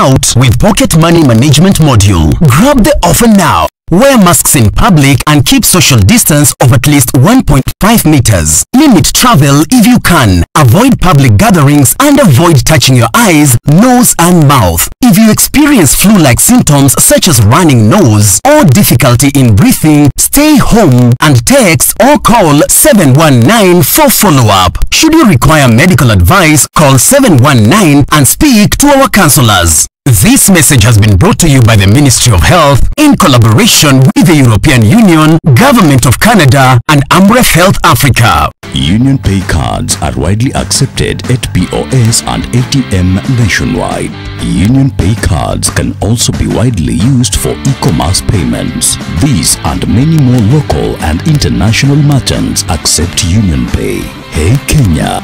out with Pocket Money Management Module. Grab the offer now. Wear masks in public and keep social distance of at least 1.5 meters. Limit travel if you can. Avoid public gatherings and avoid touching your eyes, nose and mouth. If you experience flu-like symptoms such as running nose or difficulty in breathing, stay home and text or call 719 for follow-up. Should you require medical advice, call 719 and speak to our counselors. This message has been brought to you by the Ministry of Health in collaboration with the European Union, Government of Canada and Amref Health Africa. Union Pay cards are widely accepted at POS and ATM nationwide. Union Pay cards can also be widely used for e-commerce payments. These and many more local and international merchants accept Union Pay. Hey Kenya!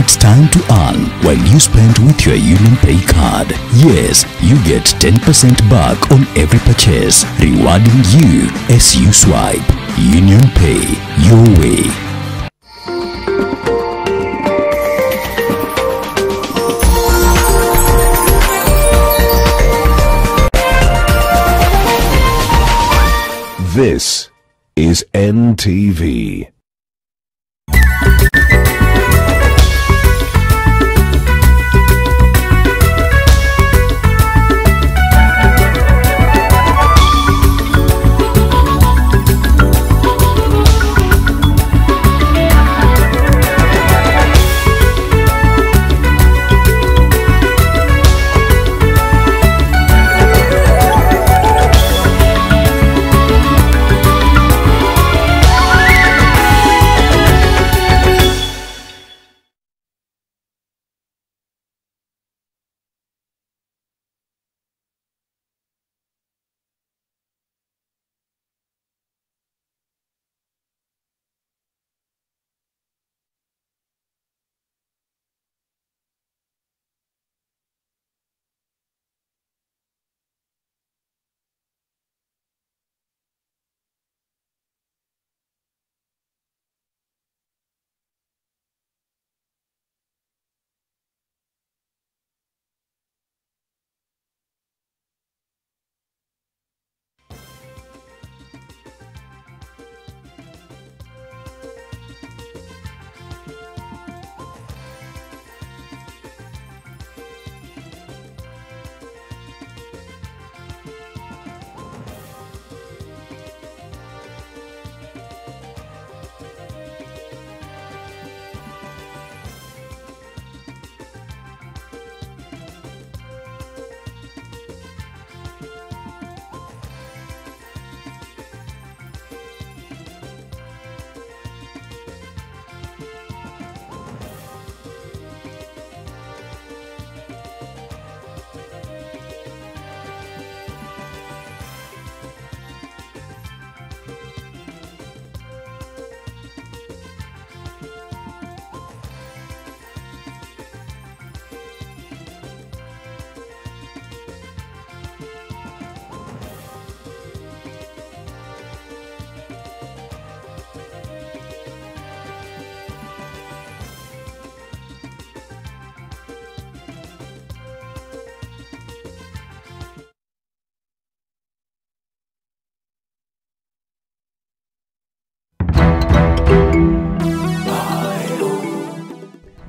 It's time to earn while you spend with your Union Pay card. Yes, you get 10% back on every purchase, rewarding you as you swipe. Union Pay, your way. This is NTV.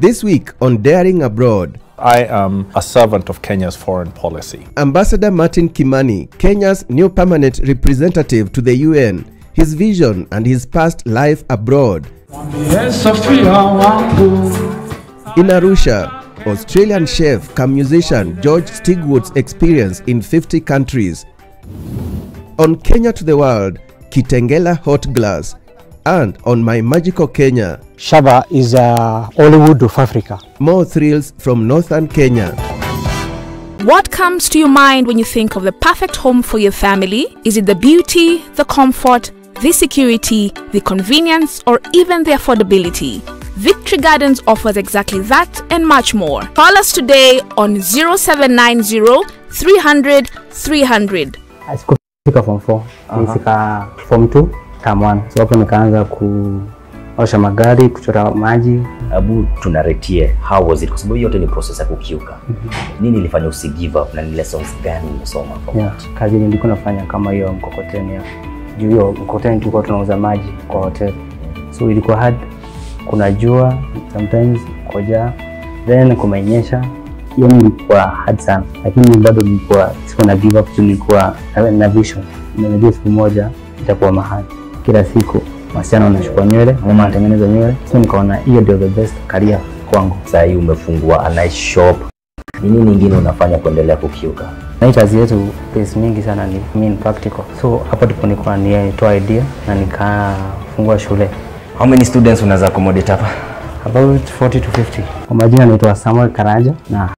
This week on Daring Abroad, I am a servant of Kenya's foreign policy. Ambassador Martin Kimani, Kenya's new permanent representative to the UN, his vision and his past life abroad. In Arusha, Australian chef cum musician George Stigwood's experience in 50 countries. On Kenya to the World, Kitengela Hot Glass. And on My Magical Kenya, Shaba is Hollywood of Africa. More thrills from northern Kenya. What comes to your mind when you think of the perfect home for your family? Is it the beauty, the comfort, the security, the convenience, or even the affordability? Victory Gardens offers exactly that and much more. Call us today on 0790 300 300. I sikufika form 4, nilifika form 2, term 1. So hapo nikaanza osha magari, kuchota maji. Abu tunaretie, how was it? Kwa sababu yote ni process ya kukiuka. Nini ilifanya usi give up na ni lessons gani umesoma from it? Kazi nilikuwa nafanya kama hiyo mkokoteni ya. Juu hiyo mkokoteni tulikuwa tunauza maji kwa hotel. So ilikuwa hard. Kuna jua, sometimes koja, then kumenyesha. Hiyo ilikuwa hard sana. Lakini bado nilikuwa siko na give up, nilikuwa na vision. Nimejua siku moja itakuwa mahali. Kila siku wasichana wanachukua nywele, mama anatengeneza nywele. So nikaona hiyo ndio the best career kwangu. Sasa hii umefungua a nice shop. Ni nini nyingine unafanya kuendelea kukiuka? Na hii kazi yetu pesa mingi sana ni practical. So hapo ndipo nilikuwa nitoa idea na nikafungua shule. How many students unaweza accommodate hapa? About 40 to 50. Kwa majina naitwa Samuel Karanja na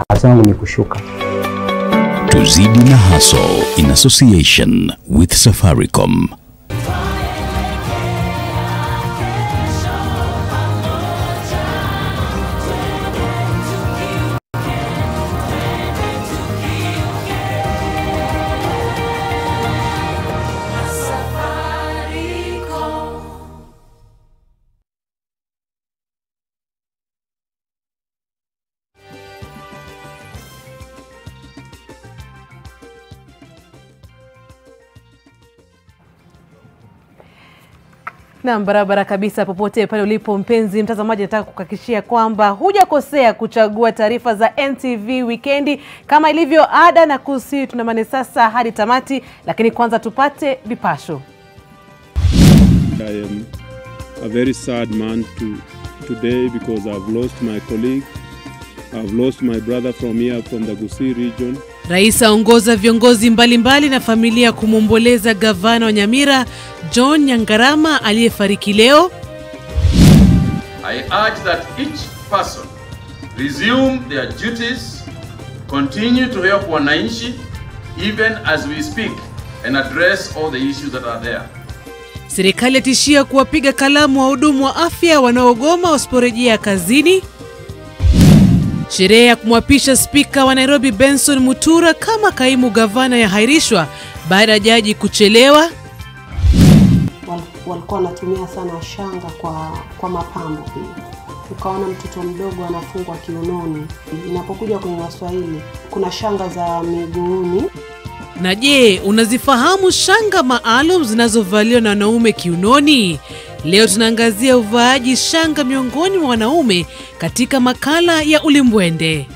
hasa yangu ni kushuka. Tuzidi na Hustle in association with Safaricom. Na barabara kabisa popote pale ulipo mpenzi mtazamaji, nataka kukuhakikishia kwamba hujakosea kuchagua taarifa za NTV Weekendi kama ilivyo ada, na kusi tunamane sasa hadi tamati, lakini kwanza tupate vipasho. I am a very sad man today because I've lost my colleague. I've lost my brother from here from the Gusii region. Rais aongoza viongozi mbalimbali na familia kumomboleza gavana wa Nyamira John Nyangarama aliyefariki leo. I urge that each person resume their duties, continue to help wananchi even as we speak and address all the issues that are there. Serikali yatishia kuwapiga kalamu wahudumu wa afya wanaogoma wasiporejea kazini. Sherehe ya kumwapisha spika wa Nairobi Benson Mutura kama kaimu gavana yahairishwa baada ya jaji kuchelewa. Walikuwa wanatumia sana shanga kwa mapambo pia. Ukaona mtoto mdogo anafungwa kiunoni. Inapokuja kwenye Waswahili kuna shanga za miguuni. Na je, unazifahamu shanga maalum zinazovaliwa na wanaume kiunoni? Leo tunaangazia uvaaji shanga miongoni mwa wanaume katika makala ya Ulimbwende.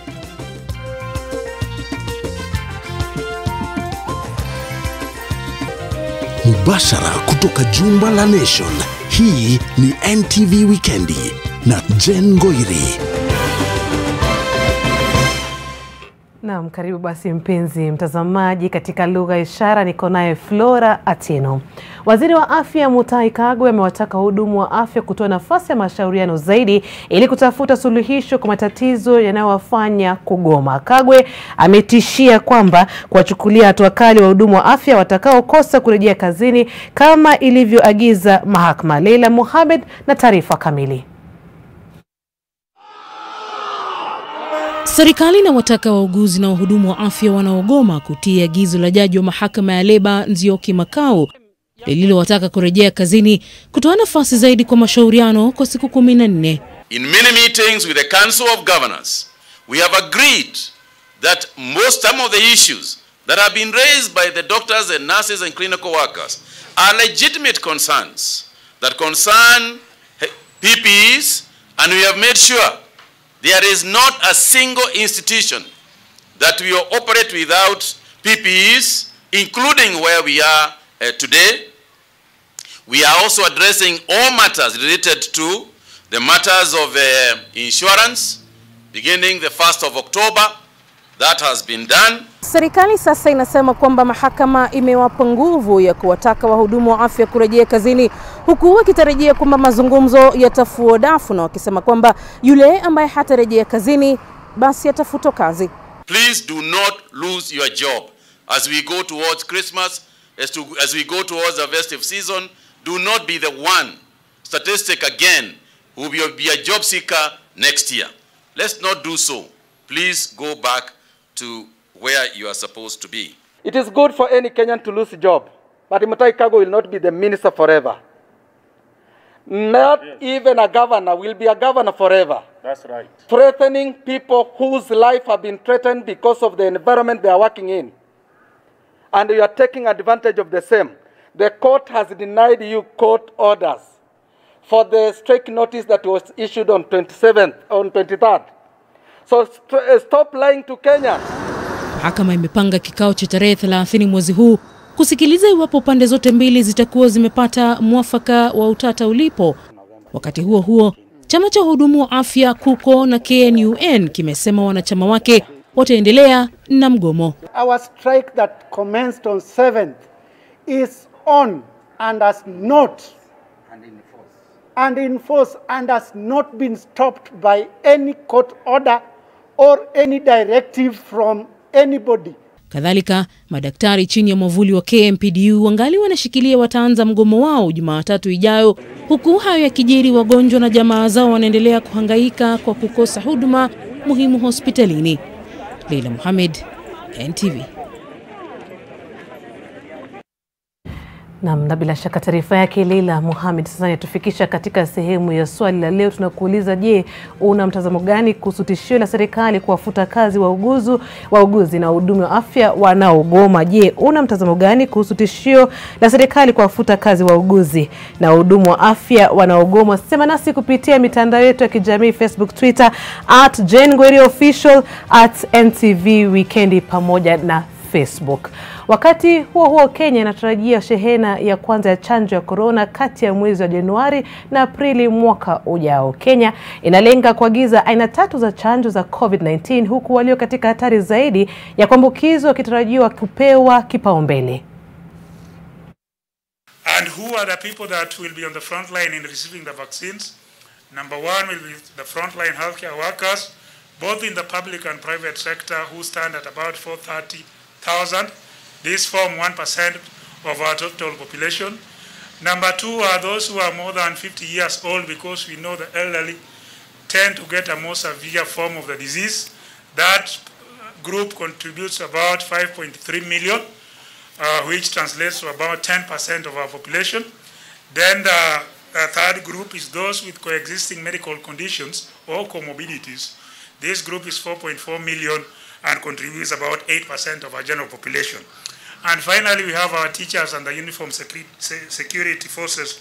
Mubashara kutoka jumba la Nation. Hii ni NTV Weekendi na Jen Ngoiri. Naam, karibu basi mpenzi mtazamaji, katika lugha ya ishara niko naye Flora Atieno. Waziri wa Afya Mutahi Kagwe amewataka wahudumu wa afya kutoa nafasi ya mashauriano zaidi ili kutafuta suluhisho kwa matatizo yanayowafanya kugoma. Kagwe ametishia kwamba kuwachukulia hatua kali wahudumu wa afya watakaokosa kurejea kazini kama ilivyoagiza mahakama. Leila Mohamed na taarifa kamili. Serikali inawataka wauguzi na wahudumu wa afya wanaogoma kutii agizo la jaji wa mahakama ya leba Nzioki Makau lililowataka kurejea kazini kutoa nafasi zaidi kwa mashauriano kwa siku 14. In many meetings with the Council of Governors, we have agreed that some of the issues that have been raised by the doctors and nurses and clinical workers are legitimate concerns that concern PPEs, and we have made sure there is not a single institution that will operate without PPEs, including where we are today. We are also addressing all matters related to the matters of insurance, beginning the 1st of October. That has been done. Serikali sasa inasema kwamba mahakama imewapa nguvu ya kuwataka wahudumu wa afya kurejea kazini, huku wakitarajia kwamba mazungumzo yatafua dafu, na wakisema kwamba yule ambaye hatarejea kazini basi atafutwa kazi. Please do not lose your job as we go towards Christmas, as we go towards the festive season. Do not be the one statistic again who will be a job seeker next year. Let's not do so. Please go back to where you are supposed to be. It is good for any Kenyan to lose a job, but Mutahi Kagwe will not be the minister forever. Not even a governor will be a governor forever. That's right. Threatening people whose life have been threatened because of the environment they are working in. And you are taking advantage of the same. The court has denied you court orders for the strike notice that was issued on 23rd. So stop lying to Kenyans. Mahakama imepanga kikao cha tarehe 30 mwezi huu kusikiliza iwapo pande zote mbili zitakuwa zimepata mwafaka wa utata ulipo. Wakati huo huo, chama cha wahudumu wa afya KUKO na KNUN kimesema wanachama wake wataendelea na mgomo. Our strike that commenced on 7th is on and has not been stopped by any court order or any directive from anybody. Kadhalika, madaktari chini ya mwavuli wa KMPDU wangali wanashikilia wataanza mgomo wao Jumatatu ijayo, huku hayo yakijiri wagonjwa na jamaa zao wanaendelea kuhangaika kwa kukosa huduma muhimu hospitalini. Leila Mohamed, NTV. Na bila shaka taarifa yake Leila Mohamed sasa inatufikisha katika sehemu ya swali la leo. Tunakuuliza, je, una mtazamo gani kuhusu tishio la serikali kuwafuta kazi wauguzi na wahudumu wa afya wanaogoma? Je, una mtazamo gani kuhusu tishio la serikali kuwafuta kazi wauguzi na wahudumu wa afya wanaogoma? Sema nasi kupitia mitandao yetu ya kijamii Facebook, Twitter @JaneGweriOfficial, @NTV Weekendi pamoja na Facebook. Wakati huo Kenya inatarajia shehena ya kwanza ya chanjo ya corona kati ya mwezi wa Januari na Aprili mwaka ujao. Kenya inalenga kuagiza aina 3 za chanjo za COVID-19 huku walio katika hatari zaidi ya kuambukizwa wakitarajiwa kupewa kipaumbele. And who are the people that will be on the front line in receiving the vaccines? Number 1 will be the frontline healthcare workers, both in the public and private sector, who stand at about 430,000. These form 1% of our total population. Number 2 are those who are more than 50 years old, because we know the elderly tend to get a more severe form of the disease. That group contributes about 5.3 million, which translates to about 10% of our population. Then the third group is those with coexisting medical conditions or comorbidities. This group is 4.4 million and contributes about 8% of our general population. And finally, we have our teachers and the uniform security forces,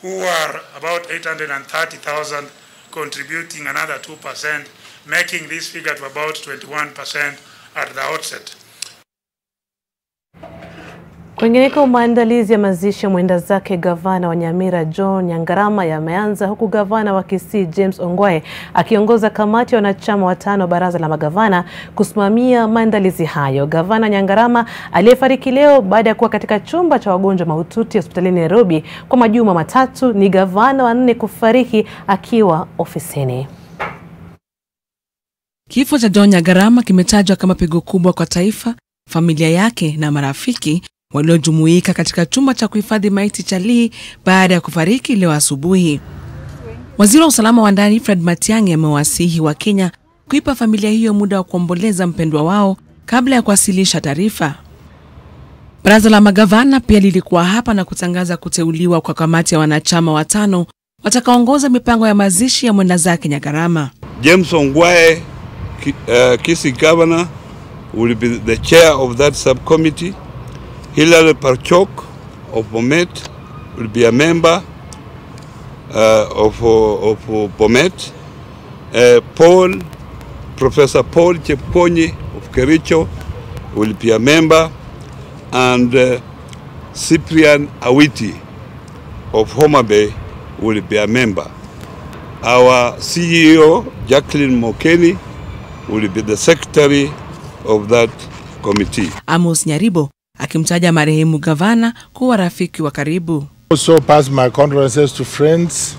who are about 830,000, contributing another 2%, making this figure to about 21% at the outset. Kwingineko, maandalizi ya mazishi mwenda zake gavana wa Nyamira John Nyangarama yameanza, huku gavana wa Kisii James Ongwae akiongoza kamati ya wanachama 5 baraza la magavana kusimamia maandalizi hayo. Gavana Nyangarama aliyefariki leo baada ya kuwa katika chumba cha wagonjwa mahututi hospitalini Nairobi kwa majuma 3 ni gavana wa 4 kufariki akiwa ofisini. Kifo cha John Nyangarama kimetajwa kama pigo kubwa kwa taifa, familia yake na marafiki waliojumuika katika chumba cha kuhifadhi maiti cha Lee baada ya kufariki leo asubuhi. Waziri wa usalama wa ndani Fred Matiang'i amewasihi wa Kenya kuipa familia hiyo muda wa kuomboleza mpendwa wao kabla ya kuwasilisha taarifa. Baraza la magavana pia lilikuwa hapa na kutangaza kuteuliwa kwa kamati ya wanachama 5 watakaoongoza mipango ya mazishi ya mwenda zake Nyangarama. James Ongwae, Kisii Governor, will be the chair of that subcommittee. Hilary Parchok of Bomet will be a member of Bomet. Professor Paul Chepkonyi of Kericho will be a member, and Cyprian Awiti of Homa Bay will be a member. Our CEO, Jacqueline Mokeni, will be the secretary of that committee. Amos Nyaribo akimtaja marehemu gavana kuwa rafiki wa karibu. Also pass my condolences to friends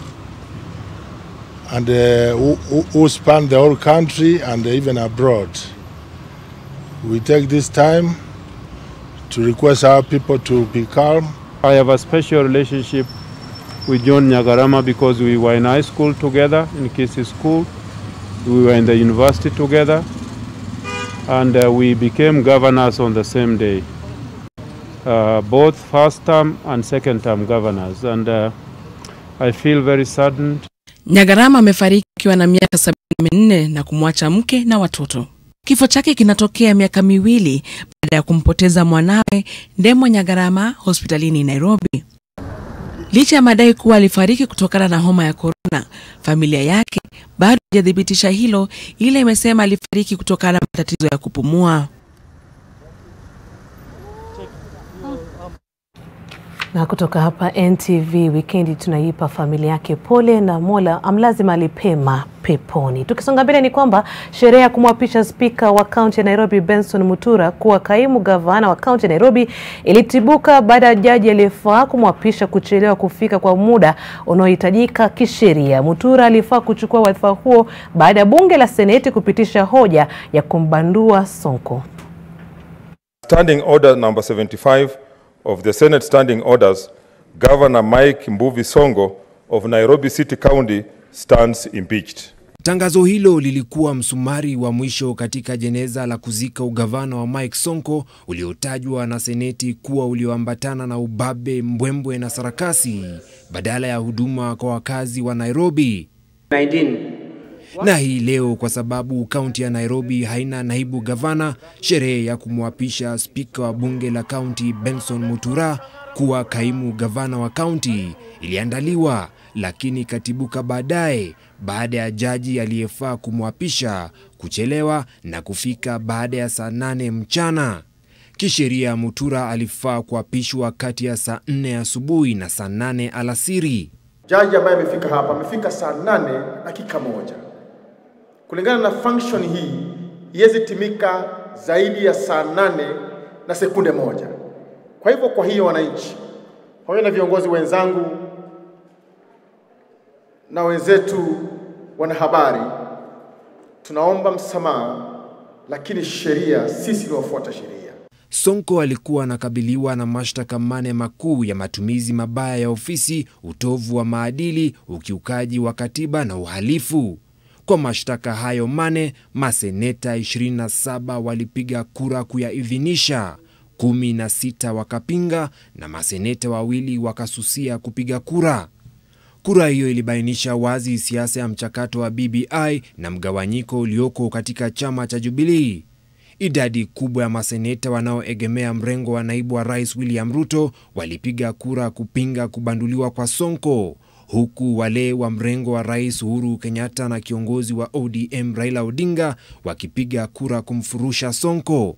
and who span the whole country and even abroad. We take this time to request our people to be calm. I have a special relationship with John Nyangarama because we were in high school together, in Kisii School. We were in the university together, and we became governors on the same day. Both first term and second term governors. And I feel very saddened. Nyagarama amefariki akiwa na miaka 74 na kumwacha mke na watoto. Kifo chake kinatokea miaka miwili baada ya kumpoteza mwanawe Ndemo Nyagarama hospitalini Nairobi. Licha ya madai kuwa alifariki kutokana na homa ya corona, familia yake bado hajathibitisha hilo, ila imesema alifariki kutokana na matatizo ya kupumua. Na kutoka hapa NTV Weekendi tunaipa familia yake pole na Mola amlaze mahali pema peponi. Tukisonga mbele ni kwamba sherehe ya kumwapisha spika wa kaunti ya Nairobi Benson Mutura kuwa kaimu gavana wa kaunti ya Nairobi ilitibuka baada ya jaji aliyefaa kumwapisha kuchelewa kufika kwa muda unaohitajika kisheria. Mutura alifaa kuchukua wadhifa huo baada ya bunge la Seneti kupitisha hoja ya kumbandua Sonko. Standing order number 75 of the Senate Standing Orders, Governor Mike Mbuvi Sonko of Nairobi City County stands impeached. Tangazo hilo lilikuwa msumari wa mwisho katika jeneza la kuzika ugavana wa Mike Sonko uliotajwa na Seneti kuwa ulioambatana na ubabe, mbwembwe na sarakasi badala ya huduma kwa wakazi wa Nairobi. 19. Na hii leo kwa sababu kaunti ya Nairobi haina naibu gavana, sherehe ya kumwapisha spika wa bunge la kaunti Benson Mutura kuwa kaimu gavana wa kaunti iliandaliwa, lakini katibuka baadaye baada ya jaji aliyefaa kumwapisha kuchelewa na kufika baada ya saa 8 mchana. Kisheria Mutura alifaa kuapishwa kati ya saa 4 asubuhi na saa 8 alasiri. Jaji ambaye amefika hapa amefika saa 8 dakika moja. Kulingana na function hii, iweze timika zaidi ya saa 8 na sekunde moja. Kwa hiyo wananchi, pamoja na viongozi wenzangu na wenzetu wanahabari, tunaomba msamaha, lakini sheria, sisi tunafuata sheria. Sonko alikuwa anakabiliwa na mashtaka mane makuu ya matumizi mabaya ya ofisi, utovu wa maadili, ukiukaji wa katiba na uhalifu. Kwa mashtaka hayo mane, maseneta 27 walipiga kura kuyaidhinisha, 16 wakapinga na maseneta 2 wakasusia kupiga kura. Kura hiyo ilibainisha wazi siasa ya mchakato wa BBI na mgawanyiko ulioko katika chama cha Jubilee. Idadi kubwa ya maseneta wanaoegemea mrengo wa naibu wa rais William Ruto walipiga kura kupinga kubanduliwa kwa Sonko, huku wale wa mrengo wa rais Uhuru Kenyatta na kiongozi wa ODM Raila Odinga wakipiga kura kumfurusha Sonko.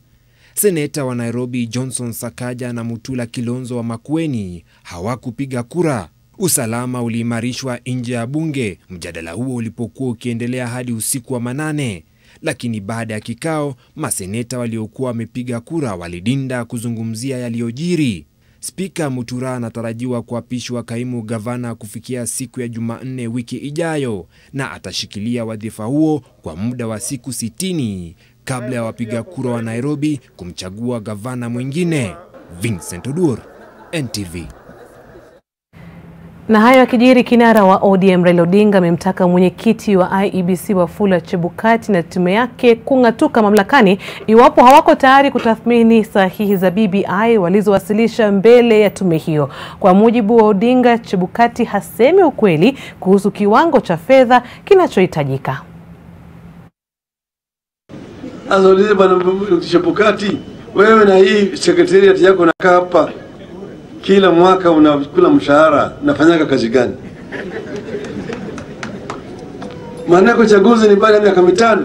Seneta wa Nairobi Johnson Sakaja na Mutula Kilonzo wa Makueni hawakupiga kura. Usalama uliimarishwa nje ya bunge, mjadala huo ulipokuwa ukiendelea hadi usiku wa manane. Lakini baada ya kikao, maseneta waliokuwa wamepiga kura walidinda kuzungumzia yaliyojiri. Spika Mutura anatarajiwa kuapishwa kaimu gavana kufikia siku ya Jumanne wiki ijayo, na atashikilia wadhifa huo kwa muda wa siku 60 kabla ya wapiga kura wa Nairobi kumchagua gavana mwingine. Vincent Odur, NTV. Na hayo yakijiri, kinara wa ODM Raila Odinga amemtaka mwenyekiti wa IEBC Wafula Chebukati na tume yake kung'atuka mamlakani iwapo hawako tayari kutathmini sahihi za BBI walizowasilisha mbele ya tume hiyo. Kwa mujibu wa Odinga, Chebukati hasemi ukweli kuhusu kiwango cha fedha kinachohitajika. Azolize bwana Chebukati, wewe na hii secretariat yako nakaa hapa kila mwaka unakula mshahara, unafanyaga kazi gani? Maana kwa chaguzi ni baada ya miaka 5.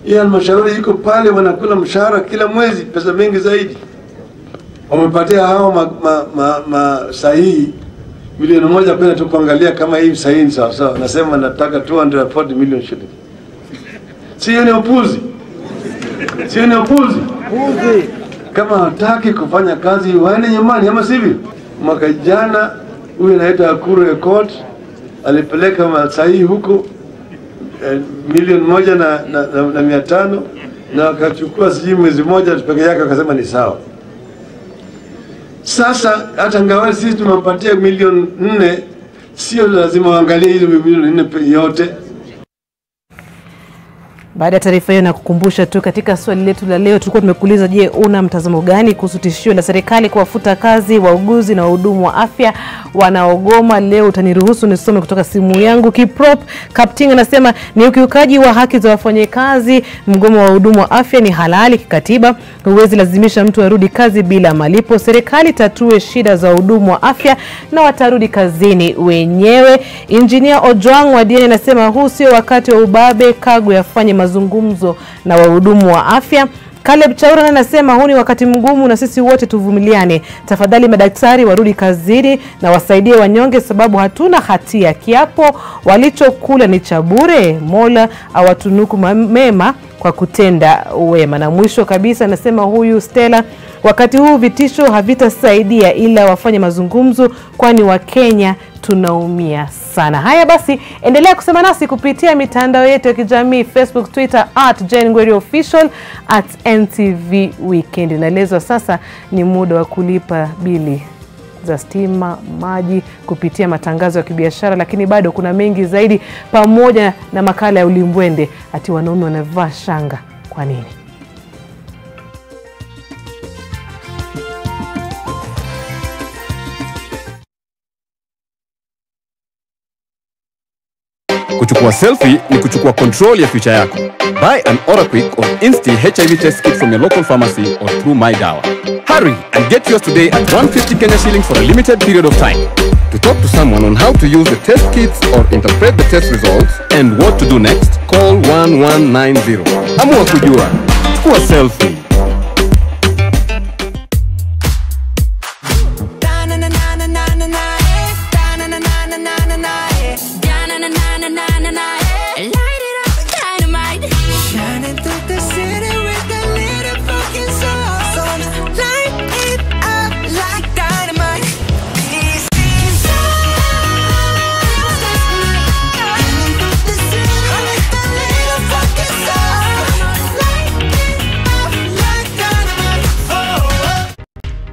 Hii halmashauri iko pale wanakula mshahara kila mwezi, pesa mingi zaidi. Wamepatia hao sahihi milioni 1 kwenda tu kuangalia kama hii sahihi ni sawa sawa. Nasema nataka 240 million shillings. Sio ni upuzi. Sio ni upuzi. Upuzi. Kama hataki kufanya kazi waende nyumbani, ama sivyo? Mwaka jana huyu anaitwa Akuru Court alipeleka sahihi huko milioni 1,500 na akachukua sijui mwezi mmoja peke yake akasema ni sawa. Sasa hata ngawa sisi tumempatia milioni 4, sio lazima waangalie hizo milioni 4 yote. Baada ya taarifa hiyo, na kukumbusha tu katika swali letu la leo tulikuwa tumekuuliza, je, una mtazamo gani kuhusu tishio la serikali kuwafuta kazi wauguzi na wahudumu wa afya wanaogoma? Leo utaniruhusu nisome kutoka simu yangu. Kiprop Captain anasema ni ukiukaji wa haki za wafanyakazi. Mgomo wa wahudumu wa afya ni halali kikatiba. Huwezi lazimisha mtu arudi kazi bila malipo. Serikali tatue shida za wahudumu wa afya na watarudi kazini wenyewe. Engineer Ojwang wa Diani anasema huu sio wakati wa ubabe, Kagwe afanye mazungumzo na wahudumu wa afya. Caleb Chaura anasema huu ni wakati mgumu na sisi wote tuvumiliane. Tafadhali madaktari warudi kazini na wasaidie wanyonge, sababu hatuna hatia. Kiapo walichokula ni cha bure. Mola awatunuku mema kwa kutenda wema. Na mwisho kabisa anasema huyu Stella, wakati huu vitisho havitasaidia ila wafanye mazungumzo, kwani wa Kenya tunaumia sana. Haya basi, endelea kusema nasi kupitia mitandao yetu ya kijamii, Facebook, Twitter @JaneNgweri_official, @NTV Weekend. Naelezwa sasa ni muda wa kulipa bili za stima, maji kupitia matangazo ya kibiashara, lakini bado kuna mengi zaidi, pamoja na makala ya ulimbwende ati wanaume wanavaa shanga kwa nini? Kuchukua selfie ni kuchukua control ya future yako. Buy an Oraquick or Insti HIV test kit from your local pharmacy or through My Dawa. Hurry and get yours today at 150 Kenya shillings for a limited period of time. To talk to someone on how to use the test kits or interpret the test results and what to do next, call 1190. Amua kujua. Chukua selfie.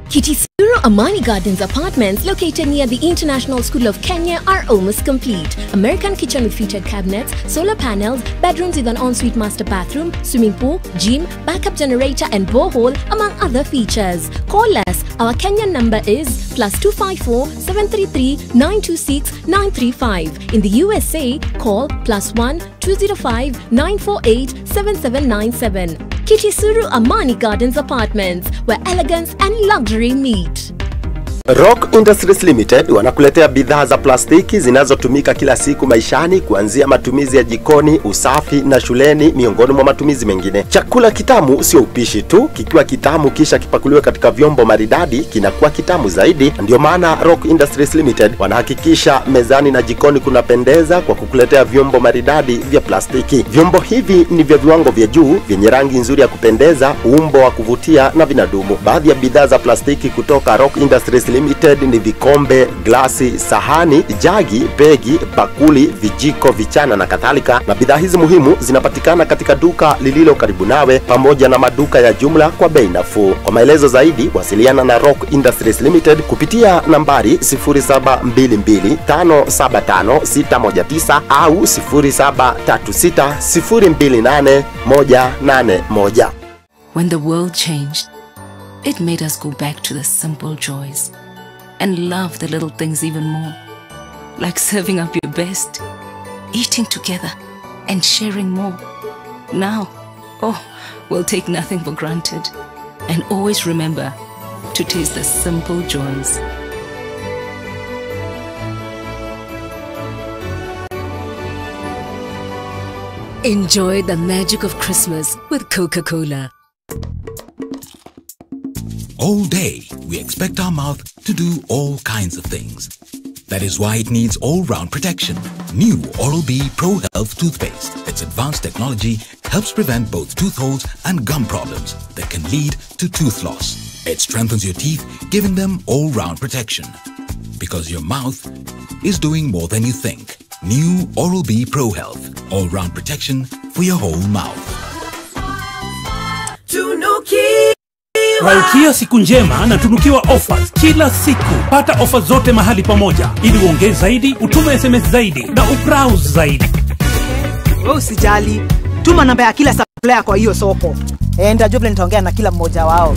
Kitisuru Amani Gardens apartments located near the International School of Kenya are almost complete. American kitchen with featured cabinets, solar panels, bedrooms with an ensuite master bathroom, swimming pool, gym, backup generator and borehole, among other features. Call us. Our Kenyan number is +254 733 926 935. In the USA, call +1 205 948 7797. Kitisuru Amani Gardens Apartments, where elegance and luxury meet. Rock Industries Limited wanakuletea bidhaa za plastiki zinazotumika kila siku maishani, kuanzia matumizi ya jikoni, usafi na shuleni, miongoni mwa matumizi mengine. Chakula kitamu sio upishi tu, kikiwa kitamu kisha kipakuliwe katika vyombo maridadi kinakuwa kitamu zaidi. Ndio maana Rock Industries Limited wanahakikisha mezani na jikoni kunapendeza kwa kukuletea vyombo maridadi vya plastiki. Vyombo hivi ni vya viwango vya juu, vyenye rangi nzuri ya kupendeza, umbo wa kuvutia na vinadumu. Baadhi ya bidhaa za plastiki kutoka Rock Industries Limited ni vikombe, glasi, sahani, jagi, begi, bakuli, vijiko, vichana na kadhalika. Na bidhaa hizi muhimu zinapatikana katika duka lililo karibu nawe pamoja na maduka ya jumla kwa bei nafuu. Kwa maelezo zaidi, wasiliana na Rock Industries Limited kupitia nambari 0722575619 au 0736028181. When the world changed, it made us go back to the simple joys and love the little things even more, like serving up your best, eating together and sharing more. Now, we'll take nothing for granted and always remember to taste the simple joys. Enjoy the magic of Christmas with Coca-Cola. All day, we expect our mouth to do all kinds of things. That is why it needs all-round protection. New Oral-B Pro Health toothpaste. Its advanced technology helps prevent both tooth holes and gum problems that can lead to tooth loss. It strengthens your teeth, giving them all-round protection. Because your mouth is doing more than you think. New Oral-B Pro Health. All-round protection for your whole mouth. Malkia siku njema na tunukiwa offers kila siku. Pata offers zote mahali pamoja ili uongeze zaidi, utume SMS zaidi na ubrowse zaidi. Usijali, Tuma namba ya kila supplier kwa hiyo soko. Nitajua vile nitaongea na kila mmoja wao.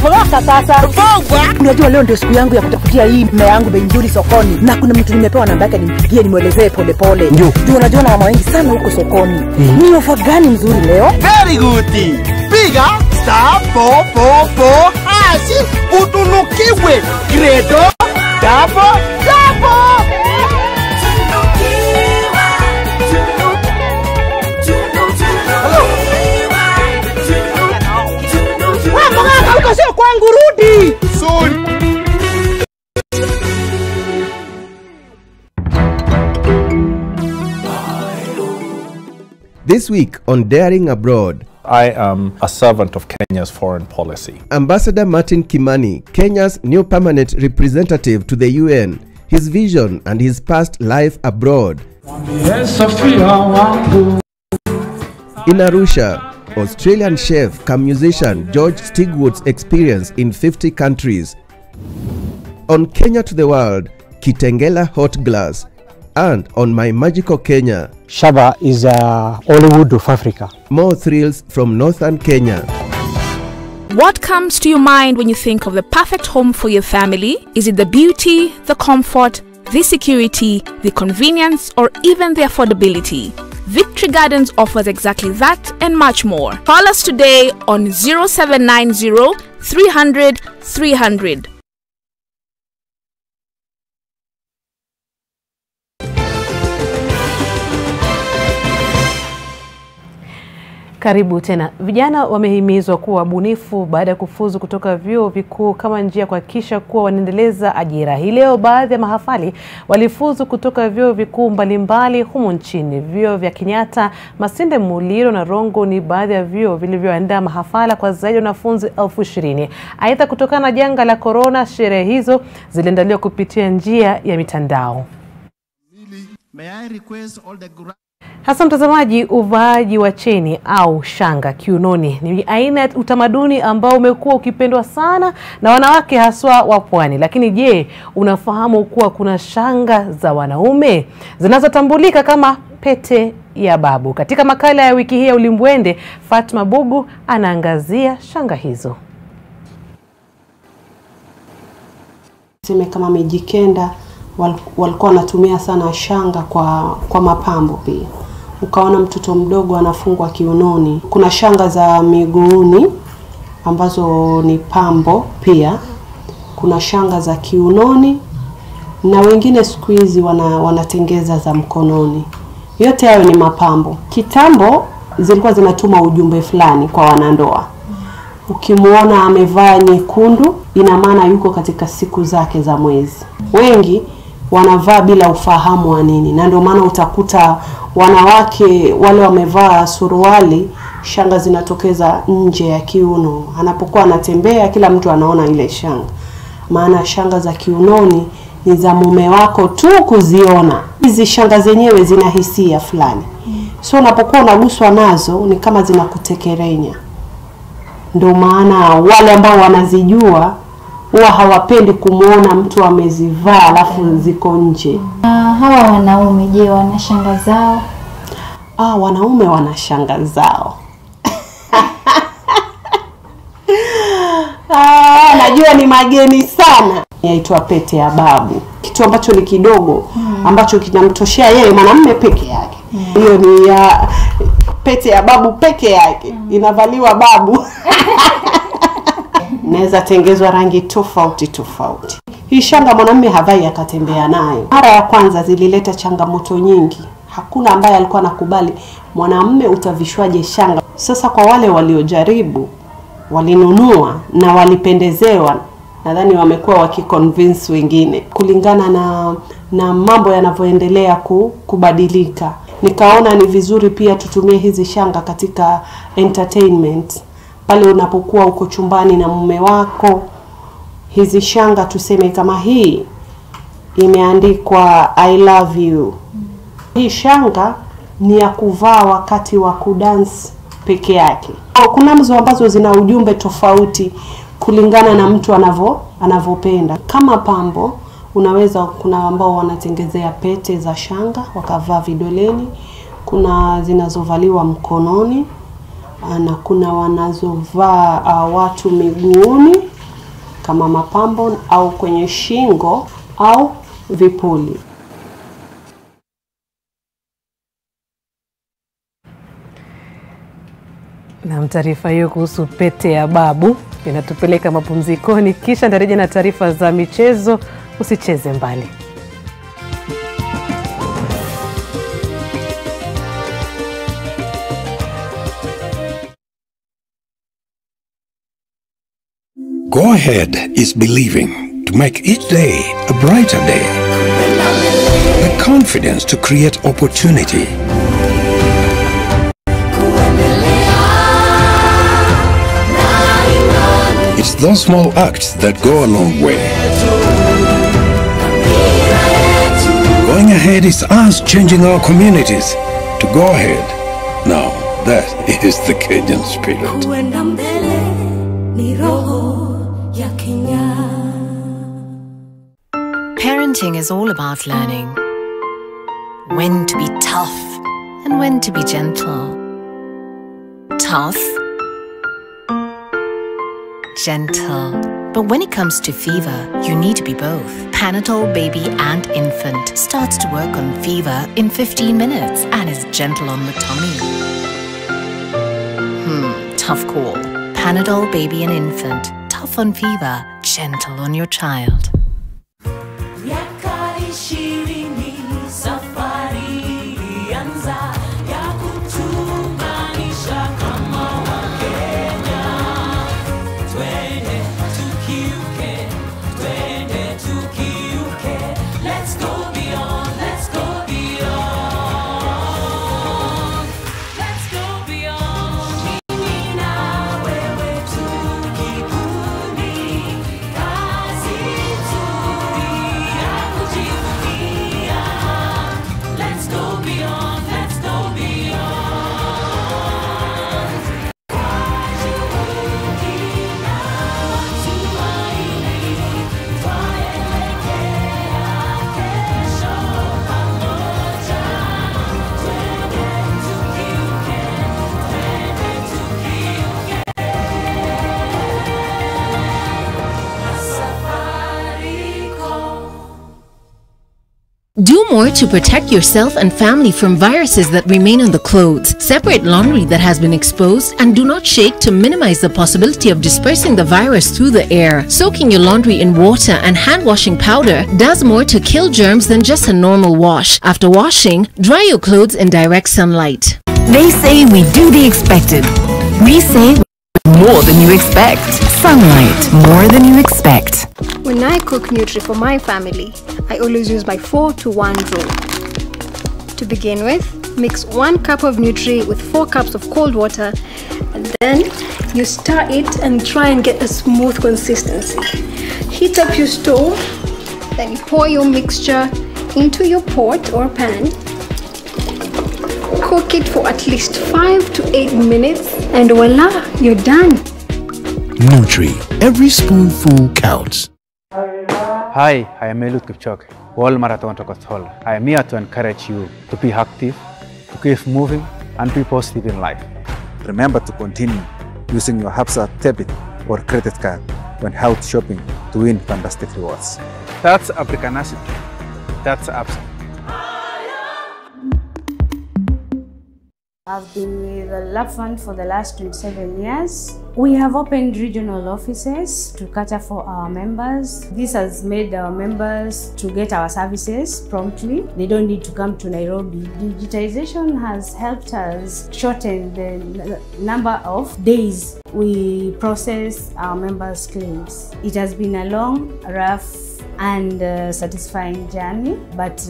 Mwaka sasa. Unajua leo ndio siku yangu ya kutafutia hii mmea yangu bei nzuri sokoni. Na kuna mtu nimepewa namba yake nimpigie nimuelezee pole pole. Ndio unajua na mama wengi sana huko sokoni. Ni ofa gani nzuri leo? Very good. Piga *444# utunukiwe Credo double. Sio kwangu, rudi. This week on Daring Abroad, I am a servant of Kenya's foreign policy. Ambassador Martin Kimani, Kenya's new permanent representative to the UN, his vision and his past life abroad. In Arusha, Australian chef cum musician George Stigwood's experience in 50 countries. On Kenya to the World, Kitengela Hot Glass. And on My Magical Kenya, Shaba is Hollywood of Africa. More thrills from northern Kenya. What comes to your mind when you think of the perfect home for your family? Is it the beauty, the comfort, the security, the convenience, or even the affordability? Victory Gardens offers exactly that and much more. Call us today on 0790 300 300. Karibu tena. Vijana wamehimizwa kuwa bunifu baada ya kufuzu kutoka vyuo vikuu kama njia ya kuhakikisha kuwa wanaendeleza ajira. Hii leo baadhi ya mahafali walifuzu kutoka vyuo vikuu mbalimbali humu nchini. Vyuo vya Kenyatta, Masinde Muliro na Rongo ni baadhi ya vyuo vilivyoandaa mahafala kwa zaidi ya wanafunzi 20,000. Aidha, kutokana na janga la corona, sherehe hizo ziliandaliwa kupitia njia ya mitandao. Hasa mtazamaji, uvaaji wa cheni au shanga kiunoni ni aina ya utamaduni ambao umekuwa ukipendwa sana na wanawake haswa wa pwani. Lakini je, unafahamu kuwa kuna shanga za wanaume zinazotambulika kama pete ya babu? Katika makala ya wiki hii ya Ulimbwende, Fatma Bugu anaangazia shanga hizo. Sema kama Mijikenda walikuwa wanatumia sana shanga kwa mapambo pia. Ukaona mtoto mdogo anafungwa kiunoni. Kuna shanga za miguuni ambazo ni pambo pia. Kuna shanga za kiunoni na wengine siku hizi wanatengeza za mkononi. Yote hayo ni mapambo. Kitambo zilikuwa zinatuma ujumbe fulani kwa wanandoa. Ukimuona amevaa nyekundu, ina maana yuko katika siku zake za mwezi. Wengi wanavaa bila ufahamu wa nini, na ndio maana utakuta wanawake wale wamevaa suruali, shanga zinatokeza nje ya kiuno. Anapokuwa anatembea kila mtu anaona ile shanga. Maana shanga za kiunoni ni za mume wako tu kuziona. Hizi shanga zenyewe zina hisia fulani. So unapokuwa unaguswa nazo ni kama zinakutekerenya. Ndio maana wale ambao wanazijua huwa hawapendi kumuona mtu amezivaa alafu ziko nje. Hawa wanaume je, wana shanga zao? Wanaume wana shanga zao. Najua ni mageni sana. Yaitwa pete ya babu. Kitu ambacho ni kidogo ambacho kinamtoshea yeye mwanamume peke yake. Hiyo ni ya pete ya babu peke yake. Inavaliwa babu. Naweza tengezwa rangi tofauti tofauti. Hii shanga mwanamume havai akatembea nayo. Mara ya kwanza zilileta changamoto nyingi. Hakuna ambaye alikuwa anakubali mwanamume utavishwaje shanga. Sasa kwa wale waliojaribu, walinunua na walipendezewa, nadhani wamekuwa wakiconvince wengine kulingana na mambo yanavyoendelea kubadilika. Nikaona ni vizuri pia tutumie hizi shanga katika entertainment. Pale unapokuwa uko chumbani na mume wako, hizi shanga tuseme kama hii imeandikwa I love you. Hii shanga ni ya kuvaa wakati wa kudance peke yake. Kuna mzo ambazo zina ujumbe tofauti kulingana na mtu anavopenda. Kama pambo kuna ambao wanatengezea pete za shanga wakavaa vidoleni, kuna zinazovaliwa mkononi, na kuna wanazovaa watu miguuni kama mapambo au kwenye shingo au vipuli. Na taarifa hiyo kuhusu pete ya babu inatupeleka mapumzikoni, kisha ndarejea na taarifa za michezo. Usicheze mbali. Go Ahead is believing to make each day a brighter day. The confidence to create opportunity. It's those small acts that go a long way. Going Ahead is us changing our communities to go ahead. Now, that is the Kenyan spirit. Parenting is all about learning when to be tough and when to be gentle. Tough, gentle. But when it comes to fever, you need to be both. Panadol Baby and Infant starts to work on fever in 15 minutes and is gentle on the tummy. Tough call. Panadol Baby and Infant. Tough on fever, gentle on your child. Do more to protect yourself and family from viruses that remain on the clothes. Separate laundry that has been exposed and do not shake to minimize the possibility of dispersing the virus through the air. Soaking your laundry in water and hand washing powder does more to kill germs than just a normal wash. After washing, dry your clothes in direct sunlight. They say we do the expected. We say more than you expect. Sunlight, more than you expect. When I cook Nutri for my family, I always use my 4-to-1 rule. To begin with, mix 1 cup of Nutri with 4 cups of cold water, and then you stir it and try and get a smooth consistency. Heat up your stove, then you pour your mixture into your pot or pan. Cook it for at least 5 to 8 minutes, and voila, you're done. Nutri, every spoonful counts. Hi, I am Eliud Kipchoge, World Marathon record holder. I am here to encourage you to be active, to keep moving, and be positive in life. Remember to continue using your Hapsa debit or credit card when out shopping to win fantastic rewards. That's Africanacity. That's Absa. I've been with the Lab Fund for the last 27 years. We have opened regional offices to cater for our members. This has made our members to get our services promptly. They don't need to come to Nairobi. Digitization has helped us shorten the number of days we process our members' claims. It has been a long, rough, and satisfying journey, but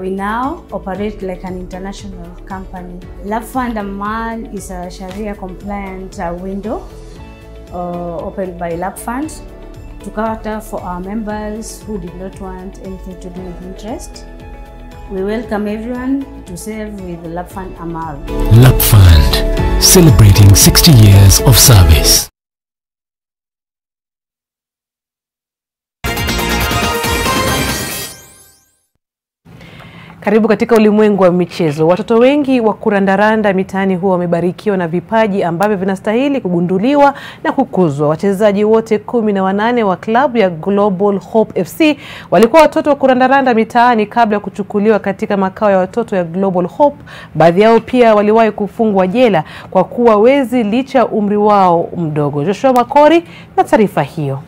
we now operate like an international company. Lab Fund Amal is a Sharia compliant window opened by Lab Fund to cater for our members who did not want anything to do with interest. We welcome everyone to serve with Lab Fund Amal. Lab Fund, celebrating 60 years of service. Karibu katika ulimwengu wa michezo. Watoto wengi wa kurandaranda mitaani huwa wamebarikiwa na vipaji ambavyo vinastahili kugunduliwa na kukuzwa. Wachezaji wote 18 wa klabu ya Global Hope FC walikuwa watoto wa kurandaranda mitaani kabla ya kuchukuliwa katika makao ya watoto ya Global Hope. Baadhi yao pia waliwahi kufungwa jela kwa kuwa wezi licha umri wao mdogo. Joshua Makori na taarifa hiyo.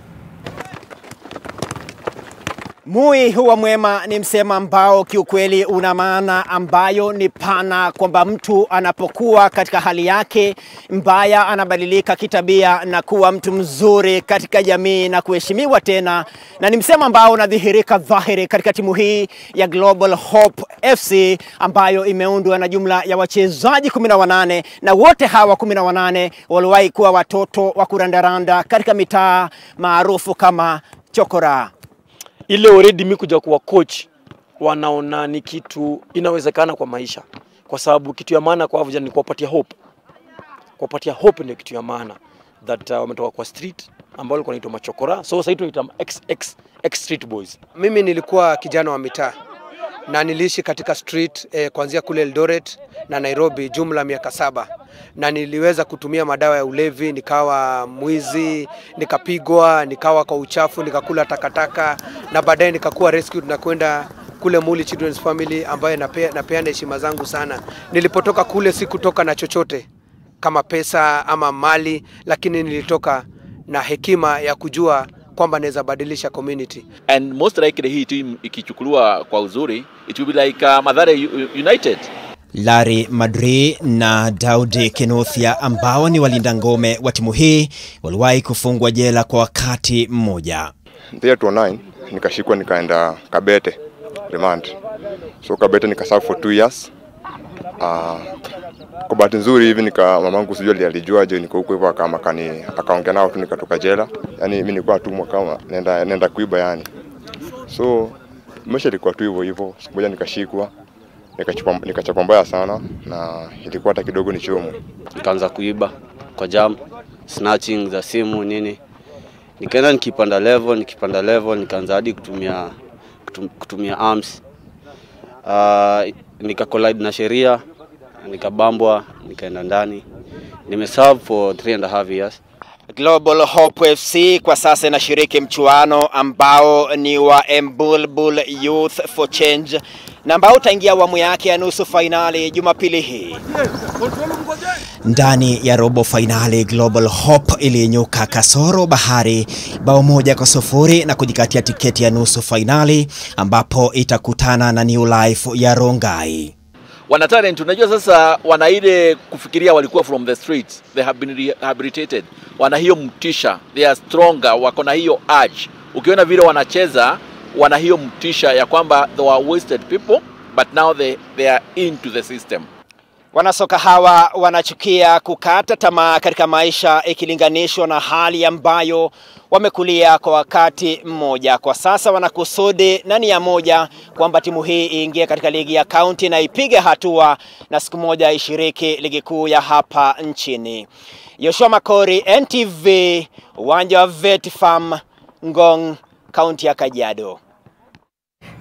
Mui huwa mwema ni msemo ambao kiukweli una maana ambayo ni pana, kwamba mtu anapokuwa katika hali yake mbaya anabadilika kitabia na kuwa mtu mzuri katika jamii na kuheshimiwa tena, na ni msemo ambao unadhihirika dhahiri katika timu hii ya Global Hope FC ambayo imeundwa na jumla ya wachezaji 18, na wote hawa 18 waliwahi kuwa watoto wa kurandaranda katika mitaa maarufu kama chokora. Ile already mimi kuja kuwa coach wanaona ni kitu inawezekana kwa maisha, kwa sababu kitu ya maana kwa vijana ni kuwapatia hope. Kuwapatia hope ni kitu ya maana that wametoka kwa street ambao walikuwa wanaitwa machokora, so sasa tunaita ex street boys. Mimi nilikuwa kijana wa mitaa na niliishi katika street kuanzia kule Eldoret na Nairobi jumla miaka 7, na niliweza kutumia madawa ya ulevi, nikawa mwizi, nikapigwa, nikawa kwa uchafu, nikakula takataka, na baadaye nikakuwa rescued na kwenda kule Muli Children's Family ambaye napeana heshima zangu sana. Nilipotoka kule sikutoka na chochote kama pesa ama mali, lakini nilitoka na hekima ya kujua kwamba naweza badilisha community. And most likely hii team ikichukuliwa kwa uzuri, it will be like Mathare United. Larry Madri na Daudi Kenothia ambao ni walinda ngome wa timu hii waliwahi kufungwa jela kwa wakati mmoja. 2009 nikashikwa nikaenda Kabete remand. So Kabete nikaserve for 2 years. Kwa bahati nzuri hivi mamangu sijui alijua je niko huko hivyo akaongea nao tu nikatoka jela. Yaani mimi nilikuwa tu kama nenda kuiba yani. So maisha ilikuwa tu hivyo. Siku moja nikashikwa, nikachapa mbaya sana na ilikuwa hata kidogo ni chomo. Nikaanza kuiba kwa jam, snatching za simu nini. Nikaenda nikipanda level nikaanza hadi kutumia arms. Nikacollide na sheria, nikabambwa, nikaenda ndani. Nimeserve for 3.5 years. Global Hope FC kwa sasa inashiriki mchuano ambao ni wa Mbulbul Youth for Change, na ambao utaingia awamu yake ya nusu finali Jumapili hii. Ndani ya robo finali Global Hope ilinyuka kasoro bahari bao 1-0 na kujikatia tiketi ya nusu finali ambapo itakutana na New Life ya Rongai. Wana talent, unajua sasa wana ile kufikiria walikuwa from the streets, they have been rehabilitated. Wana hiyo mtisha, they are stronger, wako na hiyo urge. Ukiona vile wanacheza, wana hiyo mtisha ya kwamba they were wasted people, but now they are into the system. Wanasoka hawa wanachukia kukata tamaa katika maisha ikilinganishwa na hali ambayo wamekulia kwa wakati mmoja. Kwa sasa wanakusudi na nia moja kwamba timu hii iingie katika ligi ya county na ipige hatua na siku moja ishiriki ligi kuu ya hapa nchini. Joshua Makori, NTV, uwanja wa Vet Farm, Ngong, kaunti ya Kajiado.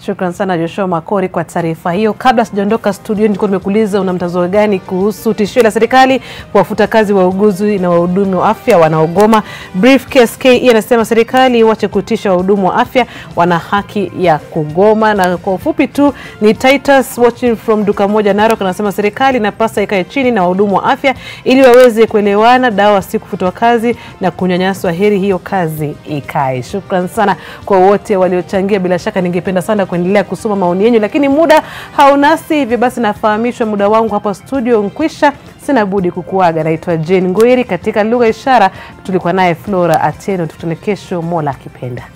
Shukran sana Joshua Makori kwa taarifa hiyo. Kabla sijaondoka studio nilikuwa nimekuuliza una mtazamo gani kuhusu tishio la serikali kuwafuta kazi wauguzi na wahudumu wa afya wanaogoma. Briefcase KE anasema serikali waache kutisha wahudumu wa afya, wana haki ya kugoma. Na kwa ufupi tu ni Titus watching from duka moja Narok anasema serikali inapaswa ikae chini na wahudumu wa afya ili waweze kuelewana, dawa si kufutwa kazi na kunyanyaswa, heri hiyo kazi ikae. Shukran sana kwa wote waliochangia. Bila shaka ningependa sana kuendelea kusoma maoni yenu, lakini muda haunasi, hivyo basi nafahamishwa muda wangu hapa studio nkwisha. Sina budi kukuaga. Naitwa Jane Ngwiri, katika lugha ishara tulikuwa naye Flora Ateno. Tukutane kesho Mola akipenda.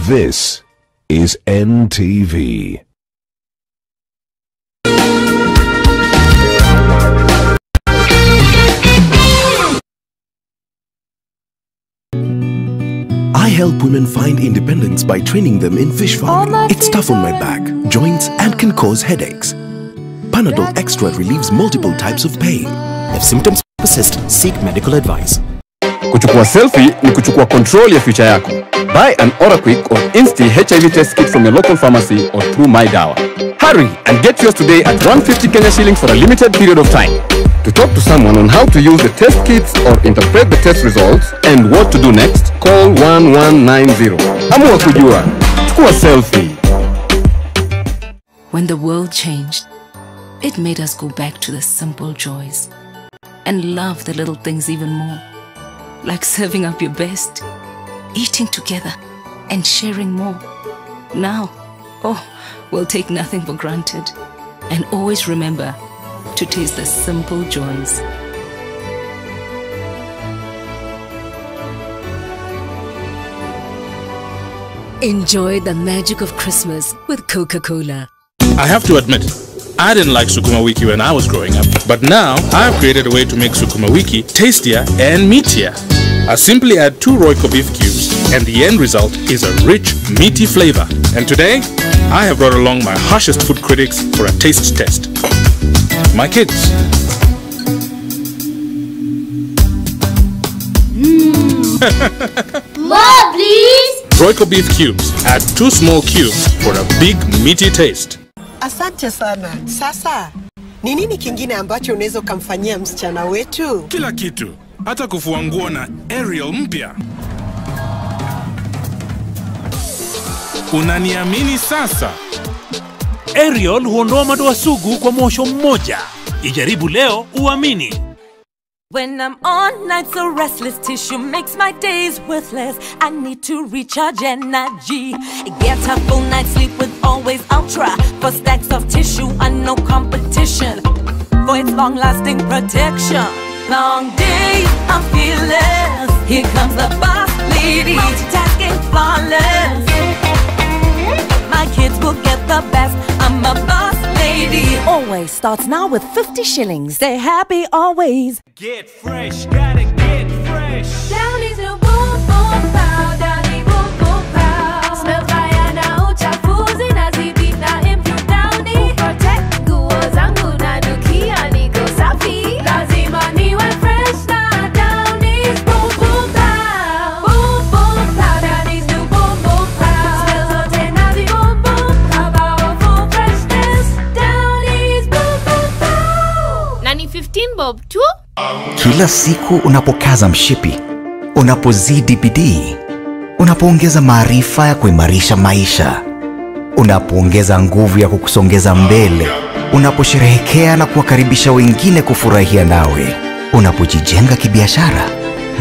This is NTV. help women find independence by training them in fish farming. It's tough on my back, joints, and can cause headaches. Panadol Extra relieves multiple types of pain. If symptoms persist, seek medical advice. Kuchukua selfie ni kuchukua control ya future yako. Buy an Oraquick or Insti HIV test kit from your local pharmacy or through My Dawa. Hurry and get yours today at 150 Kenya shillings for a limited period of time. To talk to someone on how to use the test kits or interpret the test results and what to do next, call 1190. Amua kujua. Chukua selfie. When the world changed, it made us go back to the simple joys and love the little things even more. Like serving up your best, eating together, and sharing more. Now, we'll take nothing for granted and always remember to taste the simple joys. Enjoy the magic of Christmas with Coca-Cola. I have to admit, I didn't like Sukuma Wiki when I was growing up, but now I have created a way to make Sukuma Wiki tastier and meatier. I simply add 2 Royco beef cubes and the end result is a rich, meaty flavor. And today, I have brought along my harshest food critics for a taste test. My kids. More, please! Royco beef cubes. Add 2 small cubes for a big, meaty taste. Asante sana. Sasa, ni nini kingine ambacho unaweza kumfanyia msichana wetu? Kila kitu. Hata kufua nguo na Ariel mpya. Unaniamini sasa? Ariel huondoa madoa sugu kwa mwosho mmoja. Ijaribu leo uamini. When I'm on nights, so restless tissue makes my days worthless. I need to recharge energy. Get a full night's sleep with Always Ultra. For stacks of tissue and no competition. For its long-lasting protection. Long days, I'm fearless. Here comes the boss lady. Multitasking flawless. My kids will get the best. I'm a boss lady. Always starts now with 50 shillings. Stay happy always. Get fresh, gotta get fresh. Downy's new boom boom pow. Downy boom boom pow. Smells fire na uchafuzi na zibi na improved Downy. Protect nguo zangu na nukia niko safi. Lazima niwe fresh na Downy's boom boom pow. Boom boom pow. Downy's new boom boom pow. Smells zote na zi boom boom. Powerful freshness. Downy's boom boom pow. Nani 15 bob tu? Kila siku unapokaza mshipi, unapozidi bidii, unapoongeza maarifa ya kuimarisha maisha, unapoongeza nguvu ya kukusongeza mbele, unaposherehekea na kuwakaribisha wengine kufurahia nawe, unapojijenga kibiashara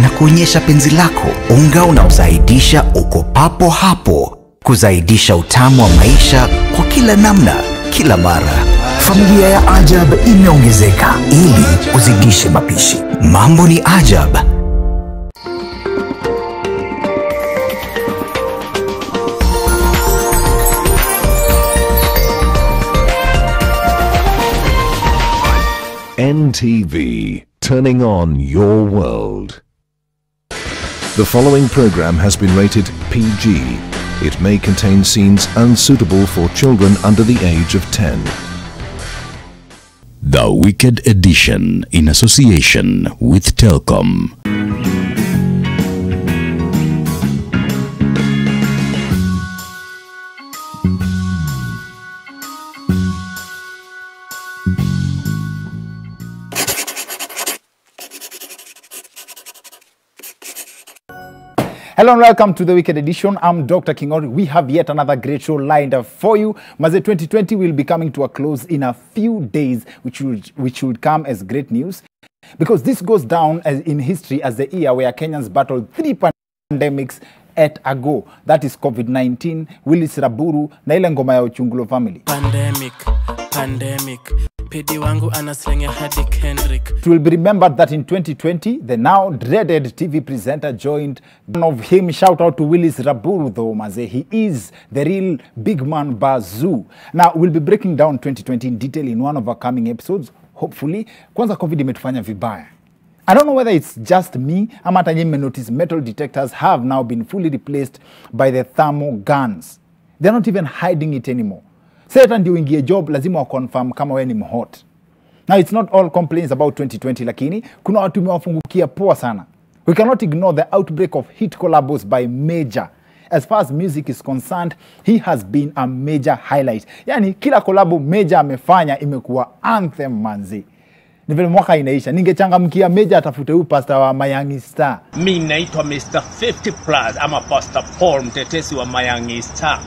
na kuonyesha penzi lako, unga unaozaidisha uko papo hapo, kuzaidisha utamu wa maisha kwa kila namna, kila mara. Familia ya Ajab imeongezeka ili uzidishe mapishi. Mambo ni Ajab. NTV, turning on your world. The following program has been rated PG. It may contain scenes unsuitable for children under the age of 10. The Wicked Edition in association with Telcom. Hello and welcome to the Wicked Edition. I'm Dr. Kingori. We have yet another great show lined up for you. Maze 2020 will be coming to a close in a few days, which would come as great news. Because this goes down as in history as the year where Kenyans battled 3 pandemics at a go. That is COVID-19, Willis Raburu, na ile ngoma ya Ochungulo family. Pandemic. Pedi wangu anaslenge hadi Kendrick. It will be remembered that in 2020, the now dreaded TV presenter joined one of him. Shout out to Willis Raburu though, maze. He is the real big man Bazoo. Now, we'll be breaking down 2020 in detail in one of our coming episodes, hopefully. Kwanza COVID imetufanya vibaya. I don't know whether it's just me. I'm at a notice metal detectors have now been fully replaced by the thermal guns. They're not even hiding it anymore. Sasa ndio ingie job lazima wa confirm kama wewe ni mhot. Now it's not all complaints about 2020 lakini kuna watu wamewafungukia poa sana. We cannot ignore the outbreak of hit collabos by Major. As far as music is concerned, he has been a major highlight. Yani kila collabo Major amefanya imekuwa anthem manzi. Ni vile mwaka inaisha. Ningechangamkia Major atafute huyu pastor wa Mayangi Star. Mimi naitwa Mr 50 Plus ama Pastor Paul, mtetesi wa Mayangi Star.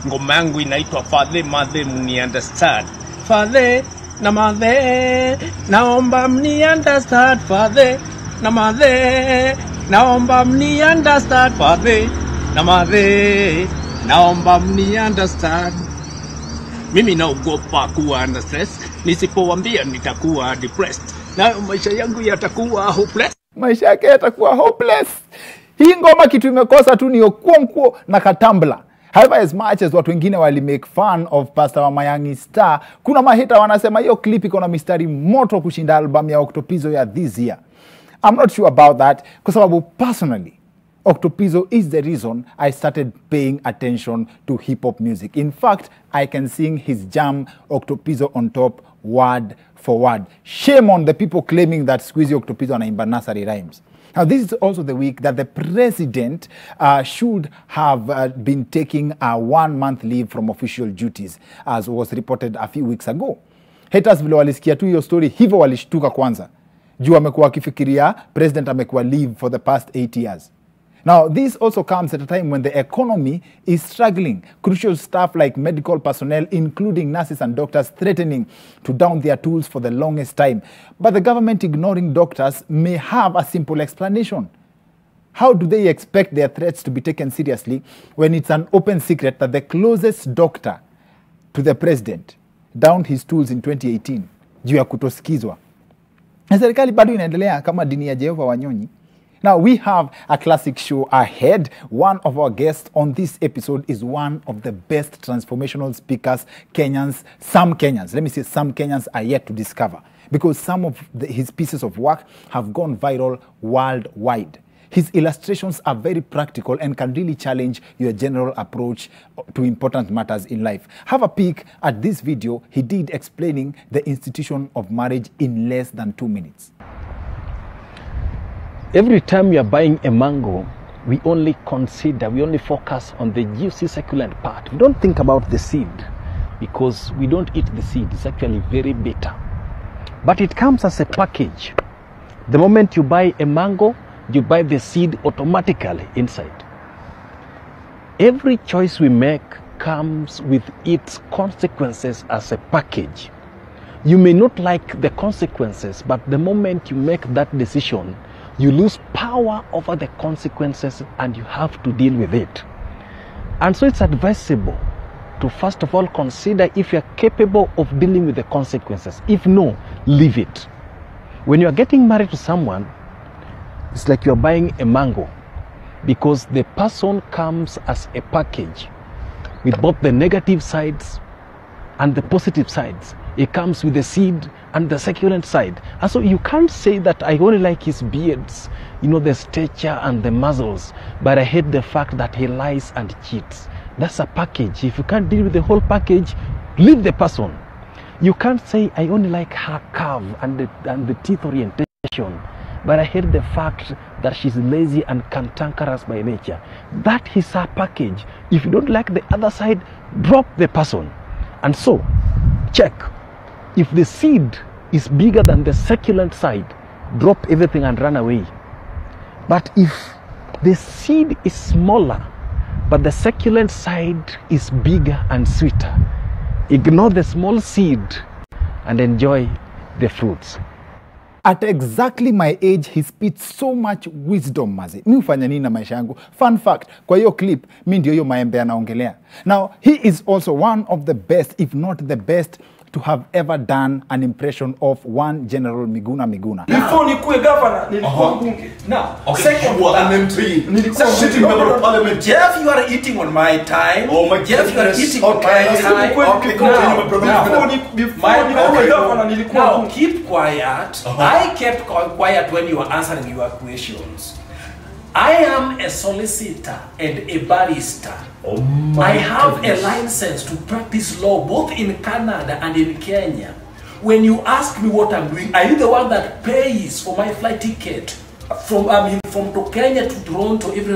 Ngoma yangu inaitwa Father Mother mni understand. Father na Mother naomba mni understand. Father na Mother naomba mni understand. Father na Mother naomba mni understand. Mimi naogopa kuwa under stress. Nisipowaambia nitakuwa depressed. Na maisha yangu yatakuwa hopeless. Maisha yake yatakuwa hopeless. Hii ngoma kitu imekosa tu ni Okonkwo na Katambla. However, as much as watu wengine wali make fun of Pastor wa Mayangi Star, kuna mahita wanasema hiyo clip iko na mistari moto kushinda album ya Octopizzo ya this year. I'm not sure about that kwa sababu personally Octopizzo is the reason I started paying attention to hip-hop music. In fact, I can sing his jam Octopizzo on top word for word. Shame on the people claiming that Squeezy Octopizzo anaimba nursery rhymes. Now, this is also the week that the president should have been taking a 1-month leave from official duties, as was reported a few weeks ago. Haters vile walisikia tu hiyo story, hivyo walishtuka kwanza. Juu amekuwa akifikiria president amekuwa leave for the past 8 years. Now, this also comes at a time when the economy is struggling. Crucial staff like medical personnel, including nurses and doctors, threatening to down their tools for the longest time. But the government ignoring doctors may have a simple explanation. How do they expect their threats to be taken seriously when it's an open secret that the closest doctor to the president downed his tools in 2018 juu ya kutosikizwa? Na serikali bado inaendelea kama dini ya Jehova Wanyonyi. Now, we have a classic show ahead. One of our guests on this episode is one of the best transformational speakers some Kenyans are yet to discover, because some of his pieces of work have gone viral worldwide. His illustrations are very practical and can really challenge your general approach to important matters in life. Have a peek at this video he did explaining the institution of marriage in less than 2 minutes. Every time we are buying a mango, we only focus on the juicy succulent part. We don't think about the seed because we don't eat the seed. It's actually very bitter. But it comes as a package. The moment you buy a mango, you buy the seed automatically inside. Every choice we make comes with its consequences as a package. You may not like the consequences, but the moment you make that decision, you lose power over the consequences and you have to deal with it. And so it's advisable to first of all consider if you're capable of dealing with the consequences. If no, leave it. When you're getting married to someone, it's like you're buying a mango, because the person comes as a package with both the negative sides and the positive sides. It comes with the seed and the succulent side. And so you can't say that I only like his beards, the stature and the muscles, but I hate the fact that he lies and cheats. That's a package. If you can't deal with the whole package, leave the person. You can't say I only like her curve and the teeth orientation, but I hate the fact that she's lazy and cantankerous by nature. That is her package. If you don't like the other side, drop the person. And so, check. If the seed is bigger than the succulent side, drop everything and run away. But if the seed is smaller, but the succulent side is bigger and sweeter, ignore the small seed and enjoy the fruits. At exactly my age, he spits so much wisdom, mazi. Mi ufanya nini na maisha yangu? Fun fact, kwa hiyo clip, mi ndio hiyo maembe anaongelea. Now, he is also one of the best, if not the best, to have ever done an impression of one General Miguna Miguna. Before nikuwe governor, nilikuwa mbunge. Now, second one, nilikuwa sitting member of parliament. Jeff, you are eating on my time. Oh my Jeff, you are goodness. eating on my time. Okay, now, keep quiet. I kept quiet when you were answering your questions. I am a solicitor and a barrister. Oh my I have goodness. a license to practice law both in Canada and in Kenya. When you ask me what I'm doing, are you the one that pays for my flight ticket from to Kenya to Toronto every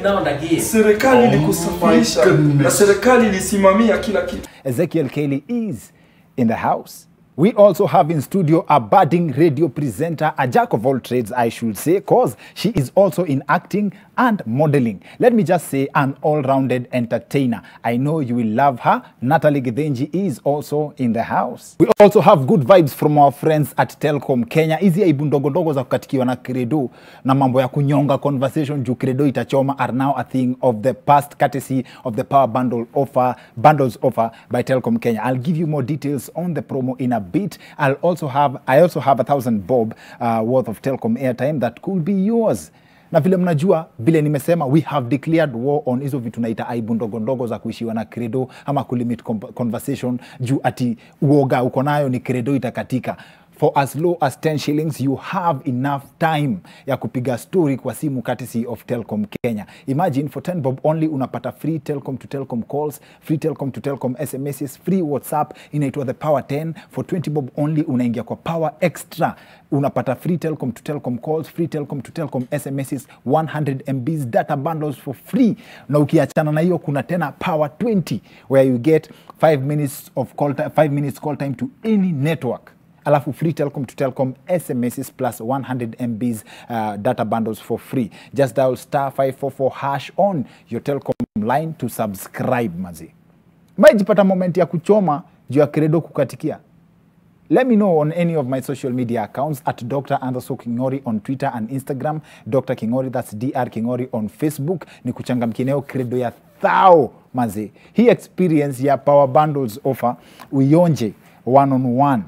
now and again? Serikali ilikusafirisha na serikali ilisimamia kila kitu. Ezekiel Kelly is in the house. We also have in studio a budding radio presenter, a jack of all trades, I should say, because she is also in acting and modeling. Let me just say, an all-rounded entertainer. I know you will love her. Natalie Githinji is also in the house. We also have good vibes from our friends at Telcom Kenya. Hizi aibu ndogo ndogo za kukatikiwa na Credo na mambo ya kunyonga conversation juu Credo itachoma are now a thing of the past, courtesy of the power bundles offer by Telcom Kenya. I'll give you more details on the promo in a bit. I also have 1,000 bob worth of Telcom airtime that could be yours. Na vile mnajua, vile nimesema, we have declared war on hizo vitu naita aibu ndogo ndogo za kuishiwa na Credo ama kulimit conversation juu ati uoga uko nayo ni Credo itakatika. For as low as 10 shillings, you have enough time ya kupiga story kwa simu courtesy of Telcom Kenya. Imagine for 10 bob only unapata free Telcom to Telcom calls, free Telcom to Telcom SMSs, free WhatsApp, inaitwa the Power 10. For 20 bob only unaingia kwa Power Extra. Unapata free Telcom to Telcom calls, free Telcom to Telcom SMSs, 100 MBs data bundles for free. Na ukiachana na hiyo kuna tena Power 20 where you get 5 minutes call time to any network. Alafu free Telcom to Telcom SMSs plus 100 MBs data bundles for free. Just dial *544# on your Telcom line to subscribe, mazi. Maijipata moment ya kuchoma juu ya Credo kukatikia? Let me know on any of my social media accounts at Dr._Kingori on Twitter and Instagram. Dr. Kingori, that's Dr. Kingori on Facebook. Ni kuchangamkineo Credo ya thao, mazi. Hii experience ya power bundles offer uionje one-on-one.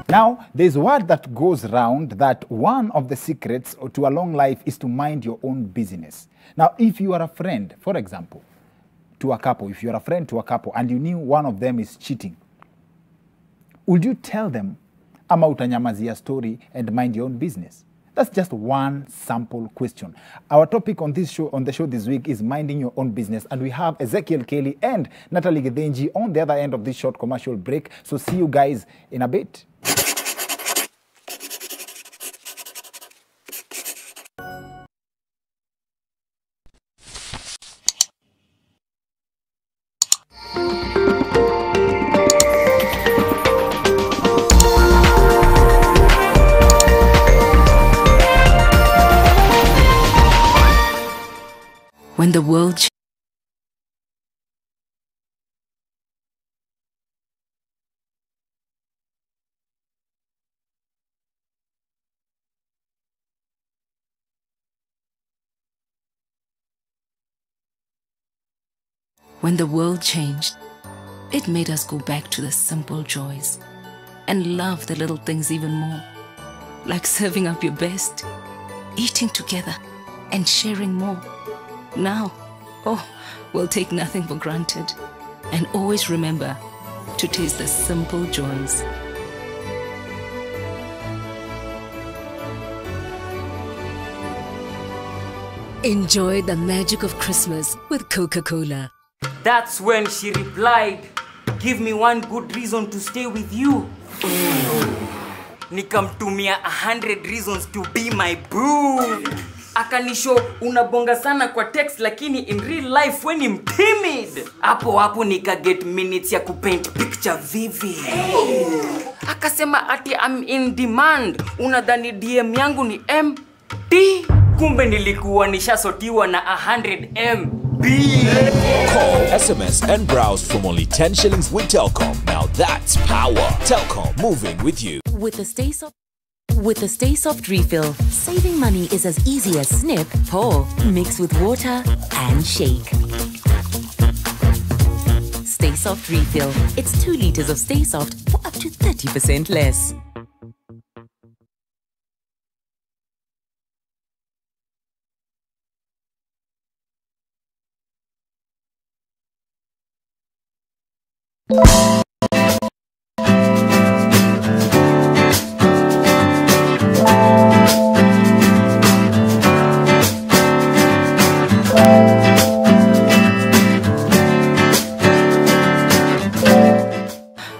Now, there's word that goes around that one of the secrets to a long life is to mind your own business. Now, if you are a friend, for example, to a couple, if you're a friend to a couple and you knew one of them is cheating, would you tell them, ama utanyamazia story and mind your own business? That's just one sample question. Our topic on this show, on the show this week, is minding your own business, and we have Ezekiel Kelly and Natalie Githinji on the other end of this short commercial break. So see you guys in a bit. When the world changed, it made us go back to the simple joys and love the little things even more, like serving up your best, eating together, and sharing more. Now, we'll take nothing for granted and always remember to taste the simple joys. Enjoy the magic of Christmas with Coca-Cola. That's when she replied, "Give me one good reason to stay with you." Nikamtumia 100 reasons to be my boo. Akanisho unabonga sana kwa text lakini in real life when I'm timid. Hapo nika get minutes ya kupaint picture vivid. Akasema ati I'm in demand. Unadhani DM yangu ni MD? Kumbe nilikuwa nishasotiwa na 100 MB. Call, SMS and browse from only 10 shillings with Telcom. Now that's power. Telcom, moving with you. With the Stay Soft refill, saving money is as easy as snip, pour, mix with water, and shake. Stay Stay Soft Refill. It's 2 liters of Stay Soft for up to 30% less.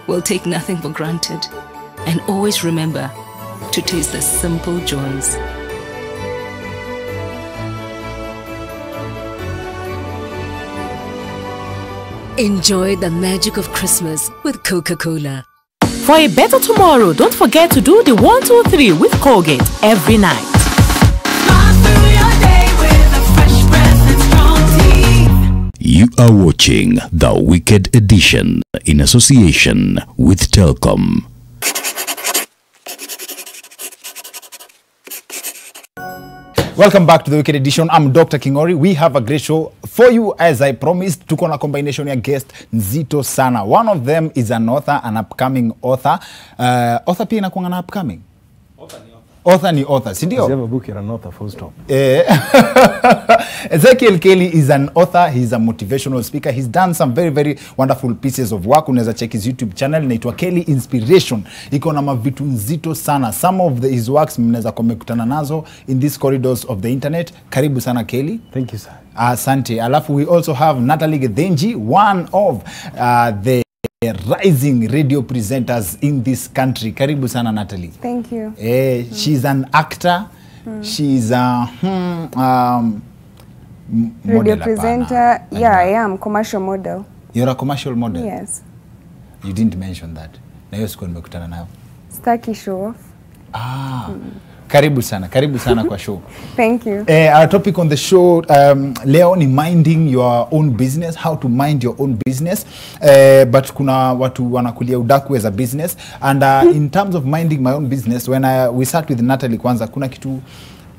We'll take nothing for granted and always remember to taste the simple joys. Enjoy the magic of Christmas with Coca-Cola. For a better tomorrow, don't forget to do the 1, 2, 3 with Colgate every night. You are watching The Wicked Edition in association with Telcom. Welcome back to the Wicked Edition. I'm Dr. Kingori. We have a great show for you. As I promised, tuko na combination ya guest nzito sana. One of them is an author, an upcoming author. Author pia inakuanga na upcoming? Author ni author, si ndio? You have a book, you're an author, full stop. Ezekiel Kelly is an author. He's a motivational speaker. He's done some very, very wonderful pieces of work. Unaweza check his YouTube channel. Inaitwa Kelly Inspiration. Iko na mavitu nzito sana. Some of his works mnaweza kumekutana nazo in these corridors of the internet. Karibu sana Kelly. Thank you, sir. Asante. Alafu we also have Natalie Gedenji, one of the rising radio presenters in this country. Karibu sana Natalie. Thank you. She's an actor. She's a radio presenter. Yeah, I am commercial model. You're a commercial model? Yes. You didn't mention that. Na hiyo siku nimekutana nayo. Staki show off. Karibu sana kwa show. Thank you. Our topic on the show leo ni minding your own business, how to mind your own business. But kuna watu wanakulia udaku as a business. And in terms of minding my own business, when we sat with Natalie kwanza, kuna kitu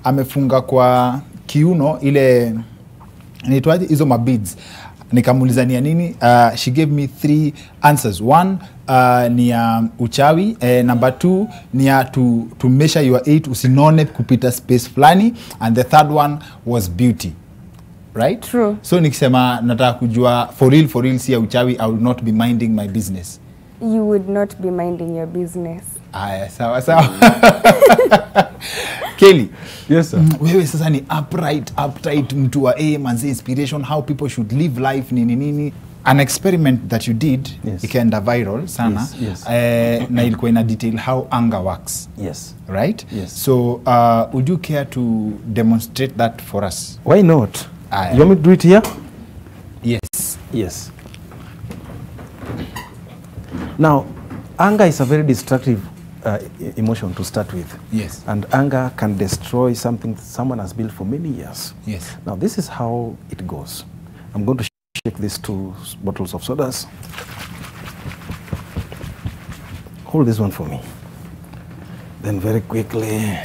amefunga kwa kiuno ile inaitwaje hizo mabeads. Nikamuuliza ni nini? She gave me 3 answers. One, ni uchawi. Number 2, ni to measure your age, usinone kupita space flani. And the third one was beauty. Right? True. So nikisema nataka kujua for real si ya uchawi, I will not be minding my business. You would not be minding your business. Aya, sawa. Kelly. Yes, sir. Wewe sasa ni upright mtu wa manzi inspiration, how people should live life nini. An experiment that you did, yes, ikaenda viral sana. Yes. Na ilikuwa ina detail how anger works. Yes. Right? Yes. So would you care to demonstrate that for us? Why not? You want me to do it here? Yes. Now, anger is a very destructive emotion to start with. Yes. And anger can destroy something someone has built for many years. Yes. Now, this is how it goes. I'm going to shake these 2 bottles of sodas. Hold this one for me. Then very quickly.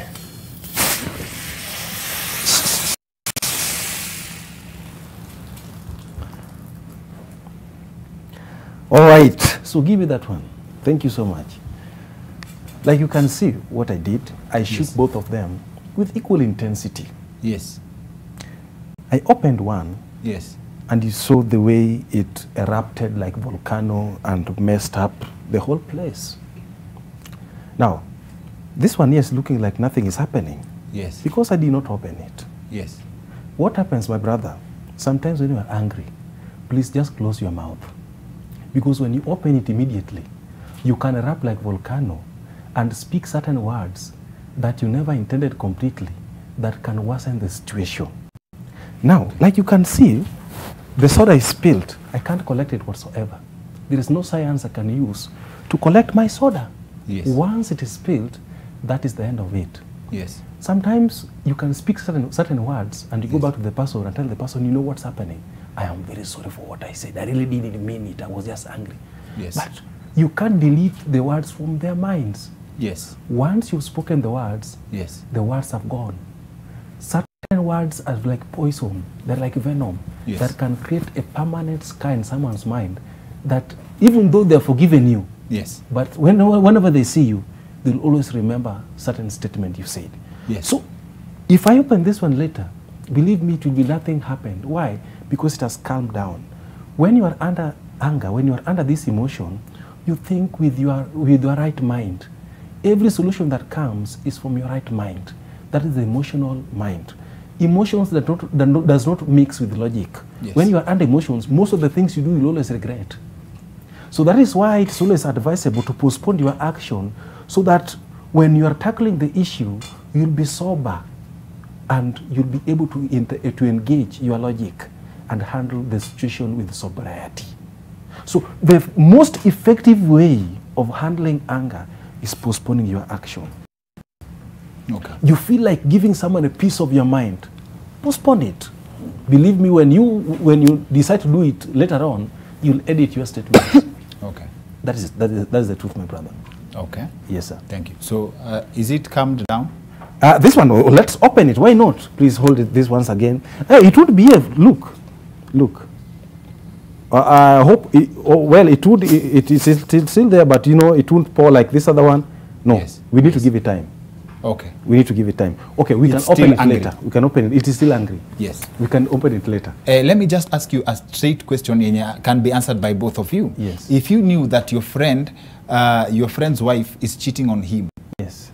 All right, so give me that one. Thank you so much. Like you can see what I did, I shook both of them with equal intensity. Yes. I opened one. Yes. And you saw the way it erupted like volcano and messed up the whole place. Now, this one here is looking like nothing is happening. Yes. Because I did not open it. Yes. What happens, my brother? Sometimes when you are angry, please just close your mouth. Because when you open it immediately, you can erupt like volcano and speak certain words that you never intended completely that can worsen the situation. Now, like you can see, the soda is spilled. I can't collect it whatsoever. There is no science I can use to collect my soda. Yes. Once it is spilled, that is the end of it. Yes. Sometimes you can speak certain words and you go back to the person and tell the person, you know what's happening. I am very sorry for what I said. I really didn't mean it. I was just angry. Yes. But you can't delete the words from their minds. Yes. Once you've spoken the words, yes, the words have gone. Certain words are like poison. They're like venom, yes, that can create a permanent scar in someone's mind that even though they're forgiven you, yes, but whenever they see you, they'll always remember certain statement you said. Yes. So if I open this one later, believe me, it will be nothing happened. Why? Because it has calmed down. When you are under anger, when you are under this emotion, you think with your right mind. Every solution that comes is from your right mind. That is the emotional mind. Emotions that does not mix with logic. Yes. When you are under emotions, most of the things you do you'll always regret. So that is why it's always advisable to postpone your action so that when you are tackling the issue, you'll be sober and you'll be able to engage your logic and handle the situation with sobriety. So the most effective way of handling anger is postponing your action. Okay. You feel like giving someone a piece of your mind, postpone it. Believe me, when you decide to do it later on, you'll edit your statement. Okay. That is the truth, my brother. Okay. Yes, sir. Thank you. So is it calmed down? This one, let's open it. Why not? Please hold it this once again. Hey, it would behave. Look. I hope, it is still there, but you know, it won't pour like this other one. No, yes. We need to give it time. Okay. We need to give it time. Okay, we can open it later. We can open it. It is still angry. Yes. We can open it later. Let me just ask you a straight question, can be answered by both of you. Yes. If you knew that your friend's wife is cheating on him, yes,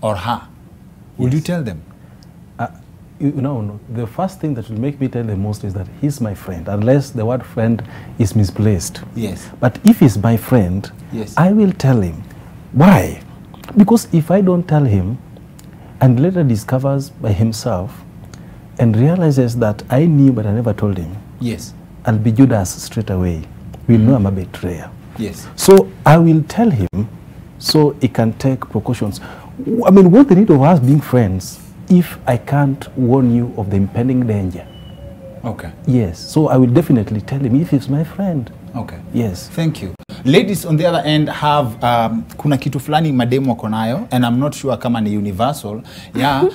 or her, would you tell them? No. The first thing that will make me tell them most is that he's my friend, unless the word friend is misplaced. Yes. But if he's my friend, yes, I will tell him. Why? Because if I don't tell him and later discovers by himself and realizes that I knew but I never told him, yes, I'll be Judas straight away. We'll know I'm a betrayer. Yes. So I will tell him so he can take precautions. I mean, what's the need of us being friends if I can't warn you of the impending danger? Okay. Yes. So I will definitely tell him if he's my friend. Okay. Yes. Thank you. Ladies on the other end have kuna kitu fulani mademu wako nayo, and I'm not sure kama ni universal. Yeah,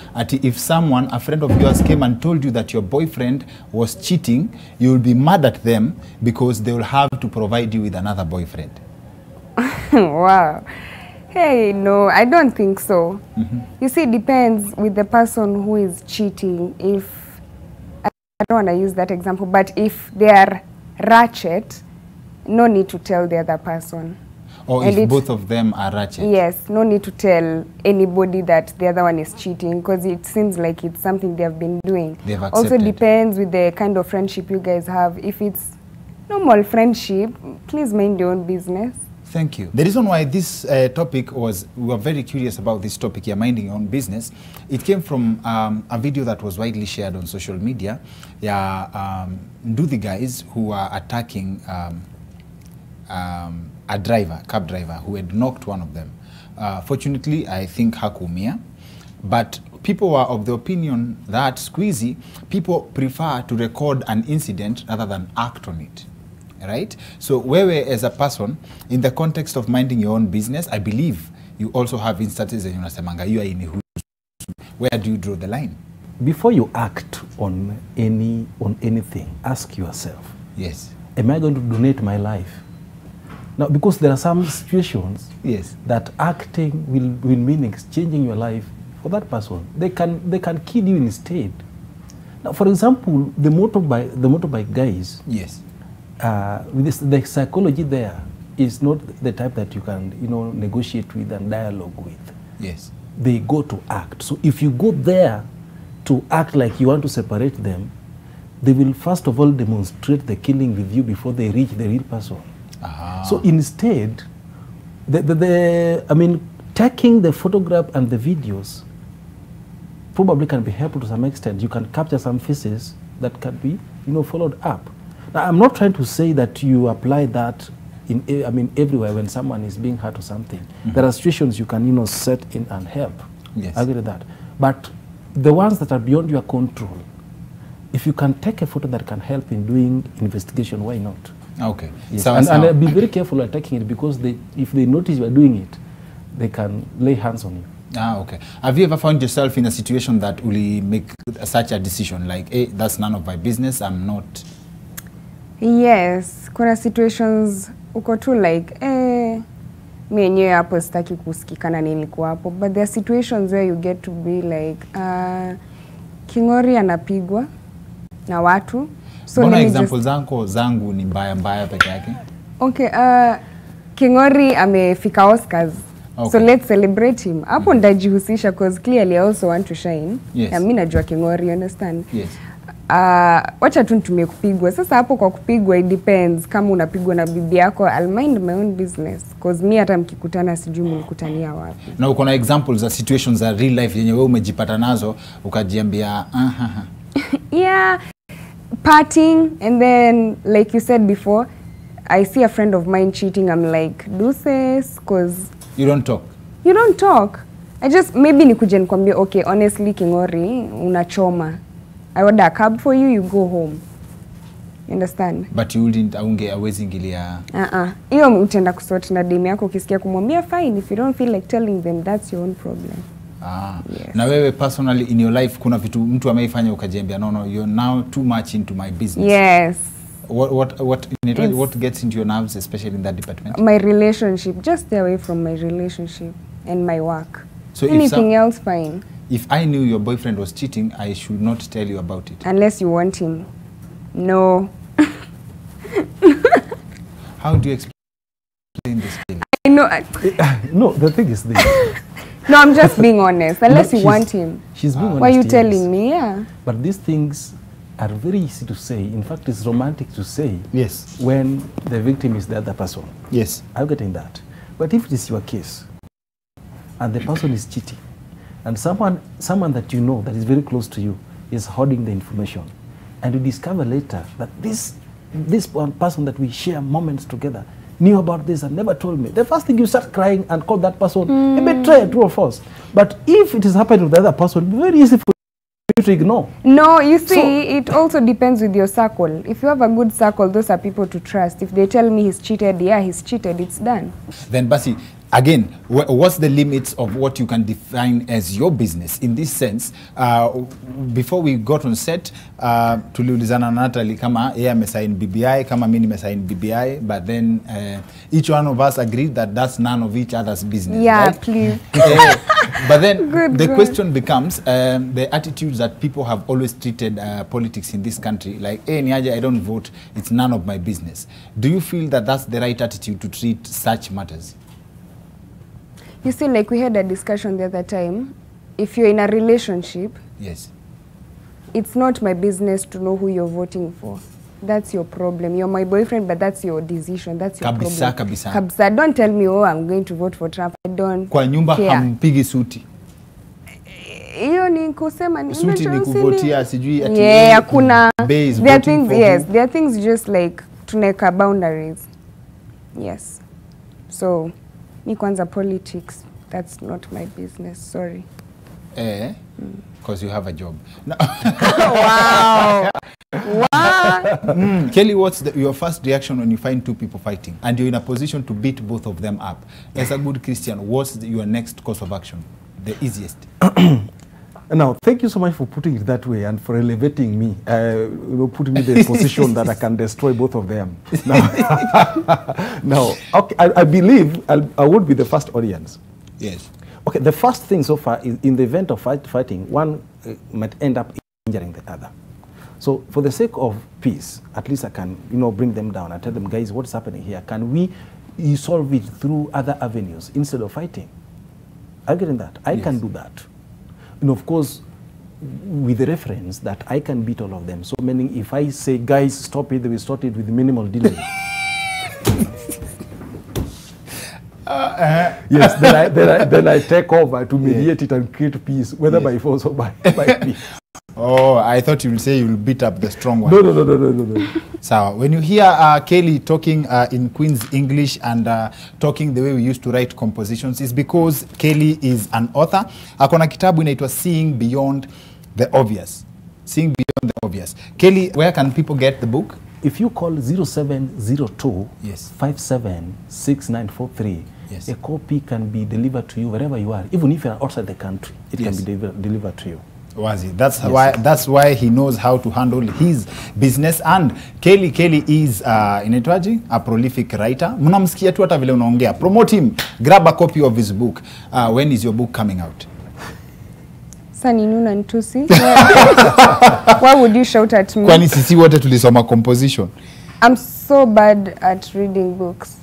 if someone, a friend of yours came and told you that your boyfriend was cheating, you will be mad at them because they will have to provide you with another boyfriend. Wow. Hey, no, I don't think so. You see, it depends with the person who is cheating. If, I don't want to use that example, but if they are ratchet, no need to tell the other person. Or if both of them are ratchet? Yes, no need to tell anybody that the other one is cheating, because it seems like it's something they have been doing. They've accepted. Also depends with the kind of friendship you guys have. If it's normal friendship, please mind your own business. Thank you. The reason why this topic was, we were very curious about this topic, you're minding your own business. It came from a video that was widely shared on social media. Nduthi guys who were attacking a cab driver who had knocked one of them. Fortunately, I think hakumia, but people were of the opinion that squeezy, people prefer to record an incident rather than act on it. Right? So wewe as a person, in the context of minding your own business, I believe you also have instances and unasemanga you are in a. Where do you draw the line? Before you act on anything, ask yourself. Yes. Am I going to donate my life? Now, because there are some situations, yes, that acting will mean exchanging your life for that person. They can kill you instead. Now, for example, the motorbike guys. Yes. The psychology there is not the type that you can, negotiate with and dialogue with. Yes. They go to act. So if you go there to act like you want to separate them, they will first of all demonstrate the killing with you before they reach the real person. So instead, taking the photograph and the videos probably can be helpful to some extent. You can capture some faces that can be, followed up. Now, I'm not trying to say that you apply that everywhere when someone is being hurt or something. There are situations you can, set in and help. Yes. I agree with that. But the ones that are beyond your control, if you can take a photo that can help in doing investigation, why not? Okay. Yes. And be very careful at taking it, because if they notice you are doing it, they can lay hands on you. Okay. Have you ever found yourself in a situation that will make such a decision, like, hey, that's none of my business, I'm not... Yes, kuna situations uko tu like mimi yenyewe hapo sitaki kusikikana nilikuwa hapo, but there are situations where you get to be like King'ori anapigwa na watu. So Mbona example zangu ni mbaya peke yake? Okay, King'ori amefika Oscars. Okay. So let's celebrate him. Hapo ndajihusisha cause clearly I also want to shine. Yes. Na mimi najua King'ori, you understand? Yes. Wacha tu nitumie kupigwa. Sasa hapo kwa kupigwa it depends. Kama unapigwa na bibi yako, I'll mind my own business. Cause mimi hata mkikutana sijui mlikutania wapi. Na uko na examples za situations za real life yenye wewe umejipata nazo ukajiambia Yeah, partying, and then like you said before, I see a friend of mine cheating, I'm like, deuces, cause you don't talk. You don't talk. I just maybe nikuje nikwambie, okay, honestly King'ori unachoma. I order a cab for you, you go home. You understand? But you wouldn't awezi ingilia. Hiyo utaenda kusort na demu yako ukisikia kumwambia fine, if you don't feel like telling them, that's your own problem. Yes. Na wewe personally in your life kuna vitu mtu ameifanya ukajiambia no, you're now too much into my business. Yes. What gets into your nerves, especially in that department? My relationship. Just stay away from my relationship and my work. So anything else, fine. If I knew your boyfriend was cheating, I should not tell you about it. Unless you want him. No. How do you explain this? I know. No, the thing is this. No, I'm just being honest. Unless you want him. She's being honest. Why are you telling me? Yeah. But these things are very easy to say. In fact, it's romantic to say. Yes. When the victim is the other person. Yes. I'm getting that. But if it is your case, and the person is cheating, and someone that you know that is very close to you is holding the information, and you discover later that this one person that we share moments together knew about this and never told me, the first thing you start crying and call that person a betrayer, true or false. But if it is happening to the other person, it's very easy for you to ignore. No, you see, it also depends with your circle. If you have a good circle, those are people to trust. If they tell me he's cheated, yeah, he's cheated, it's done. Then Basi, again, what's the limits of what you can define as your business in this sense? Before we got on set, tuliulizana na Natalie kama yeye amesign BBI, kama mimi nimesign BBI, but then each one of us agreed that that's none of each other's business. Yeah, right? please. But then the question becomes the attitudes that people have always treated politics in this country, like, hey, Niaje, I don't vote, it's none of my business. Do you feel that that's the right attitude to treat such matters? You see, like we had a discussion the other time, if you're in a relationship, yes, it's not my business to know who you're voting for. That's your problem. You're my boyfriend, but that's your decision. That's your problem. Kabisa. Don't tell me, oh, I'm going to vote for Trump. I don't Kwa nyumba care. Hampigi suti. Hiyo ni kusema ni suti ni kuvotia sijui ati. Yeah, kuna there are things, yes, there are things just like tuneka boundaries. Yes. So mi kwanza politics, that's not my business, sorry. Because you have a job. No. Wow. Wow. Kelly, what's your first reaction when you find two people fighting and you're in a position to beat both of them up? As a good Christian, what's your next course of action? The easiest. Now, thank you so much for putting it that way and for elevating me, putting me in the position that I can destroy both of them. Now, okay, I believe I would be the first audience. Yes. Okay, the first thing so far is in the event of fighting, one might end up injuring the other. So for the sake of peace, at least I can, bring them down. I tell them, guys, what's happening here? Can we solve it through other avenues instead of fighting? I'm getting that. I can do that. And of course, with the reference that I can beat all of them. So meaning if I say, guys, stop it, they will start it with minimal delay. Yes, then I take over to mediate it and create peace, whether by force or by peace. Oh, I thought you would say you'll beat up the strong one. No. So when you hear Kelly talking in Queen's English and talking the way we used to write compositions, it's because Kelly is an author. Akona kitabu inaitwa Seeing Beyond the Obvious. Seeing Beyond the Obvious. Kelly, where can people get the book? If you call 0702 yes 576943, yes, a copy can be delivered to you wherever you are. Even if you are outside the country, it can be delivered to you. Wazi. That's why he knows how to handle his business. And Kelly is inaitwaje, a prolific writer. Mnamsikia tu hata vile unaongea. Promote him. Grab a copy of his book. When is your book coming out? Sani nuna ntusi. Why would you shout at me? Kwani sisi wote tulisoma composition. I'm so bad at reading books.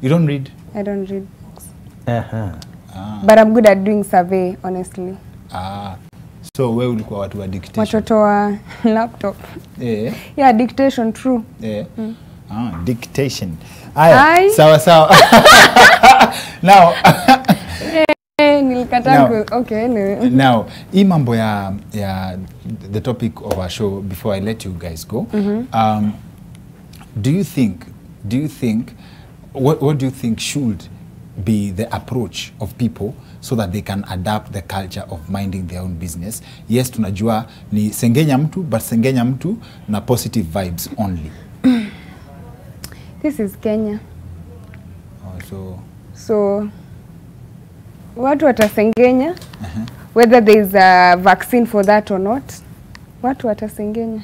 You don't read? I don't read books. But I'm good at doing survey, honestly. So where ulikuwa watu wa dictation? Watoto wa laptop. Yeah, dictation, true. Dictation. Aya, sawa. Now, now, hii mambo ya the topic of our show, before I let you guys go, do you think, what do you think should be the approach of people so that they can adapt the culture of minding their own business? Yes, tunajua ni sengenya mtu, but sengenya mtu na positive vibes only. This is Kenya. So watu watasengenya, whether there is a vaccine for that or not. Watu watasengenya.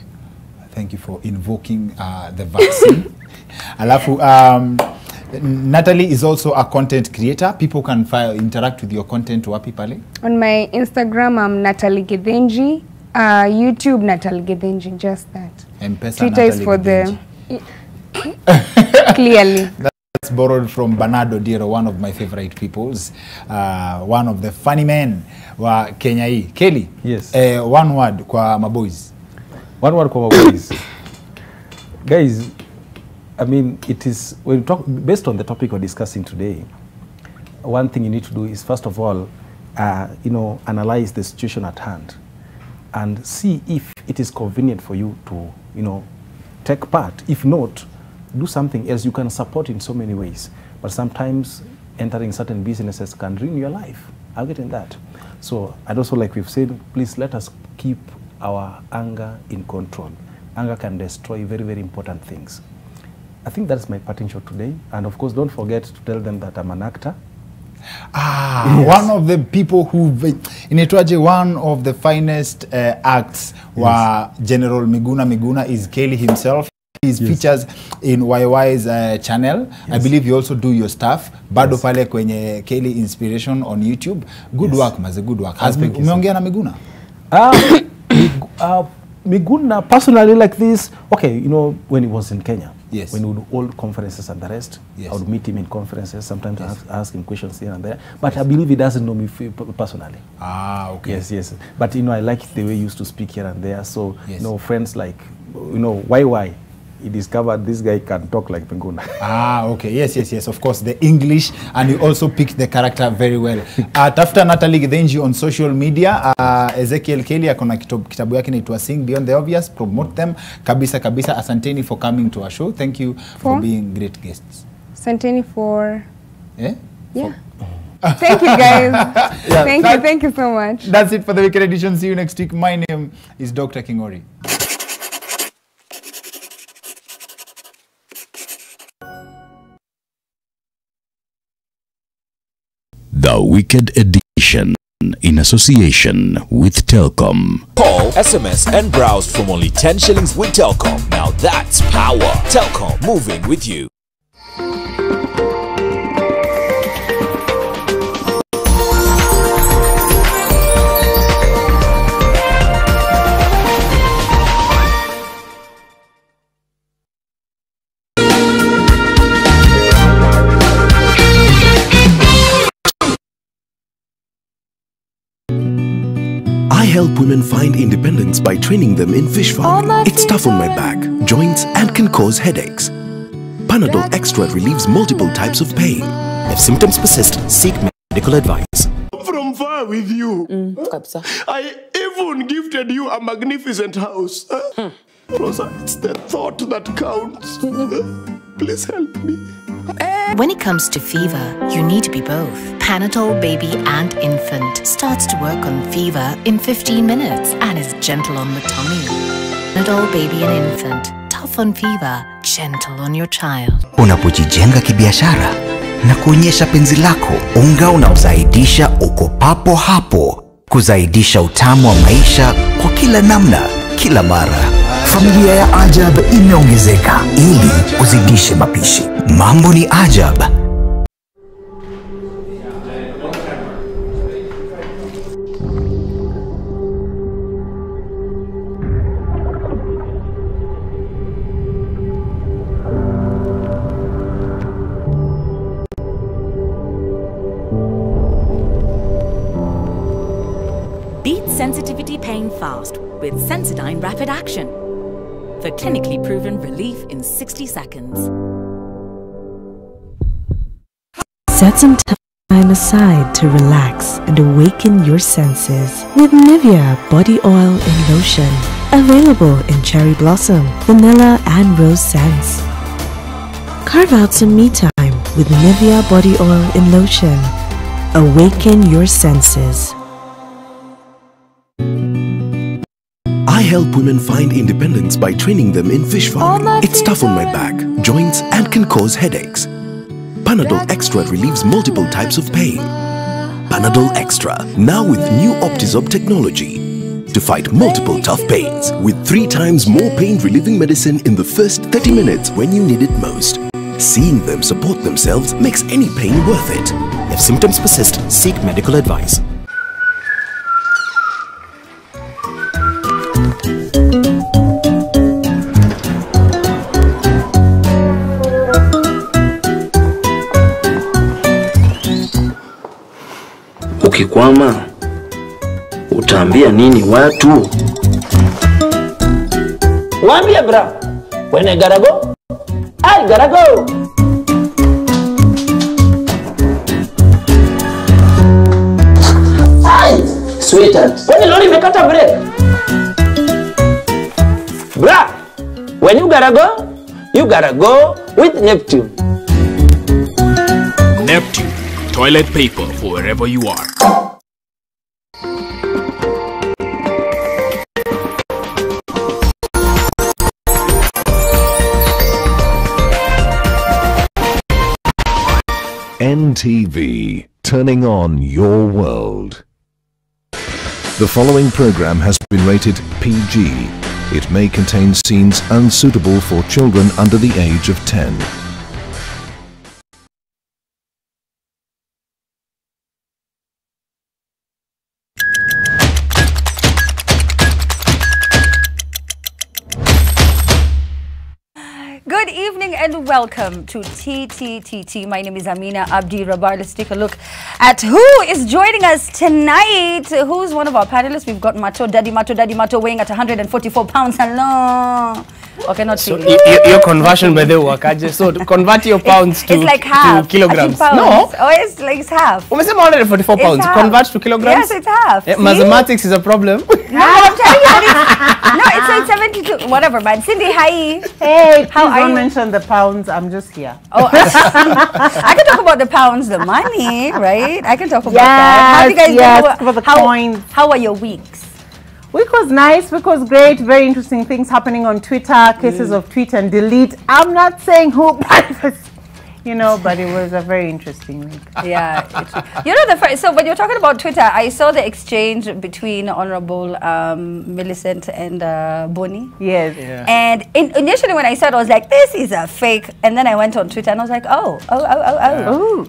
Thank you for invoking the vaccine. Alafu, Natalie is also a content creator. People can interact with your content wapi pale? On my Instagram, I'm Natalie Gedenji. YouTube, Natalie Gedenji, just that. M-Pesa Twitter is for the... Clearly. That's borrowed from Bernardo Diero, one of my favorite peoples. One of the funny men wa Kenya hii. Kelly, yes. One word kwa maboys. One word kwa maboys. Guys, I mean, it is, when you talk, based on the topic we're discussing today, one thing you need to do is, first of all, analyze the situation at hand and see if it is convenient for you to, take part. If not, do something else. You can support in so many ways, but sometimes entering certain businesses can ruin your life. I'll get in that. So I'd also, like we've said, please let us keep our anger in control. Anger can destroy very, very important things. I think that's my parting shot today. And of course, don't forget to tell them that I'm an actor. Yes. One of the people who, one of the finest acts wa General Miguna is Kelly himself. He features in YY's channel. I believe you also do your stuff. Bado pale kwenye Kelly Inspiration on YouTube. Good work, maze, good work. Umeongea na Miguna? Miguna, personally like this, okay, when he was in Kenya, when we would hold conferences and the rest, I would meet him in conferences, sometimes ask him questions here and there, but I believe he doesn't know me personally. Okay. Yes. But, I like the way he used to speak here and there, so, friends like, YY, he discovered this guy can talk like Miguna. Okay. Yes. Of course, the English, and you also picked the character very well. Tafuta Natalie Gedenji on social media. Ezekiel Kelly akona kitabu yake inaitwa Sing Beyond the Obvious. Promote them. Kabisa. Asanteni for coming to our show. Thank you for being great guests. Asanteni for... Yeah? Thank you, guys. Thank you so much. That's it for the Weekend Edition. See you next week. My name is Dr. Kingori. The Wicked Edition, in association with Telkom. Call, SMS, and browse from only 10 shillings with Telkom. Now that's power. Telkom, moving with you. I help women find independence by training them in fish farming. It's tough on my back, joints, and can cause headaches. Panadol Extra relieves multiple types of pain. If symptoms persist, seek medical advice. From far with you. I even gifted you a magnificent house. Rosa, it's the thought that counts. Please help me. When it comes to fever, you need to be both. Panadol Baby and Infant starts to work on fever in 15 minutes and is gentle on the tummy. Panadol Baby and Infant, tough on fever, gentle on your child. Unapojijenga kibiashara na kuonyesha penzi lako, unga unaozaidisha uko papo hapo. kuzaidisha utamu wa maisha kwa kila namna, kila mara. Familia ya Ajab imeongezeka ili uzidishe mapishi. Mambo ni Ajab. Beat sensitivity pain fast with Sensodyne Rapid Action for clinically proven relief in 60 seconds. Set some time aside to relax and awaken your senses with Nivea Body Oil and Lotion. Available in cherry blossom, vanilla and rose scents. Carve out some me time with Nivea Body Oil and Lotion. Awaken your senses. I help women find independence by training them in fish farming. It's tough on my back, joints and can cause headaches. Panadol Extra relieves multiple types of pain. Panadol Extra, now with new Optizorb technology to fight multiple tough pains with 3 times more pain-relieving medicine in the first 30 minutes when you need it most. Seeing them support themselves makes any pain worth it. If symptoms persist, seek medical advice. Ukikwama utaambia nini watu? Waambie bra, when I gotta go, I gotta go. Ay, sweetheart, kwani lori imekata break? Bra, when you gotta go with Neptune. Neptune, toilet paper for wherever you are. NTV, turning on your world. The following program has been rated PG. It may contain scenes unsuitable for children under the age of 10. Good evening and welcome to TTTT. My name is Amina Abdi Rabar. Let's take a look at who is joining us tonight. Who's one of our panelists? We've got Daddy Mato weighing at 144 pounds. Hello. Okay, not so really. Your conversion by the wakaje. So to convert your pounds it's like half, to kilograms. No. Oh, it's like half. Umesema 144 pounds. Convert to kilograms? Yes, it's half. Mathematics is a problem. No, I'm telling you. No, it's like 72. Whatever, man. Cindy, hi. Hey, how are you? Mention the pounds. I'm just here. Oh, I can talk about the pounds, the money, right? I can talk about that. How do you guys for the coins. How are your weeks? Week was nice, week was great, very interesting things happening on Twitter, cases of tweet and delete. I'm not saying who, you know, but it was a very interesting week. Yeah. You know, so when you're talking about Twitter, I saw the exchange between Honorable Millicent and Bonnie. Yes. Yeah. And initially when I saw it, I was like, this is a fake. And then I went on Twitter and I was like, oh.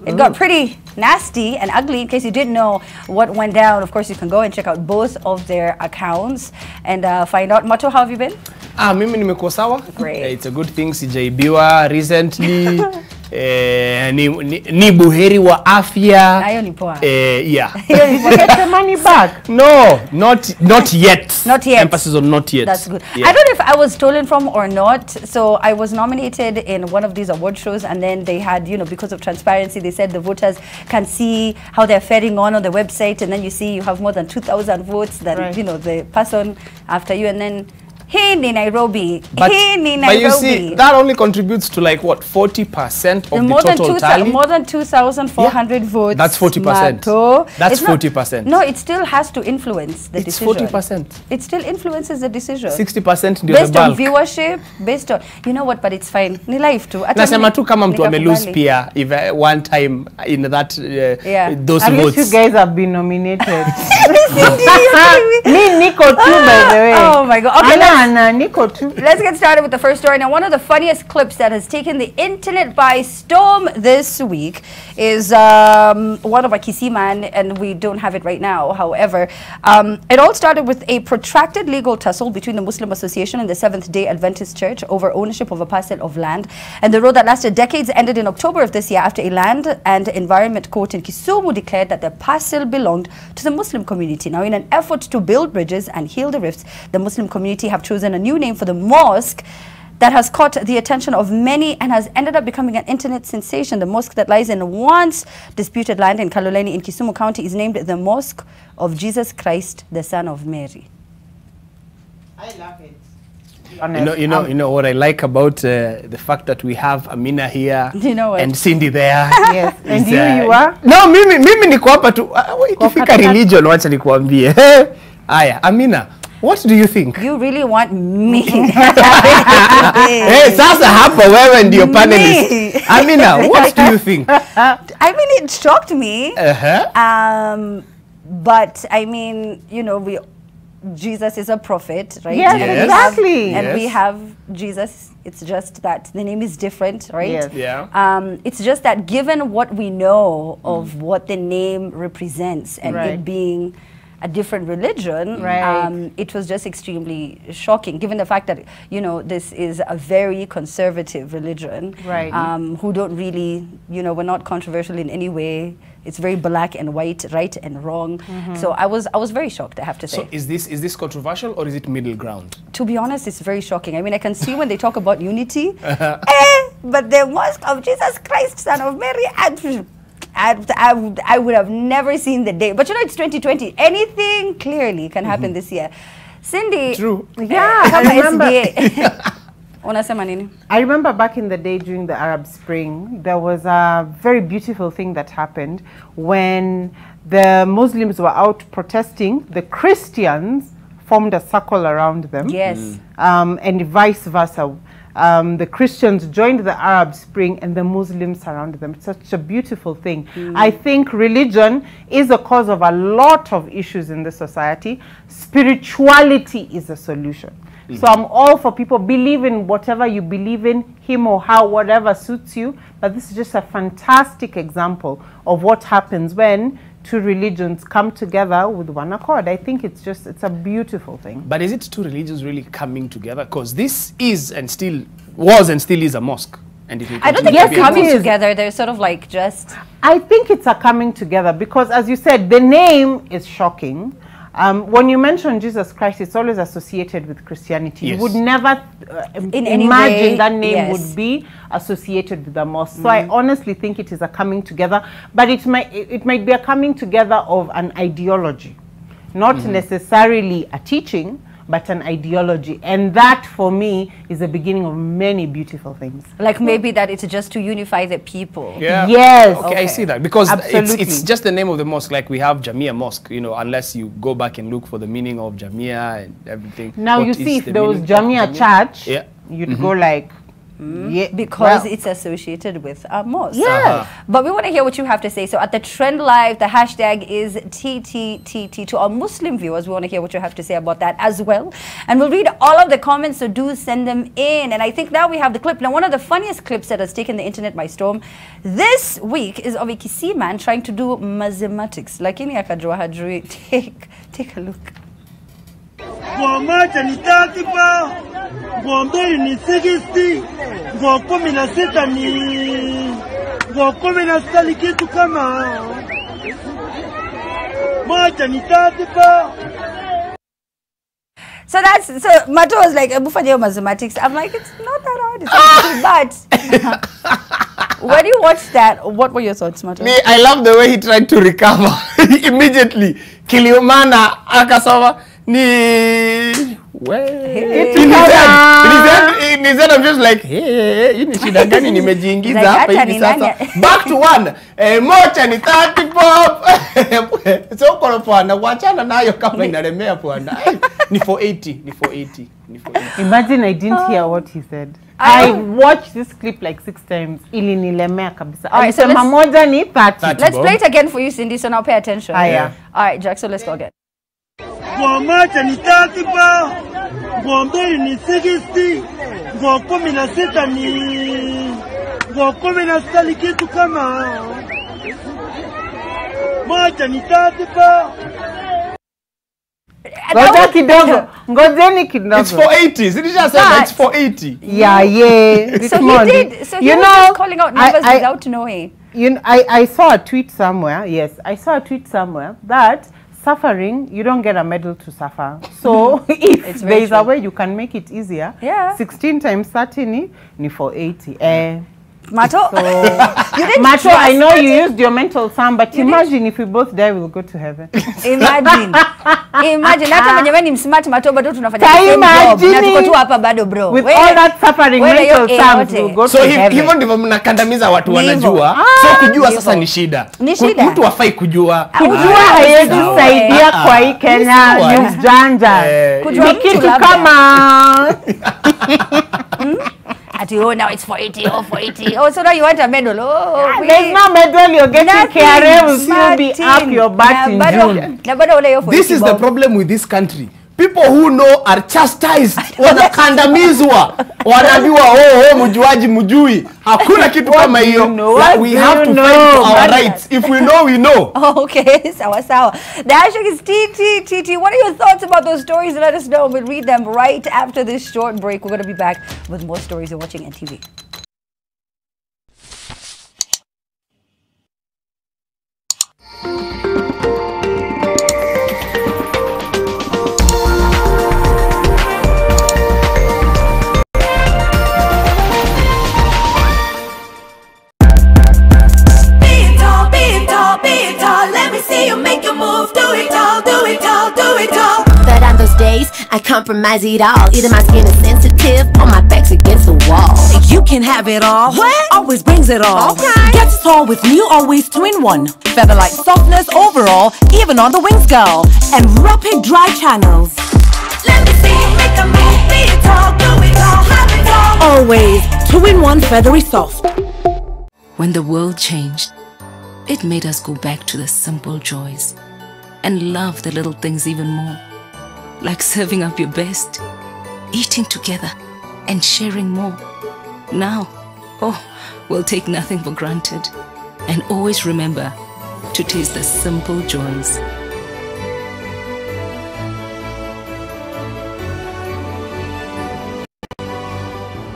It got pretty nasty and ugly. In case you didn't know what went down, of course, you can go and check out both of their accounts and find out. Mato, how have you been? Mimi nimekuwa sawa. Great. It's a good thing sijaibiwa recently. Ni buheri wa afya. Hayo ni poa. Yeah. Get the money back? No, not yet. Not yet. Emphasis on not yet. That's good. Yeah. I don't know if I was stolen from or not. So I was nominated in one of these award shows, and then they had, you know, because of transparency, they said the voters can see how they're faring on the website, and then you see you have more than 2,000 votes. Then you know the person after you, and then Hii ni Nairobi. But you see, that only contributes to like what, 40% of the total tally? More than 2,400 votes. That's 40%. That's 40%. No, it still has to influence the decision. 40%. It still influences the decision. 60% based on viewership, based on, you know what, but it's fine. Ni life too. Nasema tu kama mtu amelose pia if one time in that those at votes. Least you guys have been nominated. Me Nico too, by the way. Oh my God. Okay, Nico too. Let's get started with the first story. Now, one of the funniest clips that has taken the internet by storm this week is one of a Kisii man, and we don't have it right now. However, it all started with a protracted legal tussle between the Muslim Association and the Seventh-day Adventist Church over ownership of a parcel of land. And the road that lasted decades ended in October of this year after a land and environment court in Kisumu declared that the parcel belonged to the Muslim community. Now, in an effort to build bridges and heal the rifts, the Muslim community have chosen a new name for the mosque that has caught the attention of many and has ended up becoming an internet sensation. The mosque that lies in once disputed land in Kaloleni in Kisumu County is named the Mosque of Jesus Christ, the Son of Mary. I love it. You know what I like about the fact that we have Amina here and Cindy there. Yes. And you are? No, mimi niko hapa tu. Ikifika religion wacha nikuambie. Aya, Amina, what do you think? You really want me? Hey, sasa hapa wewe ndio panelist. Amina, what do you think? I mean, it shocked me. But I mean, you know, Jesus is a prophet, right? Yes, exactly. And we have Jesus. It's just that the name is different, right? Yes. Yeah. It's just that given what we know of what the name represents and it being a different religion, it was just extremely shocking, given the fact that, you know, this is a very conservative religion, who don't really, you know, we're not controversial in any way. It's very black and white, right and wrong. So I was very shocked, I have to say. So is this controversial or is it middle ground? To be honest, it's very shocking. I mean, I can see when they talk about unity, but the Mosque of Jesus Christ, Son of Mary, I would have never seen the day. But you know, it's 2020. Anything clearly can happen this year. Cindy. True. Yeah, I remember back in the day during the Arab Spring, there was a very beautiful thing that happened when the Muslims were out protesting. The Christians formed a circle around them. Yes. And vice versa. The Christians joined the Arab Spring and the Muslims surrounded them. It's such a beautiful thing. I think religion is a cause of a lot of issues in the society. Spirituality is a solution. So I'm all for people believe in whatever you believe in, him or her, whatever suits you. But this is just a fantastic example of what happens when two religions come together with one accord. I think it's a beautiful thing. But is it two religions really coming together? Because this is and still was and still is a mosque. And I don't think it's coming together. They're sort of like just... I think it's a coming together because, as you said, the name is shocking. When you mention Jesus Christ, it's always associated with Christianity. You would never imagine that name would be associated with the mosque. So I honestly think it is a coming together, but it might be a coming together of an ideology, not necessarily a teaching, but an ideology. And that, for me, is the beginning of many beautiful things. Like maybe that it's just to unify the people. Yeah. Yes. Okay, I see that. Because it's just the name of the mosque. Like we have Jamia Mosque, you know, unless you go back and look for the meaning of Jamia and everything. Now you see, if there was Jamia Church, you'd go like... because it's associated with a mosque. Yeah. But we want to hear what you have to say. So at the Trend Live, the hashtag is TTTT. To our Muslim viewers, we want to hear what you have to say about that as well. And we'll read all of the comments, so do send them in. And I think now we have the clip. Now, one of the funniest clips that has taken the internet by storm this week is of a Kisii man trying to do mathematics. Lakini akajua hajui. Take a look. Moja ni 30 pa, mbili ni 60, 16 ni 16 kitu kama moja ni 30 pa. So Mato was like, Bufanya mathematics. I'm like, it's not that hard. It's but when you watched that, what were your thoughts, Mato? Me, I love the way he tried to recover immediately. Kiliomana akasoma ni In his head, I'm just like, hey, hii ni shida gani nimejiingiza hapa hivi sasa. Back to one. Mocha ni 30 bob. So kwa bwana, wachana nayo kama inalemea bwana. Ni 480, ni 480, ni 480. Imagine I didn't hear what he said. I watched this clip like 6 times. Ili nilemea kabisa. Alright, so moja ni 30. Let's play it again for you, Cindy, so now pay attention. Yeah. Alright, Jack, so let's go again. Mocha ni 30 bob. Mbili ni 60. Kumi na sita ni kumi na sita kitu kama moja ni 30 bob. Ngoja kidogo. Ngojeni kidogo. It's 480. Zilisha said it's 480. Yeah. So he did. So he was calling out numbers without knowing. You know, I saw a tweet somewhere. Yes, I saw a tweet somewhere that suffering, you don't get a medal to suffer. So if there is a way you can make it easier, 16 times 30 ni 480. Mato, so, Mato, I know you used your mental sum, but imagine if we both die, we'll go to heaven. Imagine. Hata mwenye wewe ni smart Mato, bado tunafanya same job. Na tuko tu hapa bado bro. With all that suffering mental sum, we'll go to heaven. Hivyo ndivyo mnakandamiza watu wanajua. So kujua sasa ni shida. Mtu hafai kujua. Kujua haiwezi saidia kwa hii Kenya news janja. Ni kitu kama now it's 480, 480. Oh, so now you want a medal. There's no medal, you're getting KRA will still be up your butt in June. This is the problem with this country. People who know are chastised. Wanakandamizwa. Wanaambiwa mjuaji mjui. Hakuna kitu kama hiyo. We have to fight for our rights. If we know, we know. Okay, sawa. The hashtag is TT. What are your thoughts about those stories? Let us know. We'll read them right after this short break. We're going to be back with more stories. You're watching NTV. I compromise it all. Either my skin is sensitive or my back's against the wall. You can have it all. What? Always brings it all. Okay. Get tall with new Always 2-in-1. Feather-like softness overall, even on the wings, girl. And rapid dry channels. Let me see you make a move. Be it all, do it all, have it all. Always 2-in-1 feathery soft. When the world changed, it made us go back to the simple joys and love the little things even more. Like serving up your best, eating together, and sharing more. Now, we'll take nothing for granted and always remember to taste the simple joys.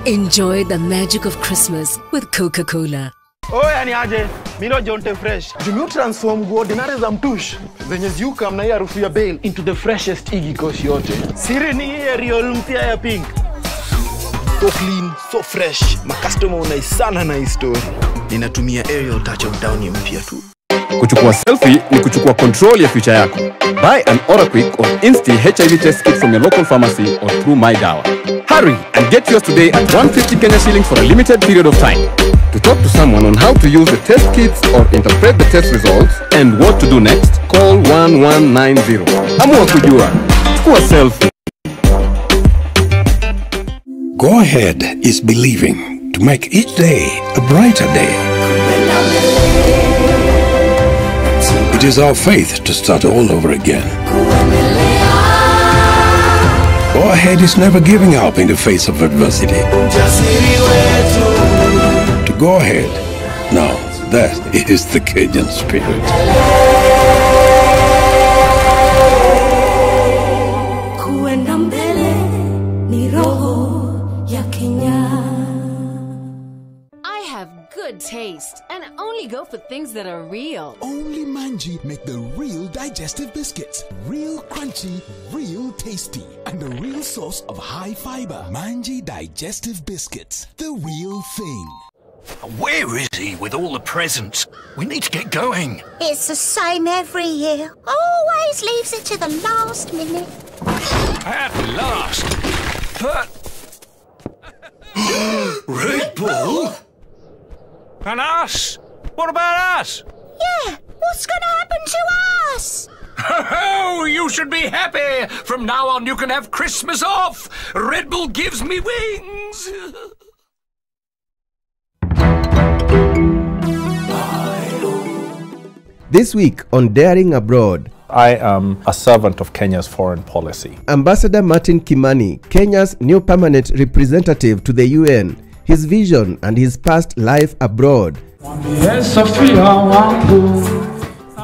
Enjoy the magic of Christmas with Coca-Cola. Yani aje, mino jonte fresh. Jumi transform ordinary za mtush. Zenye ziuka mna hii harufu ya bale into the freshest igi koshi yote. Siri ni hii Real mpya ya pink. So clean, so fresh. Makastoma unaisana na hii story. Ninatumia aerial touch of down mpya tu. Kuchukua selfie ni kuchukua control ya future yako. Buy an Oraquick or Insti HIV test kit from your local pharmacy or through My Dawa. Hurry and get yours today at 150 Kenya shillings for a limited period of time. To talk to someone on how to use the test kits or interpret the test results and what to do next, call 1190. Amua kujua. Chukua selfie. Go Ahead is believing to make each day a brighter day. It is our faith to start all over again. Go Ahead is never giving up in the face of adversity. To go ahead, now that is the Kenyan spirit. I have good taste and only go for things that are real. Only Manji make the real digestive biscuits. Real crunchy, real tasty, and the real source of high fiber. Manji digestive biscuits, the real thing. Where is he with all the presents? We need to get going. It's the same every year. Always leaves it to the last minute. At last. But... Red Bull? And us? What about us? Yeah, what's gonna happen to us? Oh, you should be happy! From now on you can have Christmas off! Red Bull gives me wings! This week on Daring Abroad, I am a servant of Kenya's foreign policy. Ambassador Martin Kimani, Kenya's new permanent representative to the UN, his vision and his past life abroad.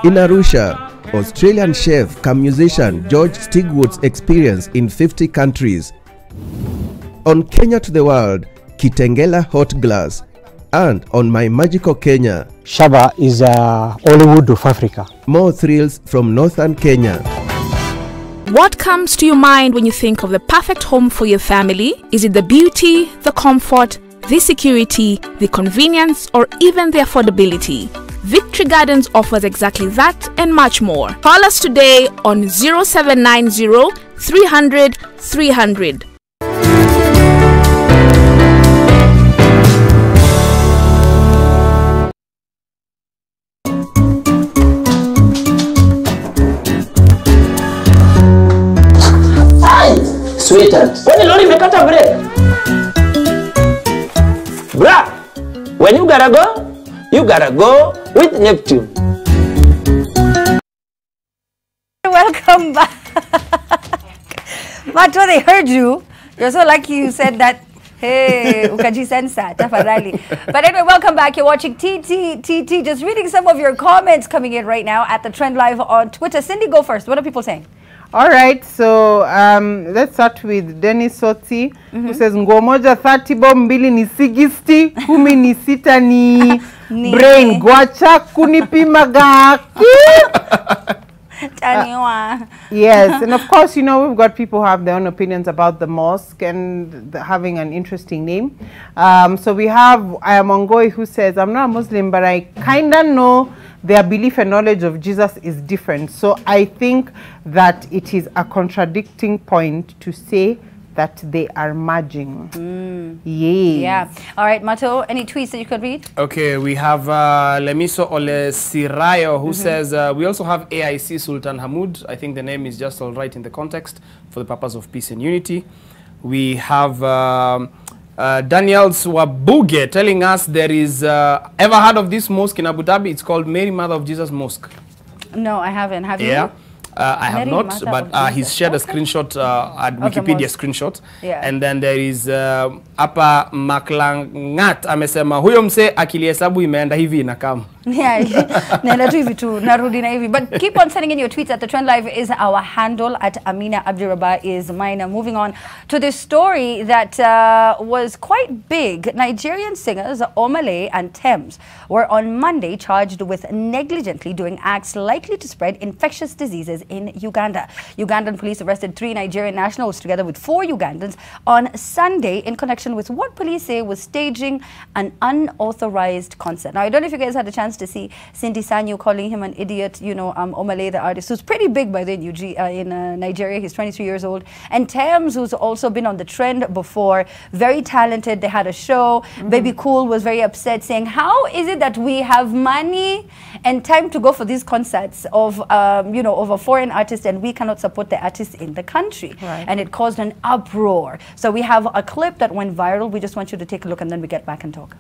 In Arusha, Australian chef cum musician George Stigwood's experience in 50 countries. On Kenya to the World, Kitengela Hot Glass. And on My Magical Kenya, Shaba is Hollywood of Africa. More thrills from northern Kenya. What comes to your mind when you think of the perfect home for your family? Is it the beauty, the comfort, the security, the convenience, or even the affordability? Victory Gardens offers exactly that and much more. Call us today on 0790 300 300. Sweetheart, kwani lori imekata break? Bra, when you gotta go with Neptune. Welcome back. Mato, they heard you. You're so lucky you said that. Hey, ukaji sensa, tafadhali. But anyway, welcome back. You're watching TT. Just reading some of your comments coming in right now at the Trend Live on Twitter. Cindy, go first. What are people saying? All right, so let's start with Dennis Soti, who says ngomoja 30 bob mbili ni 60, kumi ni sita ni brain gwacha kunipima gaki. Yes, and of course, you know, we've got people who have their own opinions about the mosque and having an interesting name. So we have Ayamongoi, who says, I'm not a Muslim, but I kind of know their belief and knowledge of Jesus is different. So I think that it is a contradicting point to say that they are merging. Yes. Yeah. All right, Mato, any tweets that you could read? Okay, we have Lemiso Ole Sirayo, who says, we also have AIC Sultan Hamoud. I think the name is just all right in the context for the purpose of peace and unity. We have Daniel Swabuge telling us there is, ever heard of this mosque in Abu Dhabi? It's called Mary Mother of Jesus Mosque. No, I haven't. Have you? Yeah. I have not, but he's shared a screenshot, at Wikipedia screenshot. Yeah. And then there is Apa Maklangat amesema huyo mse akili hesabu imeenda hivi inakam. Yeah, naenda tu hivi tu, narudi na hivi. But keep on sending in your tweets at the Trend Live is our handle, at Amina Abdirabah is mine. Moving on to this story that was quite big. Nigerian singers Omale and Thames were on Monday charged with negligently doing acts likely to spread infectious diseases in Uganda. Ugandan police arrested 3 Nigerian nationals together with 4 Ugandans on Sunday in connection with what police say was staging an unauthorized concert. Now, I don't know if you guys had a chance to see Cindy Sanyu calling him an idiot, you know, Omale, the artist, who's pretty big by the way in Nigeria. He's 23 years old. And Thames, who's also been on the trend before, very talented. They had a show. Baby Cool was very upset, saying, how is it that we have money and time to go for these concerts of, you know, of a foreign artist and we cannot support the artists in the country? Right. And it caused an uproar. So we have a clip that went viral. We just want you to take a look and then we get back and talk.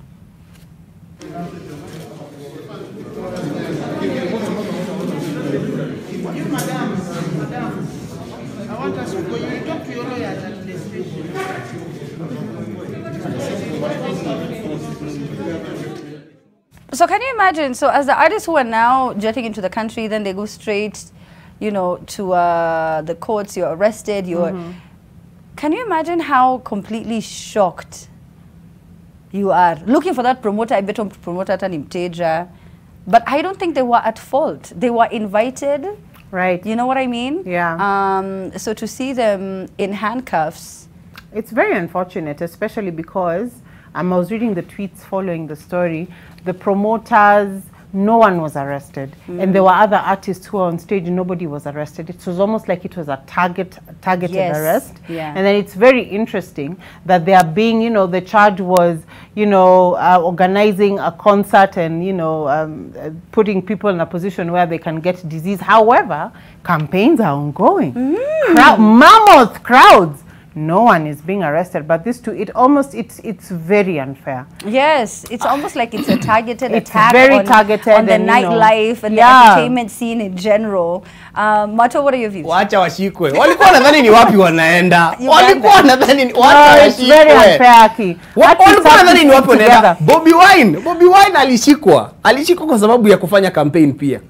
So can you imagine, so as the artists who are now jetting into the country, then they go straight, you know, to the courts, you're arrested, you're... Can you imagine how completely shocked you are? Looking for that promoter, I bet promoter Mteja. But I don't think they were at fault. They were invited. Right. You know what I mean? Yeah. So to see them in handcuffs. It's very unfortunate, especially because I was reading the tweets following the story. The promoters, no one was arrested. And there were other artists who were on stage, nobody was arrested. It was almost like it was a targeted arrest. Yeah. And then it's very interesting that they are being, you know, the charge was, you know, organizing a concert and, you know, putting people in a position where they can get disease. However, campaigns are ongoing. Mammoth crowds. No one is being arrested, but this too, it's very unfair. Yes, it's almost like it's a targeted It's attack very on, targeted on the and, you know, nightlife and the entertainment scene in general. Mato, what are your views? Wacha washikwe. Walikuwa nadhani ni wapi wanaenda. Walikuwa nadhani ni wacha No, it's very washikwe. unfair, Aki. Walikuwa nadhani ni wapi wanaenda. Together. Bobby Wine alishikwa. Alishikwa kwa sababu ya kufanya campaign pia.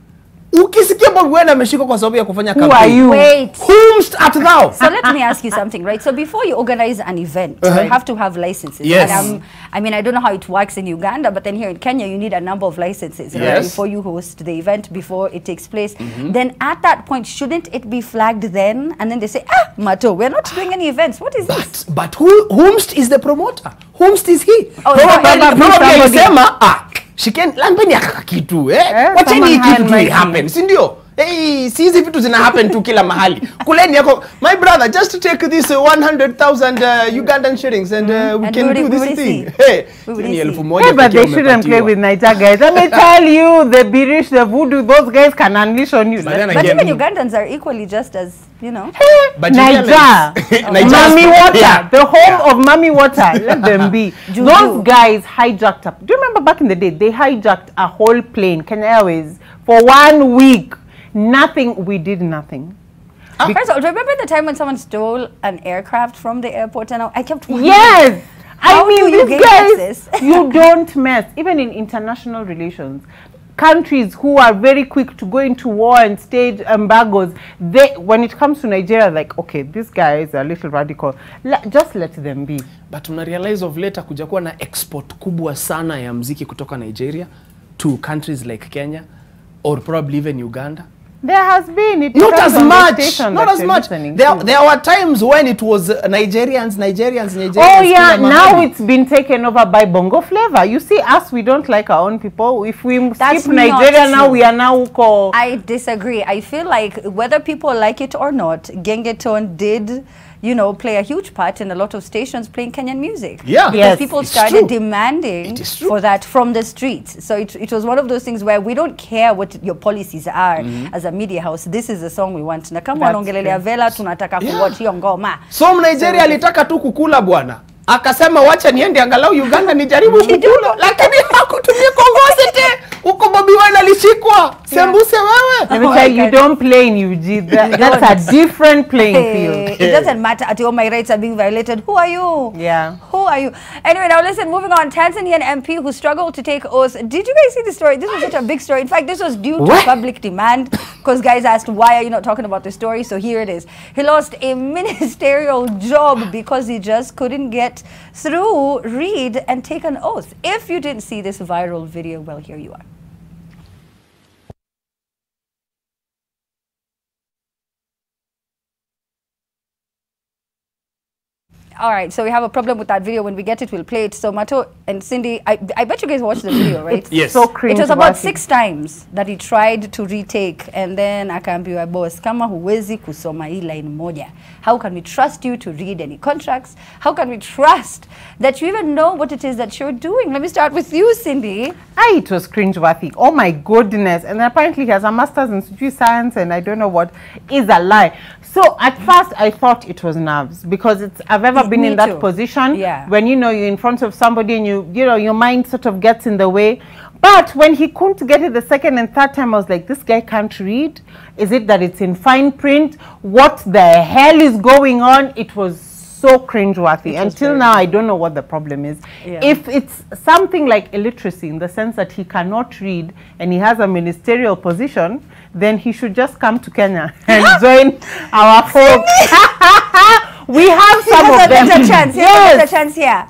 Ukisikia Bobby Wine ameshikwa kwa sababu ya kufanya campaign. Who are you? Wait. Whomst art thou? So let me ask you something, right? So before you organize an event, you have to have licenses. Yes. And I mean, I don't know how it works in Uganda, but then here in Kenya, you need a number of licenses right, Yes. before you host the event, before it takes place. Then at that point, shouldn't it be flagged then? And then they say, Mato, we're not doing any events. What is this? But whomst is the promoter? Whomst is he? Oh, Probably alisema, shikeni lampeni aka kitu, wacheni hii kitu tu happen, si ndio? Si hizi vitu zina happen tu kila mahali. Kuleni yako, my brother, just take this 100,000 Ugandan shillings and we can do this thing. Hey, but they shouldn't play with Niger guys. Let me tell you, the Birish, the Voodoo, those guys can unleash on you. But then But again, even Ugandans are equally just as, you know. but Niger, Mami Water, the home of Mami Water, let them be. Those guys hijacked up. Do you remember back in the day, they hijacked a whole plane, Kenya Airways, for 1 week. Nothing, we did nothing. First of all, remember the time when someone stole an aircraft from the airport and I kept wondering. Yes! How I mean, do you these gain guys, access? you don't mess. Even in international relations, countries who are very quick to go into war and stage embargoes, they, when it comes to Nigeria, like, okay, these guys are a little radical. Just let them be. But una realize of later kuja kuwa na export kubwa sana ya mziki kutoka Nigeria to countries like Kenya or probably even Uganda. There has been. It Not as much. Not as much. There were times when it was Nigerians. Oh yeah, now it's been taken over by Bongo Flavor. You see, us, we don't like our own people. If we skip Nigeria now, we are now called. I disagree. I feel like whether people like it or not, Gengeton did, you know, play a huge part in a lot of stations playing Kenyan music. Yeah. Because people started demanding for that from the streets. So it was one of those things where we don't care what your policies are as a media house. This is the song we want. Na kama wanaongelelea Vela, tunataka kuwatch hiyo ngoma. So Nigeria alitaka tu kukula bwana. Akasema wacha niende angalau Uganda nijaribu kukula. Lakini hakutumia kongosete. Uko Bobby Wine alishikwa. Sembuse wewe. Let me tell you, you don't play in UG. That's a different playing field. It doesn't matter at all my rights are being violated. Who are you? Yeah. Who are you? Anyway, now listen, moving on. Tanzanian MP who struggled to take oath. Did you guys see the story? This was such a big story. In fact, this was due to public demand because guys asked, why are you not talking about the story? So here it is. He lost a ministerial job because he just couldn't get through, read, and take an oath. If you didn't see this viral video, well, here you are. All right, so we have a problem with that video. When we get it, we'll play it. So Mato and Cindy, I bet you guys watched the video, right? Yes. So cringe. It was about 6 times that he tried to retake, and then akaambiwa boss, kama huwezi kusoma hii line moja, how can we trust you to read any contracts? How can we trust that you even know what it is that you're doing? Let me start with you, Cindy. It was cringeworthy. Oh my goodness. And apparently he has a master's in science and I don't know what is a lie. So at first I thought it was nerves because I've ever been in that position when you know you're in front of somebody and you know your mind sort of gets in the way. But when he couldn't get it the second and third time, I was like, this guy can't read. Is it that it's in fine print? What the hell is going on? It was so cringeworthy. Until now, I don't know what the problem is. If it's something like illiteracy in the sense that he cannot read and he has a ministerial position, then he should just come to Kenya and join our folks. We have some of them. There's a chance. Yes. There's a chance here.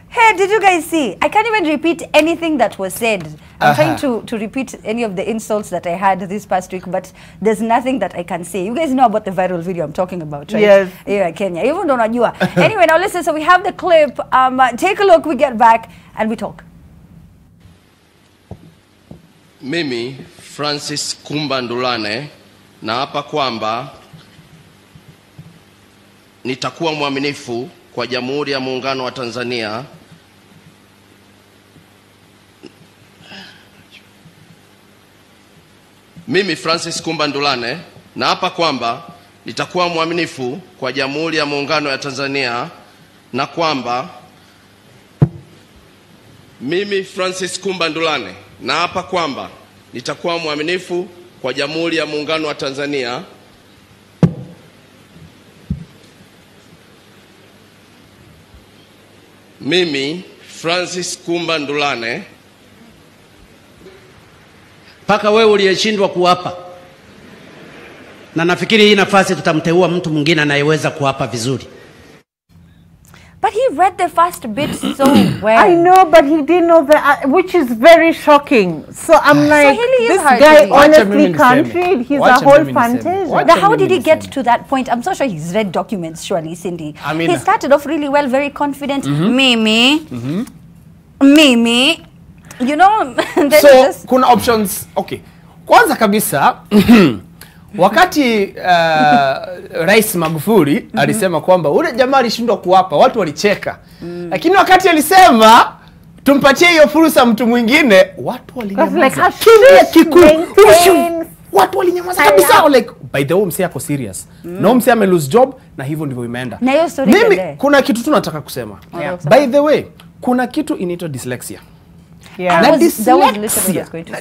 Hey, did you guys see? I can't even repeat anything that was said. I'm trying to repeat any of the insults that I had this past week, but there's nothing that I can say. You guys know about the viral video I'm talking about, right? Yes. Yeah, Kenya. Even though not you are. Anyway, now listen. So we have the clip. Take a look. We get back and we talk. Mimi Francis Kumba Ndulane naapa kwamba nitakuwa mwaminifu kwa Jamhuri ya Muungano wa Tanzania Mimi Francis Kumba Ndulane naapa kwamba nitakuwa mwaminifu kwa Jamhuri ya Muungano wa Tanzania na kwamba Mimi Francis Kumba Ndulane naapa kwamba nitakuwa mwaminifu kwa Jamhuri ya Muungano wa Tanzania Mimi Francis Kumba Ndulane. Paka wewe uliyeshindwa kuapa. Na nafikiri hii nafasi tutamteua mtu mwingine anayeweza kuapa vizuri. But he read the first bit so well. I know, but he didn't know that, which is very shocking. So I'm like, this guy honestly can't read. He's a whole fantasy. Now, how did he get to that point? I'm so sure he's read documents, surely, Cindy. I mean, he started off really well, very confident. Mimi. Mimi. You know, then so, kuna options. Okay. Kwanza kabisa, wakati Rais Magufuli alisema kwamba ule jamaa alishindwa kuapa, watu walicheka. Lakini wakati alisema tumpatie hiyo fursa mtu mwingine, watu walinyamaza. Watu walinyamaza kabisa. Like, by the way, msee ako serious. No msee ame lose job na hivyo ndivyo imeenda. Mimi kuna kitu tu nataka kusema. By the way, kuna kitu inaitwa dyslexia. Na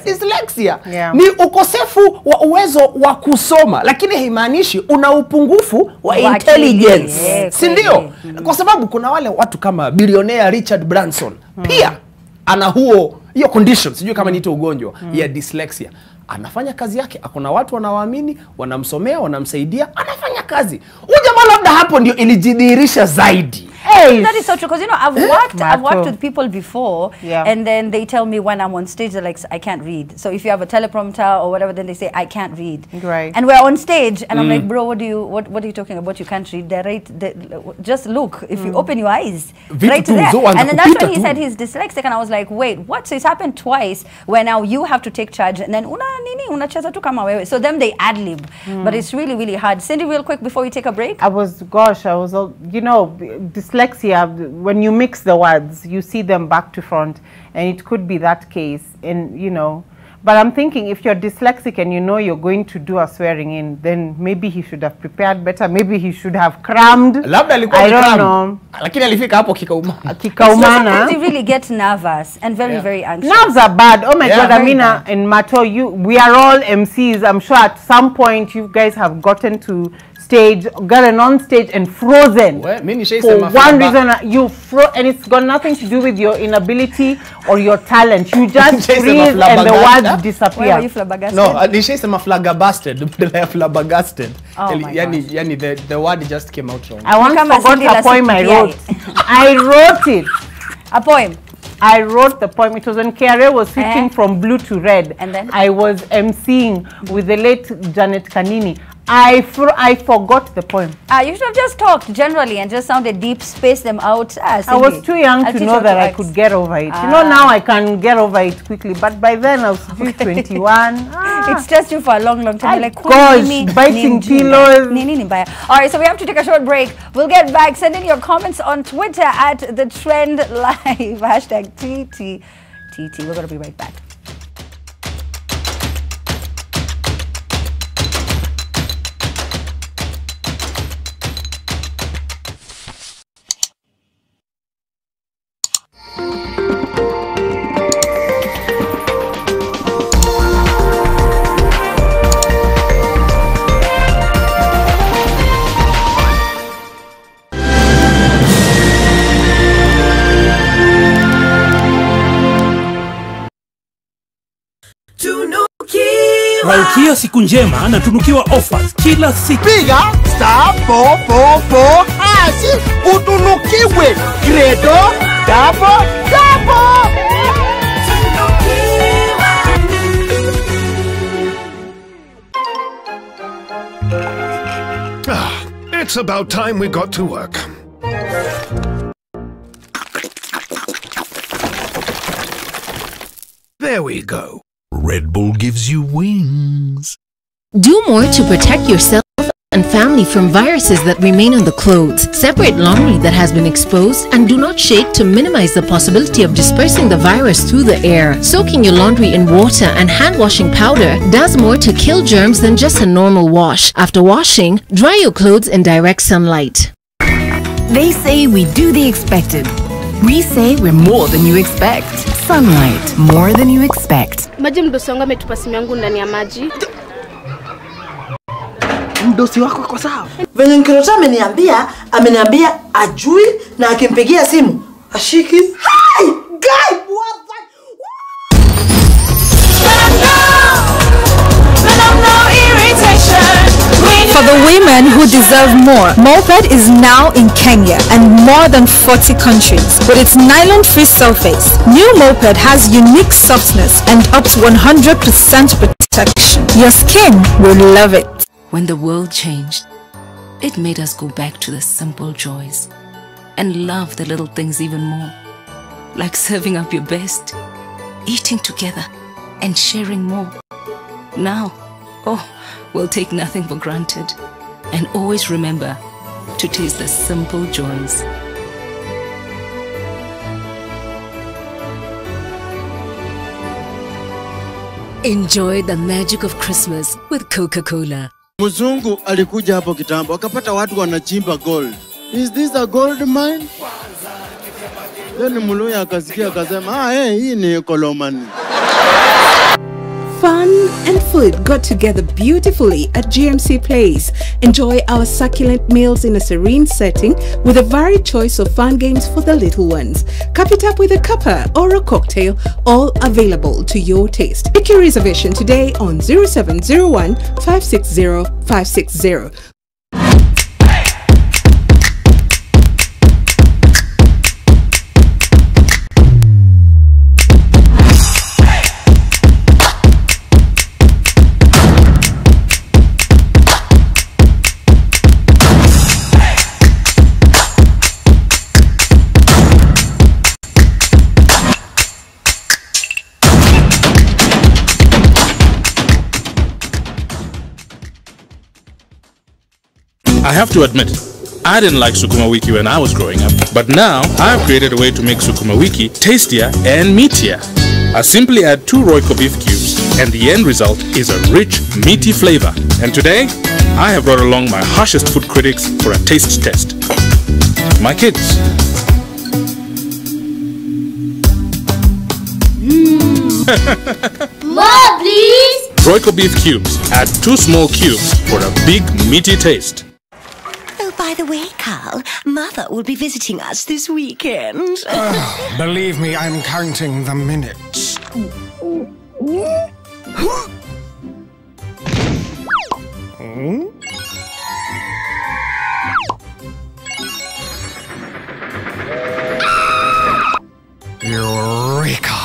dyslexia ni ukosefu wa uwezo wa kusoma, lakini haimaanishi una upungufu wa intelligence. Si ndio? Kwa sababu kuna wale watu kama bilionea Richard Branson pia ana hiyo condition, sijui kama niito ugonjwa ya dyslexia. Anafanya kazi yake, akona watu wanawaamini, wanamsomea, wanamsaidia, anafanya kazi. Huyu jamaa labda hapo ndio ilijidhihirisha zaidi. That is so true, because you know I've worked with people before, and then they tell me when I'm on stage they're like, I can't read. So if you have a teleprompter or whatever, then they say I can't read. Right. And we're on stage, and I'm like, bro, what are you talking about? You can't read. Just look. If you open your eyes, right there. And then that's when he said he's dyslexic, and I was like, wait, what? So it's happened twice, where now you have to take charge, and then unacheza tu kama wewe. So them they ad lib, but it's really really hard. Cindy, real quick before we take a break. You know, dyslexia, when you mix the words, you see them back to front, and it could be that case. And you know, but I'm thinking if you're dyslexic and you know you're going to do a swearing in, then maybe he should have prepared better. Maybe he should have crammed. I don't know. Lakini alifika hapo kikaumana. Sometimes you really get nervous and very anxious. Nerves are bad. Oh my God, Amina and Mato, we are all MCs. I'm sure at some point you guys have gotten to gotten on stage and frozen. For one reason, and it's got nothing to do with your inability or your talent. You just freeze and the words disappear. Why are you flabbergasted? No, nishaisema flabbergasted. Flabbergasted. Oh my God. The word just came out wrong. I once forgot a poem I wrote. I wrote it. A poem? I wrote the poem. It was when KRA was switching from blue to red. And then? I was emceeing with the late Janet Kanini. I forgot the poem. You should have just talked generally and just sounded deep, spaced them out. I was too young to know that I could get over it. You know, now I can get over it quickly, but by then I was 21. It's just you for a long time. Like, gosh, biting pillows. All right, so we have to take a short break. We'll get back. Send in your comments on Twitter at The Trend Live. Hashtag TT. We're going to be right back. Malkia siku njema na tunukiwa offers kila siku. Piga *444# utunukiwe Credo double. It's about time we got to work. There we go. Red Bull gives you wings. Do more to protect yourself and family from viruses that remain on the clothes. Separate laundry that has been exposed and do not shake to minimize the possibility of dispersing the virus through the air. Soaking your laundry in water and hand washing powder does more to kill germs than just a normal wash. After washing, dry your clothes in direct sunlight. They say we do the expected. We say we're more than you expect. Sunlight, more than you expect. Maji mdosi wangu ametupa simu yangu ndani ya maji. Mdosi wako kwa sawa. Venye Nkirota ameniambia ajui na akimpigia simu ashiki. Hi, guy, what that? For the women who deserve more, Moped is now in Kenya and more than 40 countries. With its nylon-free surface, new Moped has unique softness and up to 100% protection. Your skin will love it. When the world changed, it made us go back to the simple joys and love the little things even more. Like serving up your best, eating together, and sharing more. Now, we'll take nothing for granted and always remember to taste the simple joys. Enjoy the magic of Christmas with Coca-Cola. Mzungu alikuja hapo kitambo akapata watu wanachimba gold. Is this a gold mine? Then Muluya akasikia akasema, hii ni kolomani. Fun and food got together beautifully at GMC Place. Enjoy our succulent meals in a serene setting with a varied choice of fun games for the little ones. Cup it up with a cuppa or a cocktail, all available to your taste. Make your reservation today on 0701 560 560. I have to admit, I didn't like Sukuma Wiki when I was growing up, but now I have created a way to make Sukuma Wiki tastier and meatier. I simply add 2 Royco beef cubes and the end result is a rich, meaty flavor. And today, I have brought along my harshest food critics for a taste test. My kids. More, please! Royco beef cubes. Add 2 small cubes for a big, meaty taste. By the way, Carl, Mother will be visiting us this weekend. Believe me, I'm counting the minutes. Eureka!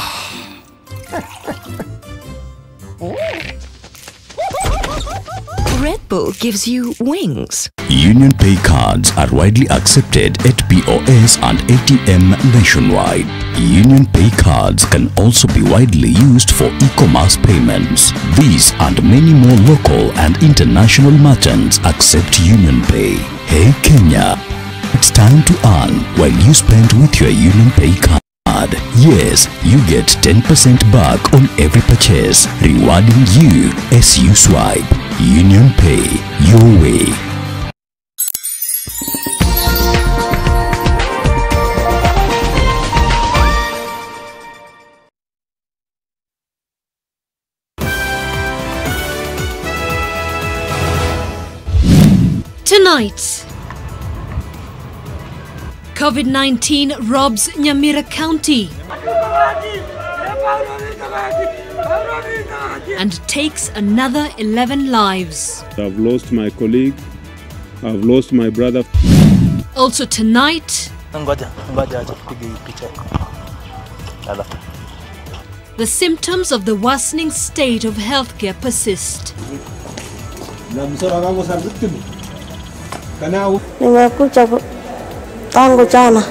Red Bull gives you wings. Union Pay cards are widely accepted at POS and ATM nationwide. Union Pay cards can also be widely used for e-commerce payments. These and many more local and international merchants accept Union Pay. Hey Kenya, it's time to earn while you spend with your Union Pay card. Yes, you get 10% back on every purchase, rewarding you as you swipe. Union Pay, your way. Tonight, COVID-19 robs Nyamira County and takes another 11 lives. I've lost my colleague, I've lost my brother. Also tonight, the symptoms of the worsening state of healthcare persist. Nimekuja tangu jana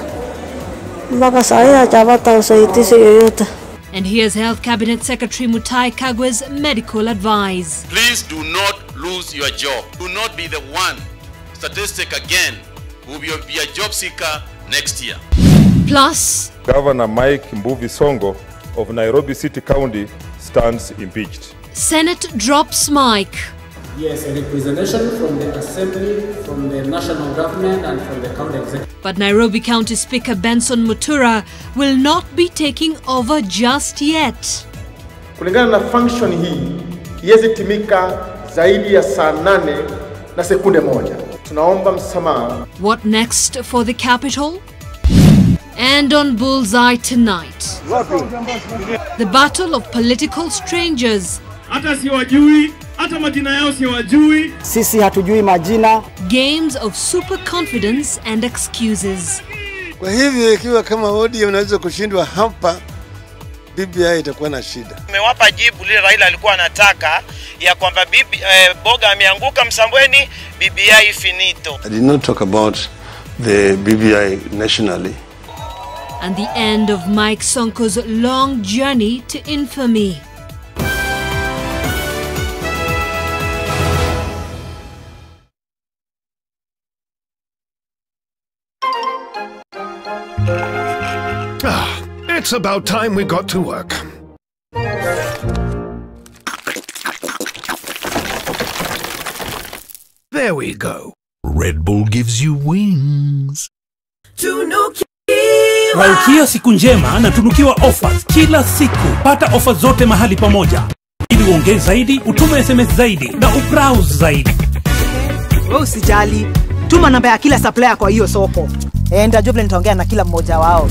mpaka saa hii hajapata usaidizi yoyote. And here's Health Cabinet Secretary Mutahi Kagwe's medical advice. Please do not lose your job. Do not be the one statistic again who will be a job seeker next year. Plus, Governor Mike Mbuvi Songo of Nairobi City County stands impeached. Senate drops mic. Yes, a representation from the Assembly, from the national government and from the county executive. But Nairobi County Speaker Benson Mutura will not be taking over just yet. Kulingana na function hii, iweze timika zaidi ya saa 8 na sekunde 1. Tunaomba msamaha. What next for the capital? And on Bullseye tonight, the battle of political strangers. Hata siwajui, hata majina yao siwajui. Sisi hatujui majina. Games of super confidence and excuses. Kwa hivyo ikiwa kama ODM unaweza kushindwa hapa, BBI itakuwa na shida. Tumewapa jibu lile Raila alikuwa anataka ya kwamba Boga ameanguka Msambweni, BBI finito. I did not talk about the BBI nationally. And the end of Mike Sonko's long journey to infamy. It's about time we got to work. There we go. Red Bull gives you wings. Malkia siku njema na tunukiwa offers kila siku. Pata offers zote mahali pamoja. Ili uongeze zaidi, utume SMS zaidi na ubrowse zaidi. Wewe usijali. Tuma namba ya kila supplier kwa hiyo soko. Ndio vile nitaongea na kila mmoja wao.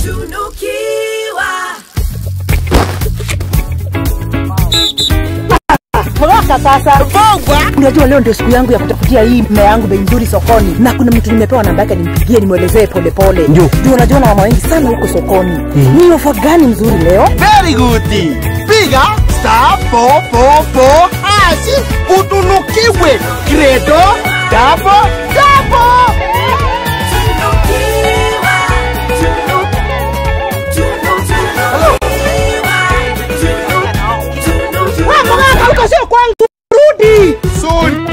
Mwaka sasa bongwa. Unajua leo ndio siku yangu ya kutafutia hii mmea yangu bei nzuri sokoni. Na kuna mtu nimepewa namba yake nimpigie nimuelezee pole pole. Ndio unajua na mama wengi sana huko sokoni. Ni ofa gani mzuri leo? Very good. Piga *444# utunukiwe Credo double. Sio kwangu rudi. Soon.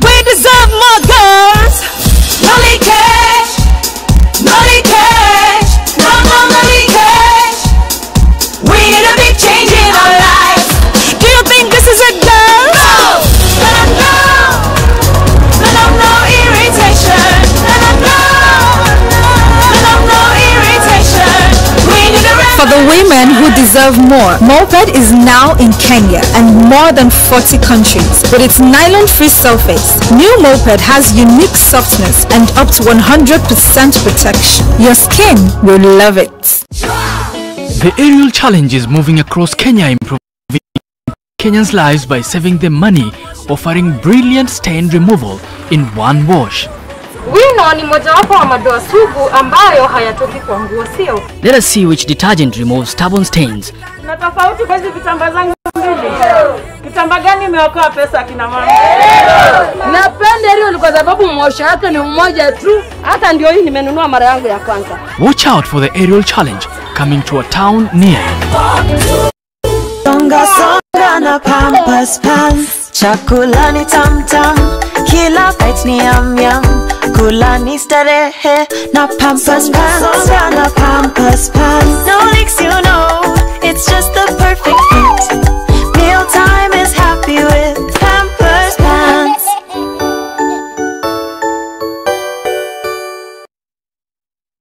We deserve more girls. Money cash. Money cash. No money cash. We need a big change in our lives. Do you think this is a girl? No. No irritation. For the women who deserve more, Moped is now in Kenya and more than 40 countries. With its nylon-free surface, new Moped has unique softness and up to 100% protection. Your skin will love it. The aerial challenge is moving across Kenya, improving Kenyans' lives by saving them money, offering brilliant stain removal in one wash. Wino ni mojawapo wa madoa sugu ambayo hayatoki kwa nguo, sio? Let us see which detergent removes stubborn stains. Na tofauti kwa hizi vitambaa zangu mbili. Kitambaa gani imeokoa pesa kina mama? Napenda hilo kwa sababu mwosha wake ni mmoja tu. Hata ndio hii nimenunua mara yangu ya kwanza. Watch out for the aerial challenge coming to a town near you. Songa songa na Pampers Pants. Chakula ni tam tam, kila bite ni yum yum. Kula ni starehe na Pampers Pants. Songa na Pampers Pants. No leaks, you know, it's just the perfect fit. Mealtime is happy with Pampers Pants.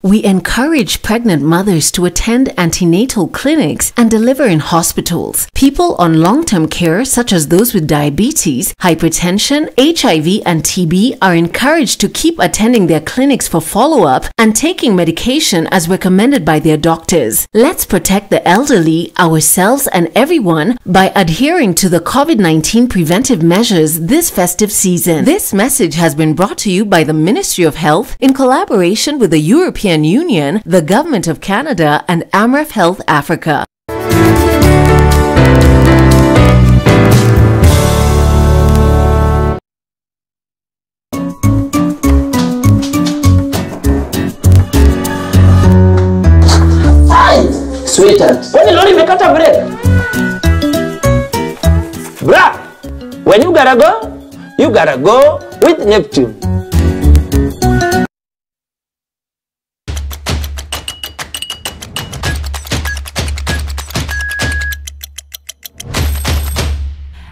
We encourage pregnant mothers to attend antenatal clinics and deliver in hospitals. People on long-term care, such as those with diabetes, hypertension, HIV, and TB, are encouraged to keep attending their clinics for follow-up and taking medication as recommended by their doctors. Let's protect the elderly, ourselves, and everyone by adhering to the COVID-19 preventive measures this festive season. This message has been brought to you by the Ministry of Health in collaboration with the European Union, the Government of Canada, and Amref Health Africa. sweetheart. Kwani lori imekata break? Bra, when you gotta go with Neptune.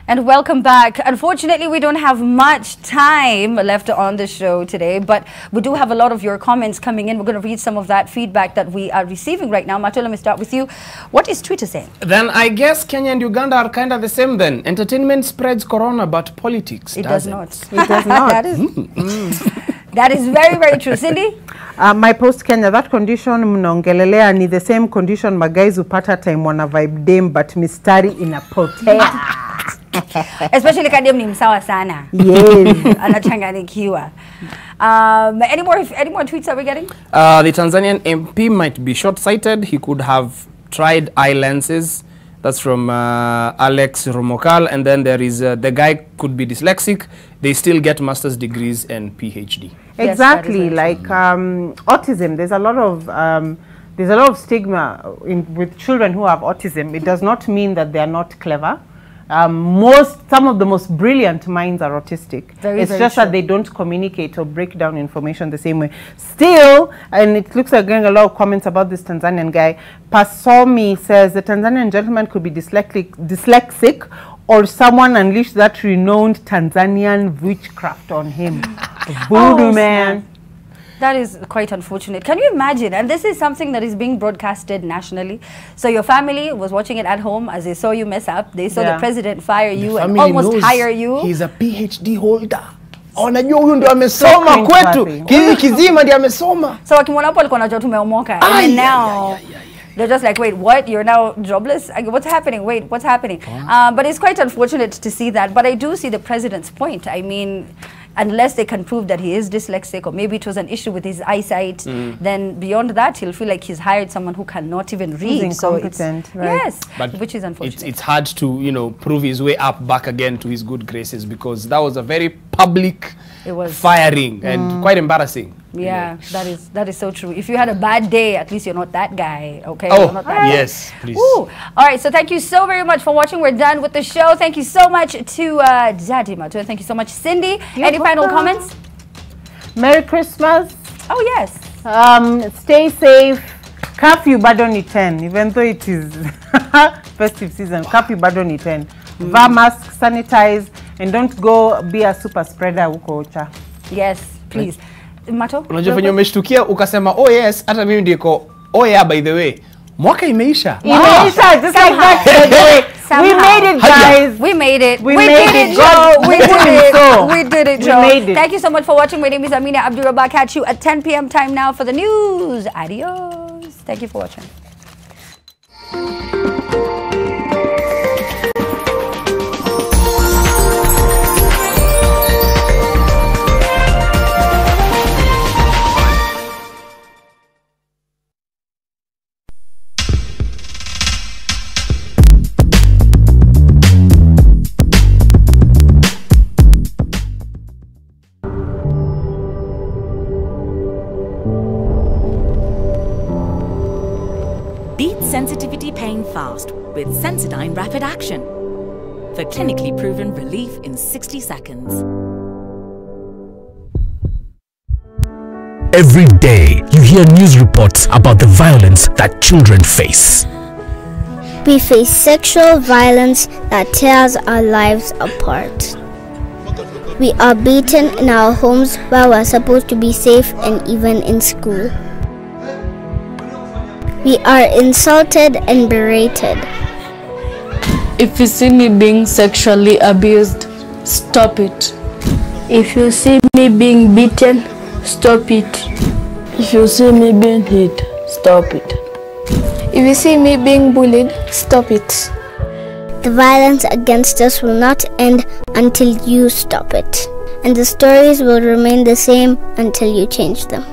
And welcome back. Unfortunately, we don't have much time left on the show today, but we do have a lot of your comments coming in. We're going to read some of that feedback that we are receiving right now. Mato, let me start with you. What is Twitter saying? Then I guess Kenya and Uganda are kind of the same then. Entertainment spreads corona, but politics does doesn't. not. It does not. That is very, very true. Cindy? My post Kenya, that condition mnongelelea ni the same condition guys upata time wana vibe dem but mistari inapotea. Especially kadem ni msawa sana. Yes. Anachanganikiwa. Any more tweets are we getting? The Tanzanian MP might be short-sighted. He could have tried eye lenses. That's from Alex Romokal. And then there is the guy could be dyslexic. They still get master's degrees and PhD. Exactly, yes, like autism. There's a lot of stigma with children who have autism. It does not mean that they are not clever. Some of the most brilliant minds are autistic. It's just that they don't communicate or break down information the same way. Still, and it looks like getting a lot of comments about this Tanzanian guy. Pasomi says the Tanzanian gentleman could be dyslexic or someone unleashed that renowned Tanzanian witchcraft on him. Voodoo man. That is quite unfortunate. Can you imagine? And this is something that is being broadcasted nationally. So your family was watching it at home as they saw you mess up. They saw the president fire you and almost hire you. He's a PhD holder. Unajua huyu ndio amesoma kwetu. Kizi kizima ndio amesoma. So wakimwona hapo alikuwa anajua tumeomoka. And now they're just like, wait, what? You're now jobless? What's happening? Wait, what's happening? But it's quite unfortunate to see that. But I do see the president's point. I mean, unless they can prove that he is dyslexic or maybe it was an issue with his eyesight, then beyond that, he'll feel like he's hired someone who cannot even read. He's incompetent, so right? Yes, but which is unfortunate. It's hard to, you know, prove his way up back again to his good graces because that was a very public firing and quite embarrassing. Yeah, that is so true. If you had a bad day, at least you're not that guy, okay? Oh, you're not that yes, guy. please. Ooh. All right, so thank you so very much for watching. We're done with the show. Thank you so much to Daddy Mato. Thank you so much, Cindy. Any final comments? Merry Christmas. Oh, yes. Stay safe. Curfew bado ni 10, even though it is festive season. Curfew bado ni 10. Wear mask, sanitize, and don't go be a super spreader huko Ocha. Yes, please. Mato? Unajua venye umeshtukia ukasema oh yes, hata mimi ndiko oh yeah by the way. Mwaka imeisha. Imeisha, just like that today. We made it, guys. We made it. We made it, Joe. We did it. So. We did it, Joe. We made it. Thank you so much for watching. My name is Amina Abdurrabba. Catch you at 10 p.m. time now for the news. Adios. Thank you for watching. Sensitivity pain fast with Sensodyne Rapid Action for clinically proven relief in 60 seconds. Every day, you hear news reports about the violence that children face. We face sexual violence that tears our lives apart. We are beaten in our homes while we're supposed to be safe and even in school. We are insulted and berated. If you see me being sexually abused, stop it. If you see me being beaten, stop it. If you see me being hit, stop it. If you see me being bullied, stop it. The violence against us will not end until you stop it. And the stories will remain the same until you change them.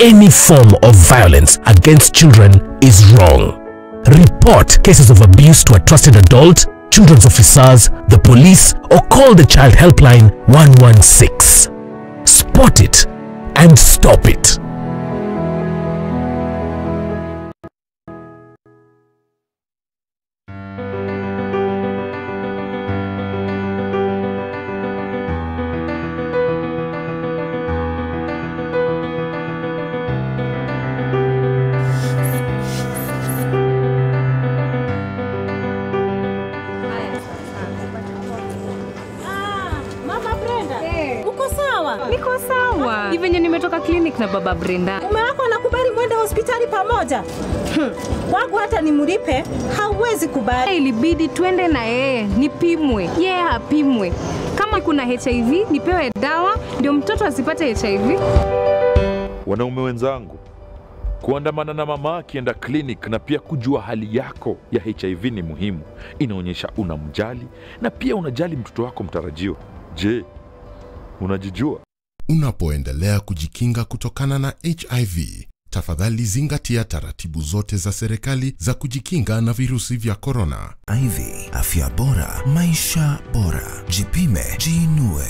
Any form of violence against children is wrong. Report cases of abuse to a trusted adult, children's officers, the police, or call the child helpline 116. Spot it and stop it. nimetoka clinic na baba Brenda. Mume wako anakubali mwende hospitali pamoja? Wangu hata nimlipe hawezi kubali. Ilibidi twende na yeye nipimwe. Yeye hapimwe. Kama kuna HIV nipewe dawa ndio mtoto asipate HIV. Wanaume wenzangu, kuandamana na mama akienda clinic na pia kujua hali yako ya HIV ni muhimu. Inaonyesha unamjali na pia unajali mtoto wako mtarajiwa. Je, unajijua? Unapoendelea kujikinga kutokana na HIV, tafadhali zingatia taratibu zote za serikali za kujikinga na virusi vya corona. HIV, afya bora, maisha bora. Jipime, jiinue.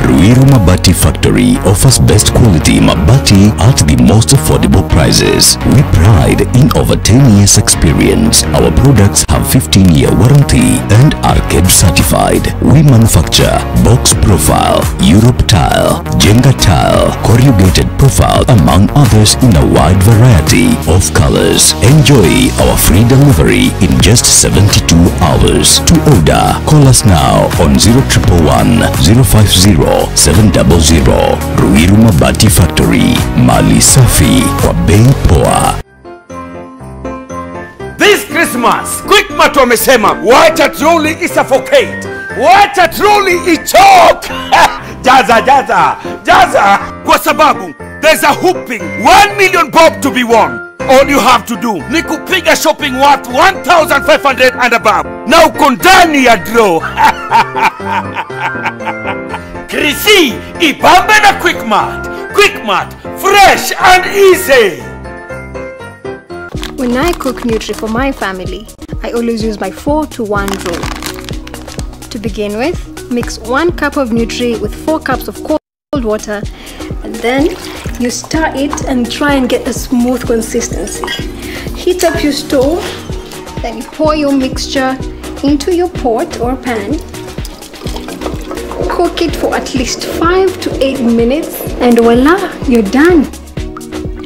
Ruiru Mabati Factory offers best quality mabati at the most affordable prices. We pride in over 10 years experience. Our products have 15-year warranty and are KEB certified. We manufacture box profile, Europe tile, Jenga tile, corrugated profile, among others in a wide variety of colors. Enjoy our free delivery in just 72 hours. To order, call us now on 0111 050 700. Ruiru Mabati Factory, mali safi kwa bei poa. This Christmas, Quickmart wamesema wacha truly isuffocate, wacha truly ichoke. Jaza, jaza, jaza, kwa sababu there's a whooping 1 million bob to be won. All you have to do ni kupiga shopping worth 1,500 and above. Na uko ndani ya draw. Krisi, ipambe na Quickmart. Quickmart, fresh and easy. When I cook Nutri for my family, I always use my 4-to-1 rule. To begin with, mix 1 cup of Nutri with 4 cups of cold water, and then you stir it and try and get a smooth consistency. Heat up your stove, then you pour your mixture into your pot or pan. Cook it for at least 5 to 8 minutes and voila, you're done.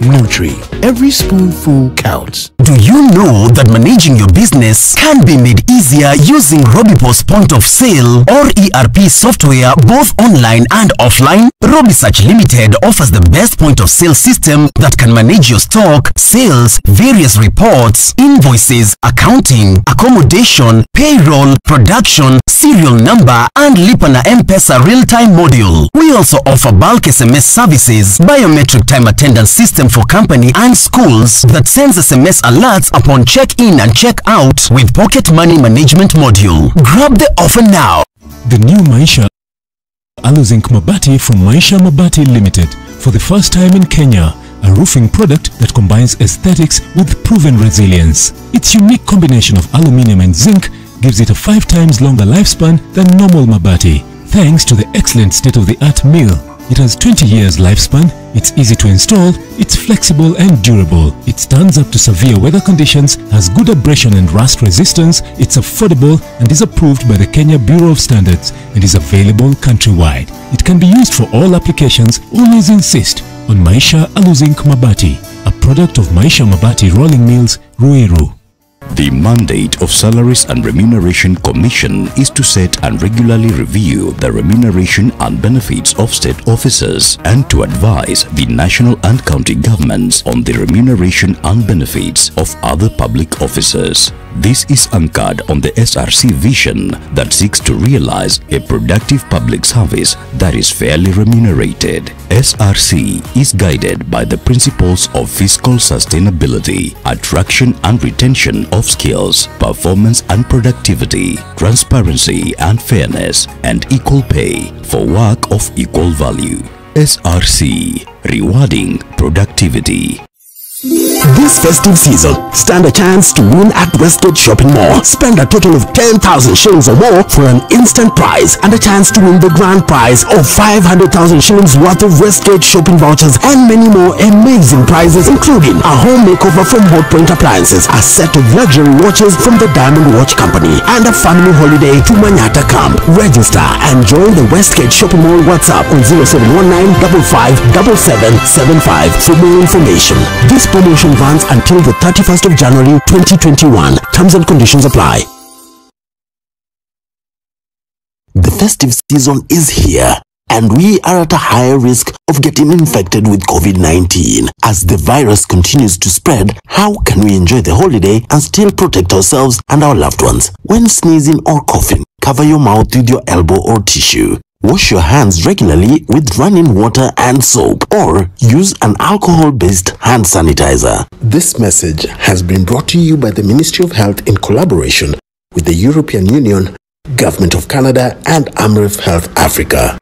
Nutri, every spoonful counts. Do you know that managing your business can be made easier using Robipo's point of sale or ERP software both online and offline? Robisearch Limited offers the best point of sale system that can manage your stock, sales, various reports, invoices, accounting, accommodation, payroll, production, serial number, and Lipa na M-Pesa real-time module. We also offer bulk SMS services, biometric time attendance system for company and schools that sends SMS alerts upon check-in and check-out with pocket money management module. Grab the offer now. The new Maisha Alozinc Mabati from Maisha Mabati Limited. For the first time in Kenya, a roofing product that combines aesthetics with proven resilience. Its unique combination of aluminium and zinc gives it a 5 times longer lifespan than normal Mabati, thanks to the excellent state-of-the-art mill. It has 20 years lifespan, it's easy to install, it's flexible and durable, it stands up to severe weather conditions, has good abrasion and rust resistance, it's affordable and is approved by the Kenya Bureau of Standards and is available countrywide. It can be used for all applications, always insist on Maisha Alozinc Mabati, a product of Maisha Mabati Rolling Mills, Ruiru. The mandate of Salaries and Remuneration Commission is to set and regularly review the remuneration and benefits of state officers and to advise the national and county governments on the remuneration and benefits of other public officers. This is anchored on the SRC vision that seeks to realize a productive public service that is fairly remunerated. SRC is guided by the principles of fiscal sustainability, attraction and retention of skills, performance and productivity, transparency and fairness, and equal pay for work of equal value. SRC, rewarding productivity. This festive season, stand a chance to win at Westgate Shopping Mall. Spend a total of 10,000 shillings or more for an instant prize and a chance to win the grand prize of 500,000 shillings worth of Westgate shopping vouchers and many more amazing prizes, including a home makeover from Hotpoint Appliances, a set of luxury watches from the Diamond Watch Company, and a family holiday to Manyata Camp. Register and join the Westgate Shopping Mall WhatsApp on 0719 55 7775 for more information. This promotion runs until the 31st of January 2021. Terms and conditions apply. The festive season is here, and we are at a higher risk of getting infected with COVID-19. As the virus continues to spread, how can we enjoy the holiday and still protect ourselves and our loved ones? When sneezing or coughing, cover your mouth with your elbow or tissue. Wash your hands regularly with running water and soap, or use an alcohol-based hand sanitizer. This message has been brought to you by the Ministry of Health in collaboration with the European Union, Government of Canada, and Amref Health Africa.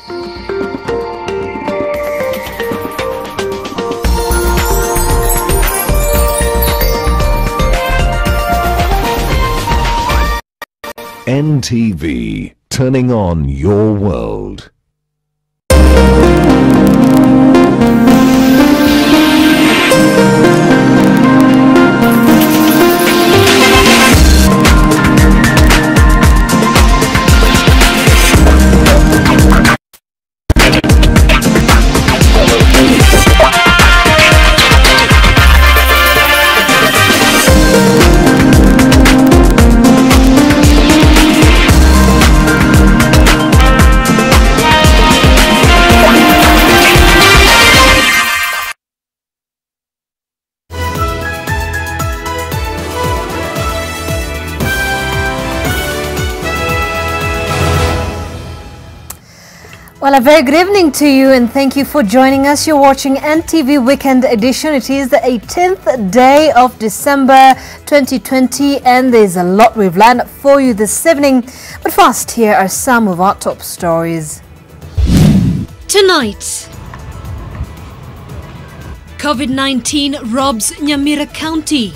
NTV, turning on your world. Well, a very good evening to you, and thank you for joining us. You're watching NTV Weekend Edition. It is the 18th day of December 2020, and there's a lot we've lined up for you this evening. But first, here are some of our top stories. Tonight, COVID-19 robs Nyamira County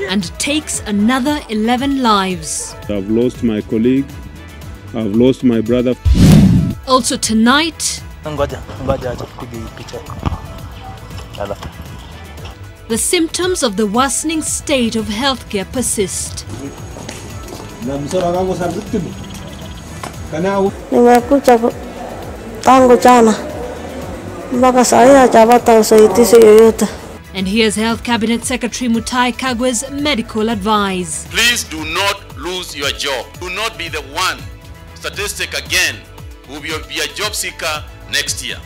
and takes another 11 lives. I've lost my colleague, I've lost my brother. Also tonight, the symptoms of the worsening state of healthcare persist. Nimekuja tangu jana mpaka saa hii hajapata usaidizi yoyote. And here's Health Cabinet Secretary Mutai Kagwe's medical advice. Please do not lose your job. Do not be the one statistic again who will be a job seeker next year.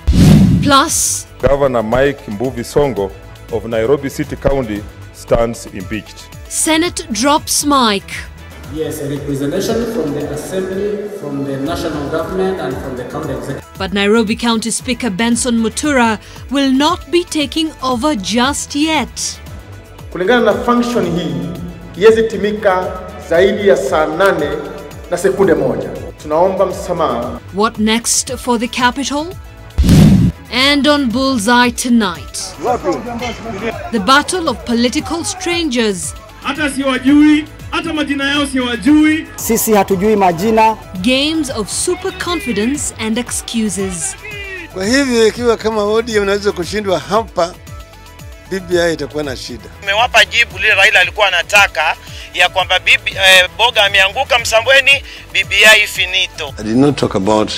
Plus, Governor Mike Mbuvi Songo of Nairobi City County stands impeached. Senate drops mic. Yes, a representation from the Assembly, from the national government and from the county executive. But Nairobi County Speaker Benson Mutura will not be taking over just yet. Kulingana na function hii, iweze timika zaidi ya saa 8 na sekunde 1. Tunaomba msamaha. What next for the capital? And on Bullseye tonight, the battle of political strangers. Hata siwajui, hata majina yao siwajui. Sisi hatujui majina. Games of super confidence and excuses. Kwa hivyo ikiwa kama ODM unaweza kushindwa hapa, BBI itakuwa na shida. Umewapa jibu lile Raila alikuwa anataka ya kwamba Boga ameanguka Msambweni, BBI finito. I did not talk about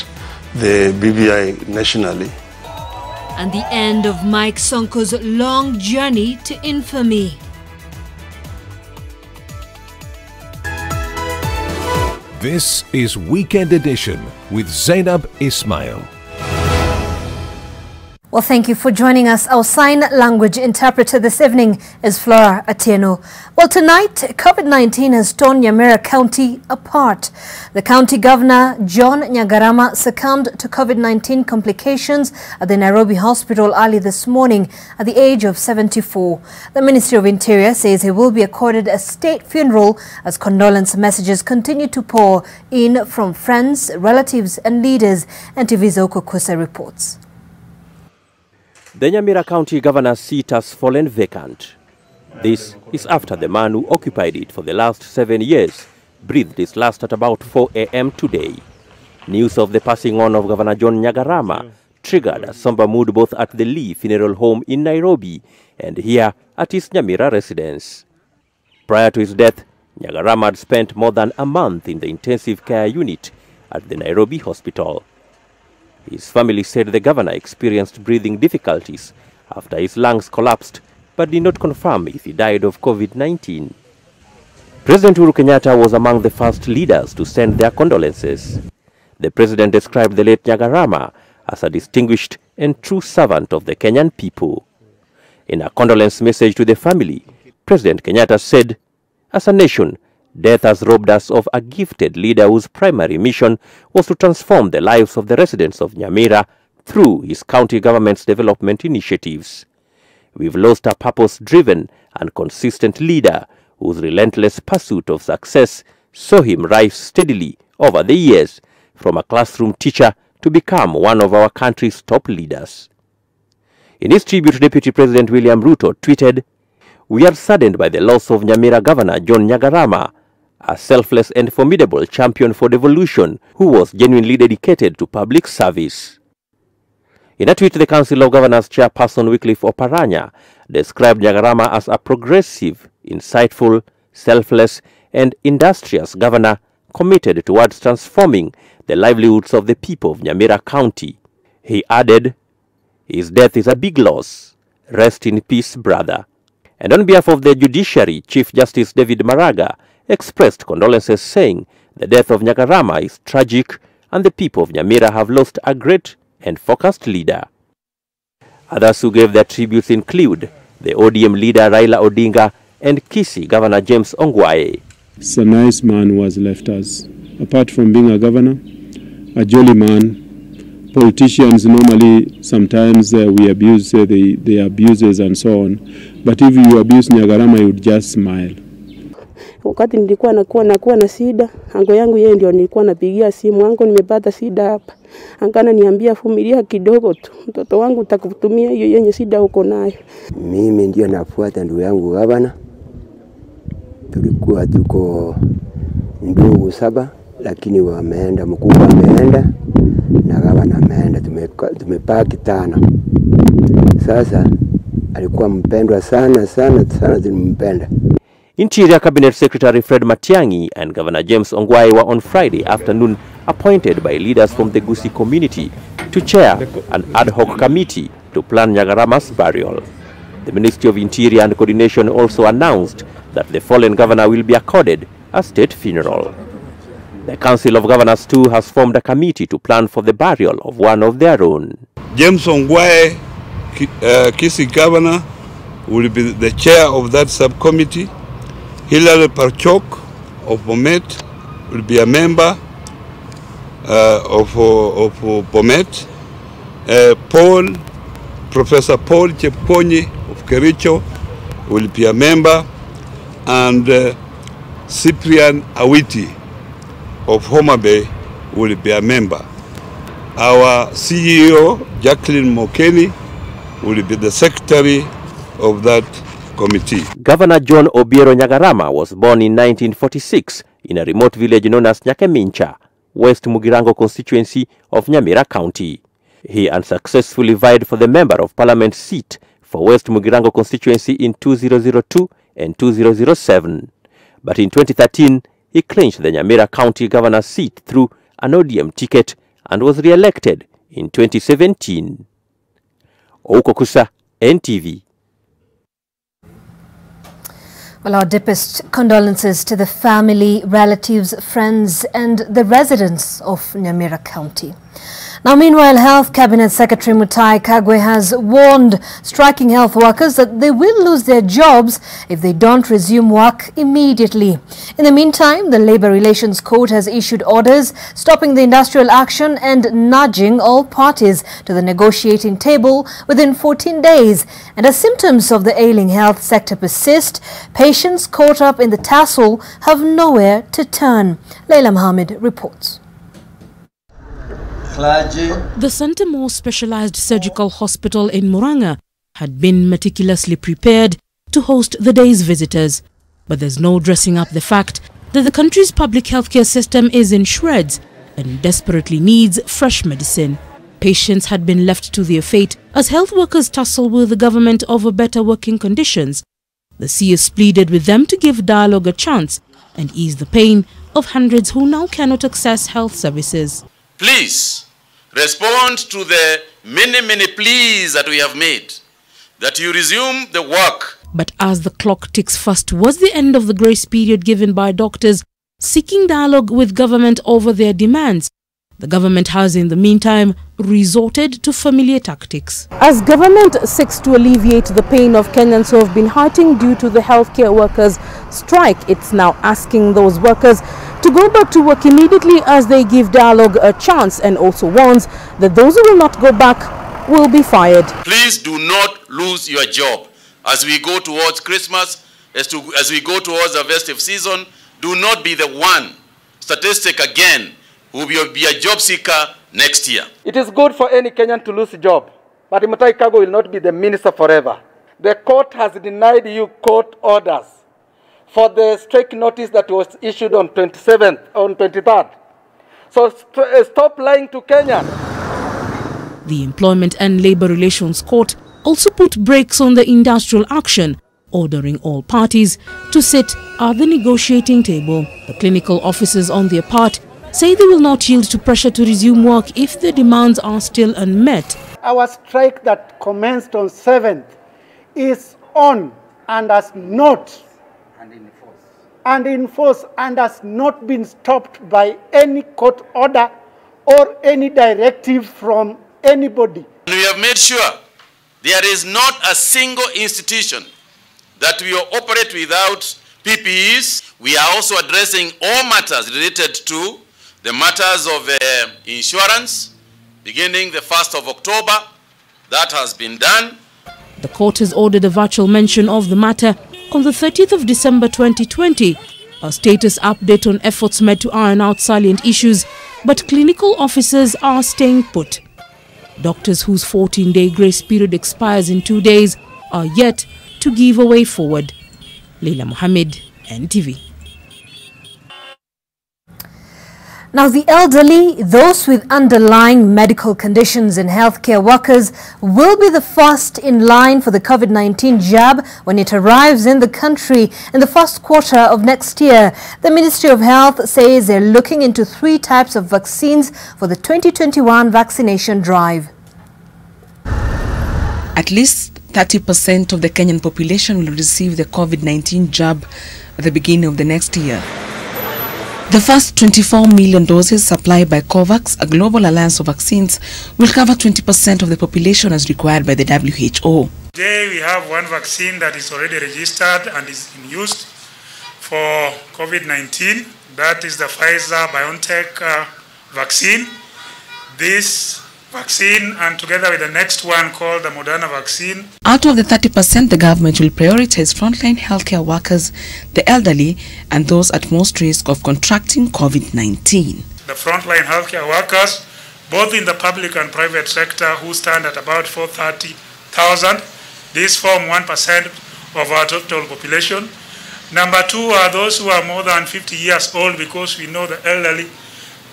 the BBI nationally. And the end of Mike Sonko's long journey to infamy. This is Weekend Edition with Zainab Ismail. Well, thank you for joining us. Our sign language interpreter this evening is Flora Atieno. Well, tonight, COVID-19 has torn Nyamira County apart. The county governor, John Nyagarama, succumbed to COVID-19 complications at the Nairobi hospital early this morning at the age of 74. The Ministry of Interior says he will be accorded a state funeral as condolence messages continue to pour in from friends, relatives and leaders. NTV's Oko Kusa reports. The Nyamira County Governor's seat has fallen vacant. This is after the man who occupied it for the last 7 years breathed his last at about 4 a.m. today. News of the passing on of Governor John Nyagarama triggered a somber mood both at the Lee Funeral Home in Nairobi and here at his Nyamira residence. Prior to his death, Nyagarama had spent more than a month in the intensive care unit at the Nairobi hospital. His family said the governor experienced breathing difficulties after his lungs collapsed, but did not confirm if he died of COVID-19. President Uhuru Kenyatta was among the first leaders to send their condolences. The president described the late Nyagarama as a distinguished and true servant of the Kenyan people. In a condolence message to the family, President Kenyatta said, "As a nation, death has robbed us of a gifted leader whose primary mission was to transform the lives of the residents of Nyamira through his county government's development initiatives. We've lost a purpose-driven and consistent leader whose relentless pursuit of success saw him rise steadily over the years from a classroom teacher to become one of our country's top leaders." In his tribute, Deputy President William Ruto tweeted, "We are saddened by the loss of Nyamira Governor John Nyagarama, a selfless and formidable champion for devolution who was genuinely dedicated to public service." In a tweet, the Council of Governors chairperson Wycliffe Oparanya described Nyagarama as a progressive, insightful, selfless, and industrious governor committed towards transforming the livelihoods of the people of Nyamira County. He added, "His death is a big loss. Rest in peace, brother." And on behalf of the judiciary, Chief Justice David Maraga expressed condolences, saying the death of Nyagarama is tragic and the people of Nyamira have lost a great and focused leader. Others who gave their tributes include the ODM leader Raila Odinga and Kisii Governor James Ongwae. It's a nice man who has left us. Apart from being a governor, a jolly man. Politicians normally, sometimes we abuse the abuses and so on. But if you abuse Nyagarama, you would just smile. Wakati nilikuwa nakuwa na shida, ango yangu yeye ndio nilikuwa napigia simu, ango nimepata shida hapa. Angana niambia vumilia kidogo tu. Mtoto wangu utakutumia hiyo yenye shida uko nayo. Mimi ndio nafuata ndugu yangu gavana. Tulikuwa tuko ndugu 7, lakini wameenda, mkubwa ameenda na gavana ameenda, tumepaki 5. Sasa alikuwa mpendwa sana tulimpenda. Interior Cabinet Secretary Fred Matiang'i and Governor James Ongwae were on Friday afternoon appointed by leaders from the Gusii community to chair an ad hoc committee to plan Nyagarama's burial. The Ministry of Interior and Coordination also announced that the fallen governor will be accorded a state funeral. The Council of Governors too has formed a committee to plan for the burial of one of their own. James Ongwae, Kisii Governor, will be the chair of that subcommittee. Hilary Parchok of Bomet will be a member of Bomet. Professor Paul Chepkonyi of Kericho will be a member, and Cyprian Awiti of Homa Bay will be a member. Our CEO, Jacqueline Mokeni, will be the secretary of that committee. Governor John Obiero Nyagarama was born in 1946 in a remote village known as Nyakemincha, West Mugirango constituency of Nyamira County. He unsuccessfully vied for the Member of Parliament seat for West Mugirango constituency in 2002 and 2007. But in 2013, he clinched the Nyamira County governor seat through an ODM ticket and was re-elected in 2017. Oukokusa, NTV. Well, our deepest condolences to the family, relatives, friends and the residents of Nyamira County. Now, meanwhile, Health Cabinet Secretary Mutahi Kagwe has warned striking health workers that they will lose their jobs if they don't resume work immediately. In the meantime, the Labour Relations Court has issued orders stopping the industrial action and nudging all parties to the negotiating table within 14 days. And as symptoms of the ailing health sector persist, patients caught up in the tussle have nowhere to turn. Leila Mohammed reports. The Santamore Specialized Surgical Hospital in Muranga had been meticulously prepared to host the day's visitors. But there's no dressing up the fact that the country's public healthcare system is in shreds and desperately needs fresh medicine. Patients had been left to their fate as health workers tussle with the government over better working conditions. The CS pleaded with them to give dialogue a chance and ease the pain of hundreds who now cannot access health services. Please respond to the many pleas that we have made, that you resume the work But as the clock ticks fast towards the end of the grace period given by doctors seeking dialogue with government over their demands, the government has in the meantime resorted to familiar tactics. As government seeks to alleviate the pain of Kenyans who have been hurting due to the healthcare workers' strike, it's now asking those workers to go back to work immediately as they give dialogue a chance, and also warns that those who will not go back will be fired. Please do not lose your job as we go towards Christmas, as we go towards the festive season. Do not be the one statistic again who will be a job seeker next year. It is good for any Kenyan to lose a job, but Mutahi Kagwe will not be the minister forever. The court has denied you court orders for the strike notice that was issued on 23rd. So stop lying to Kenyans. The Employment and Labour Relations Court also put brakes on the industrial action, ordering all parties to sit at the negotiating table. The clinical officers on their part say they will not yield to pressure to resume work if their demands are still unmet. Our strike that commenced on 7th is on and has not enforced and has not been stopped by any court order or any directive from anybody. We have made sure there is not a single institution that we operate without PPEs. We are also addressing all matters related to the matters of insurance, beginning the 1st of October. That has been done. The court has ordered a virtual mention of the matter on the 30th of December 2020, a status update on efforts made to iron out salient issues, but clinical officers are staying put. Doctors whose 14-day grace period expires in 2 days are yet to give a way forward. Leila Mohammed, NTV. Now, the elderly, those with underlying medical conditions and healthcare workers will be the first in line for the COVID-19 jab when it arrives in the country in the first quarter of next year. The Ministry of Health says they're looking into 3 types of vaccines for the 2021 vaccination drive. At least 30% of the Kenyan population will receive the COVID-19 jab at the beginning of the next year. The first 24 million doses supplied by COVAX, a global alliance of vaccines, will cover 20% of the population as required by the WHO. Today we have one vaccine that is already registered and is used for COVID-19. That is the Pfizer-BioNTech vaccine. This vaccine, and together with the next one called the Moderna vaccine. Out of the 30%, the government will prioritize frontline healthcare workers, the elderly, and those at most risk of contracting COVID-19. The frontline healthcare workers, both in the public and private sector, who stand at about 430,000. These form 1% of our total population. Number 2 are those who are more than 50 years old, because we know the elderly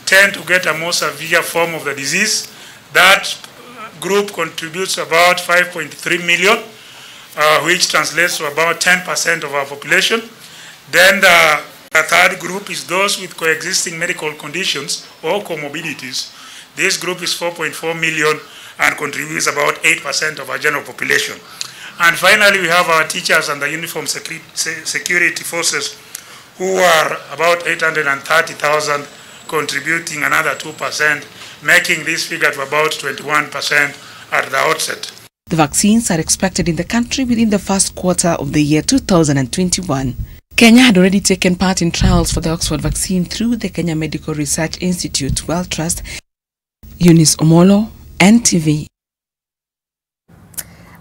tend to get a more severe form of the disease. That group contributes about 5.3 million, which translates to about 10% of our population. Then the third group is those with coexisting medical conditions or comorbidities. This group is 4.4 million and contributes about 8% of our general population. And finally, we have our teachers and the uniform security forces, who are about 830,000, contributing another 2%, making this figure to about 21% at the outset. The vaccines are expected in the country within the first quarter of the year 2021. Kenya had already taken part in trials for the Oxford vaccine through the Kenya Medical Research Institute, Well Trust. Eunice Omolo, NTV.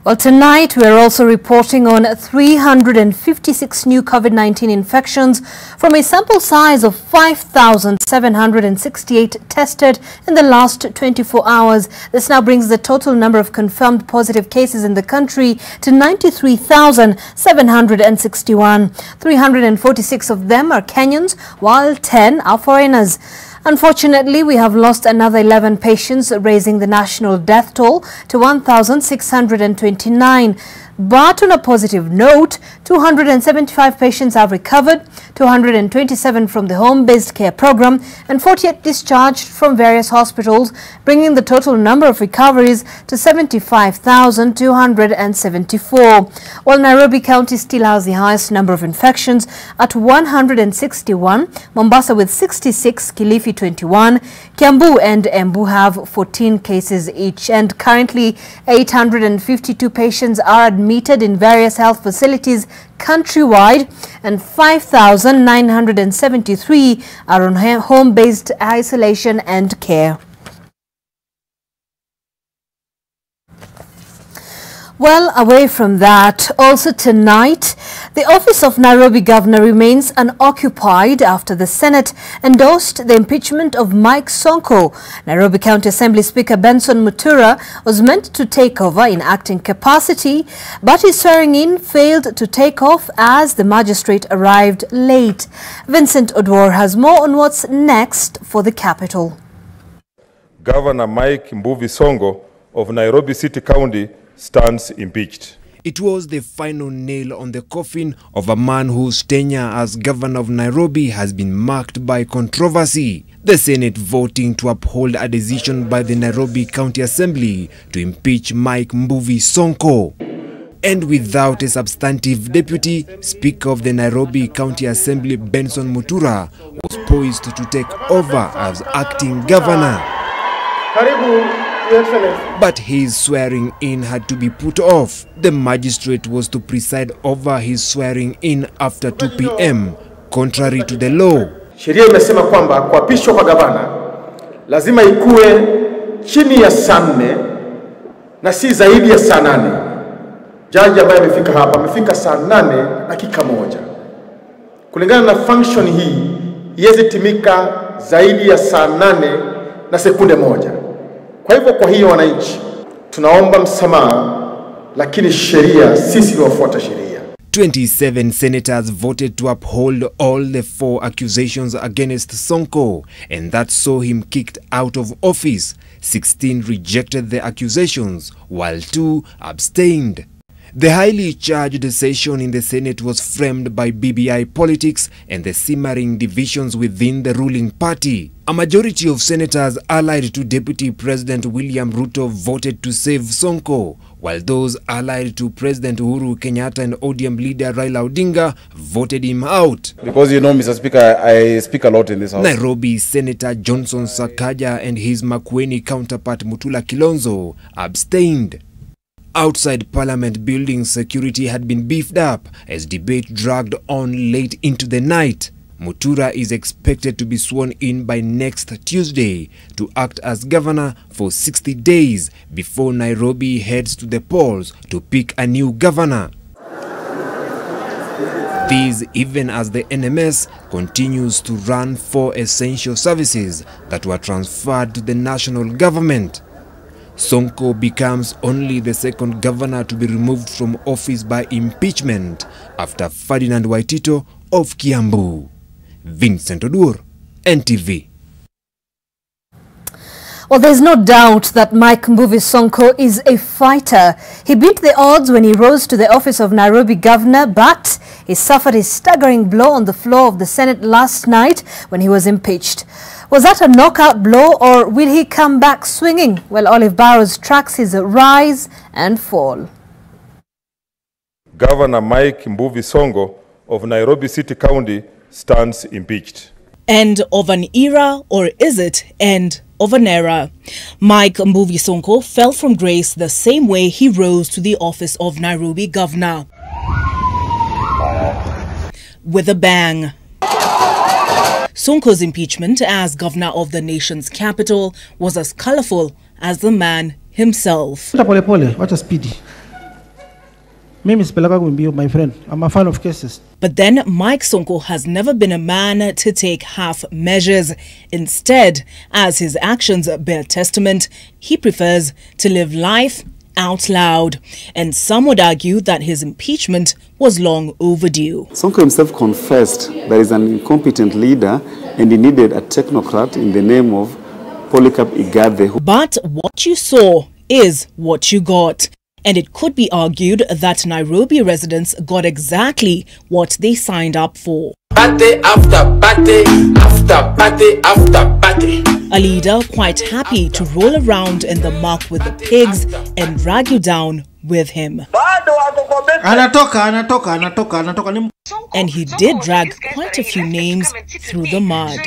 Well, tonight we're also reporting on 356 new COVID-19 infections from a sample size of 5,768 tested in the last 24 hours. This now brings the total number of confirmed positive cases in the country to 93,761. 346 of them are Kenyans, while 10 are foreigners. Unfortunately, we have lost another 11 patients, raising the national death toll to 1,629. But on a positive note, 275 patients have recovered, 227 from the home-based care program and 48 discharged from various hospitals, bringing the total number of recoveries to 75,274. While Nairobi County still has the highest number of infections at 161, Mombasa with 66, Kilifi 21, Kiambu and Embu have 14 cases each, and currently 852 patients are admitted in various health facilities countrywide and 5,973 are on home-based isolation and care. Well, away from that, also tonight, the office of Nairobi Governor remains unoccupied after the Senate endorsed the impeachment of Mike Sonko. Nairobi County Assembly Speaker Benson Mutura was meant to take over in acting capacity, but his swearing-in failed to take off as the magistrate arrived late. Vincent Odwor has more on what's next for the capital. Governor Mike Mbuvi Sonko of Nairobi City County stands impeached. It was the final nail on the coffin of a man whose tenure as governor of Nairobi has been marked by controversy. The Senate voting to uphold a decision by the Nairobi County Assembly to impeach Mike Mbuvi Sonko. And without a substantive deputy, Speaker of the Nairobi County Assembly Benson Mutura was poised to take over as acting governor. But his swearing-in had to be put off. The magistrate was to preside over his swearing-in after 2 p.m., contrary to the law. Sheria imesema kwamba kuapishwa kwa gavana lazima ikue chini ya saa 4 na si zaidi ya saa 8. Jaji ambaye amefika hapa amefika saa 8 dakika 1. Kulingana na function hii, iweze timika zaidi ya saa 8 na sekunde 1. Kwa hiyo wananchi tunaomba msamaha, lakini sheria sisi ni wafuata sheria. 27 senators voted to uphold all the 4 accusations against Sonko, and that saw him kicked out of office. 16 rejected the accusations, while 2 abstained. The highly charged session in the Senate was framed by BBI politics and the simmering divisions within the ruling party. A majority of senators allied to Deputy President William Ruto voted to save Sonko, while those allied to President Uhuru Kenyatta and ODM leader Raila Odinga voted him out. Because you know, Mr. Speaker, I speak a lot in this house. Nairobi Senator Johnson Sakaja and his Makueni counterpart Mutula Kilonzo abstained. Outside Parliament building, security had been beefed up as debate dragged on late into the night. Mutura is expected to be sworn in by next Tuesday to act as governor for 60 days before Nairobi heads to the polls to pick a new governor. This even as the NMS continues to run 4 essential services that were transferred to the national government. Sonko becomes only the second governor to be removed from office by impeachment after Ferdinand Waitito of Kiambu. Vincent Odur, NTV. Well, there's no doubt that Mike Mbuvi Sonko is a fighter. He beat the odds when he rose to the office of Nairobi governor, but he suffered a staggering blow on the floor of the Senate last night when he was impeached. Was that a knockout blow, or will he come back swinging? Well, Olive Barrows tracks his rise and fall. Governor Mike Mbuvi Sonko of Nairobi City County stands impeached. End of an era, or is it end of an era? Mike Mbuvi Sonko fell from grace the same way he rose to the office of Nairobi governor. With a bang. Sonko's impeachment as governor of the nation's capital was as colorful as the man himself. What a speedy. My friend, I'm a fan of cases. But then Mike Sonko has never been a man to take half measures. Instead, as his actions bear testament, he prefers to live life out loud. And some would argue that his impeachment was long overdue. Sonko himself confessed that he's an incompetent leader and he needed a technocrat in the name of Polycarp Igathe. But what you saw is what you got. And it could be argued that Nairobi residents got exactly what they signed up for. Party after party, after party, after party. A leader quite happy to roll around in the muck with the pigs and drag you down with him. And he did drag quite a few names through the mud.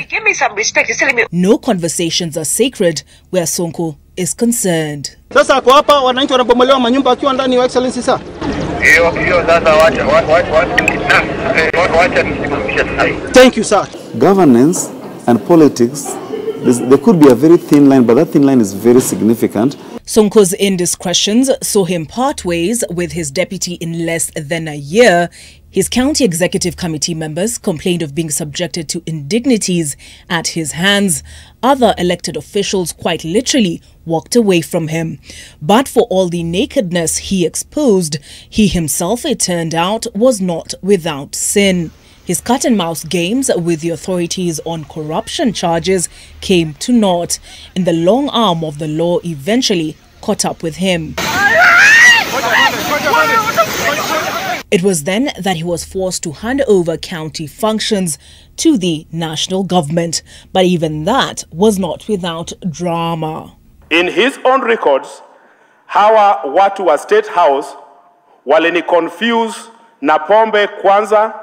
No conversations are sacred where Sonko is concerned. Sasa kwa hapa wananchi wanabomolewa manyumba akiwa ndani, Your Excellency sir. Thank you sir. Governance and politics, there could be a very thin line, but that thin line is very significant. Sonko's indiscretions saw him part ways with his deputy in less than a year. His county executive committee members complained of being subjected to indignities at his hands. Other elected officials quite literally walked away from him. But for all the nakedness he exposed, he himself, it turned out, was not without sin. His cat-and-mouse games with the authorities on corruption charges came to naught, and the long arm of the law eventually caught up with him. It was then that he was forced to hand over county functions to the national government, but even that was not without drama. In his own records, hawa watu wa State House walini confuse na pombe kwanza.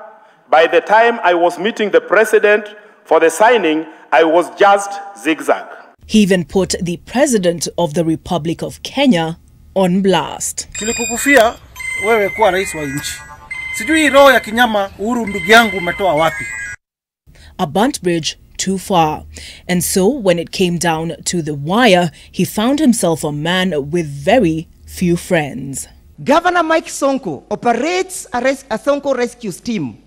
By the time I was meeting the president for the signing, I was just zigzag. He even put the president of the Republic of Kenya on blast. Tulikukufia wewe kuwa rais wa nchi. Sijui roho ya kinyama Uhuru ndugu yangu umetoa wapi. A burnt bridge too far. And so when it came down to the wire, he found himself a man with very few friends. Governor Mike Sonko operates a Sonko rescue team.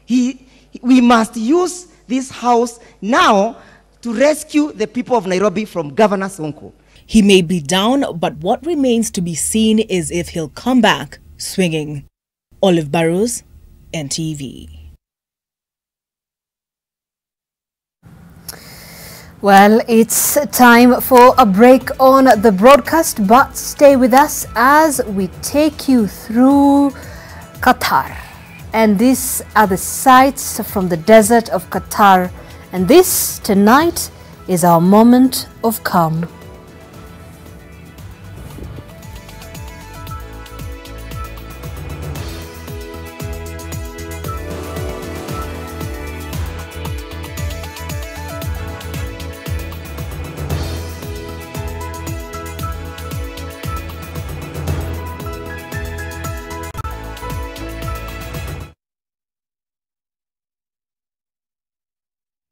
We must use this house now to rescue the people of Nairobi from Governor Sonko. He may be down, but what remains to be seen is if he'll come back swinging. Olive Barrows, NTV. Well, it's time for a break on the broadcast, but stay with us as we take you through Qatar. And these are the sights from the desert of Qatar. And this, tonight, is our moment of calm.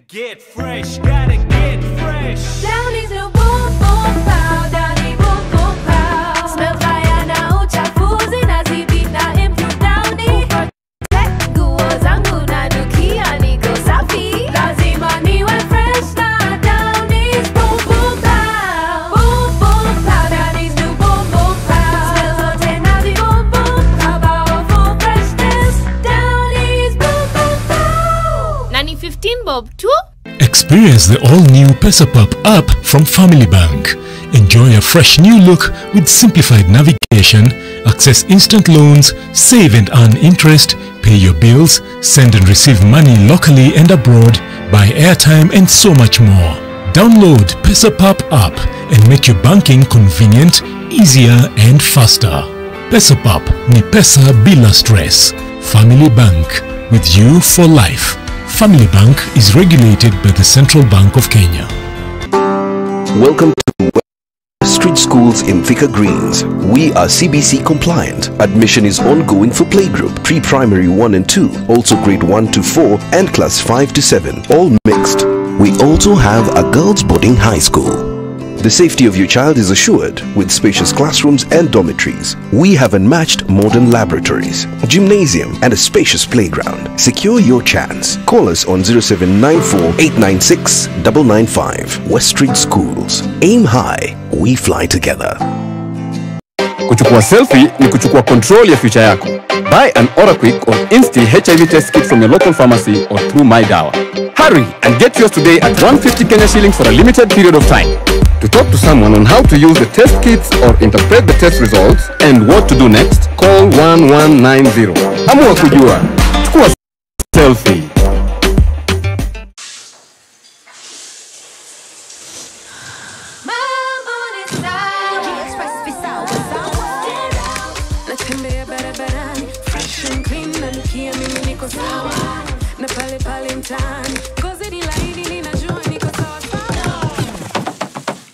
Get fresh, gotta get fresh. Down is a boom boom pow, down is boom boom pow. Smell fire na uchafuzi na zibi na improve down is. Protect nguo zangu na nukia niko safi. Lazima niwe fresh na down is boom boom pow. Boom boom pow, down is new boom boom pow. Smell zote na zi boom boom pow. Powerful freshness, down is boom boom pow. Nani 15 bob too? Experience the all-new PesaPop app from Family Bank. Enjoy a fresh new look with simplified navigation, access instant loans, save and earn interest, pay your bills, send and receive money locally and abroad, buy airtime and so much more. Download PesaPop app and make your banking convenient, easier and faster. PesaPop ni pesa bila stress. Family Bank, with you for life. Family Bank is regulated by the Central Bank of Kenya. Welcome to Street Schools in Thika Greens. We are CBC compliant. Admission is ongoing for playgroup, pre-primary 1 and 2, also grade 1 to 4 and class 5 to 7, all mixed. We also have a girls' boarding high school. The safety of your child is assured with spacious classrooms and dormitories. We have unmatched modern laboratories, gymnasium and a spacious playground. Secure your chance. Call us on 0794 896 995. West Street Schools. Aim high, we fly together. Kuchukua selfie ni kuchukua control ya future yako. Buy an Oraquick or Insti HIV test kit from your local pharmacy or through My Dawa. Hurry and get yours today at 150 Kenya shillings for a limited period of time. To talk to someone on how to use the test kits or interpret the test results and what to do next, call 1190. Amua kujua. Chukua selfie.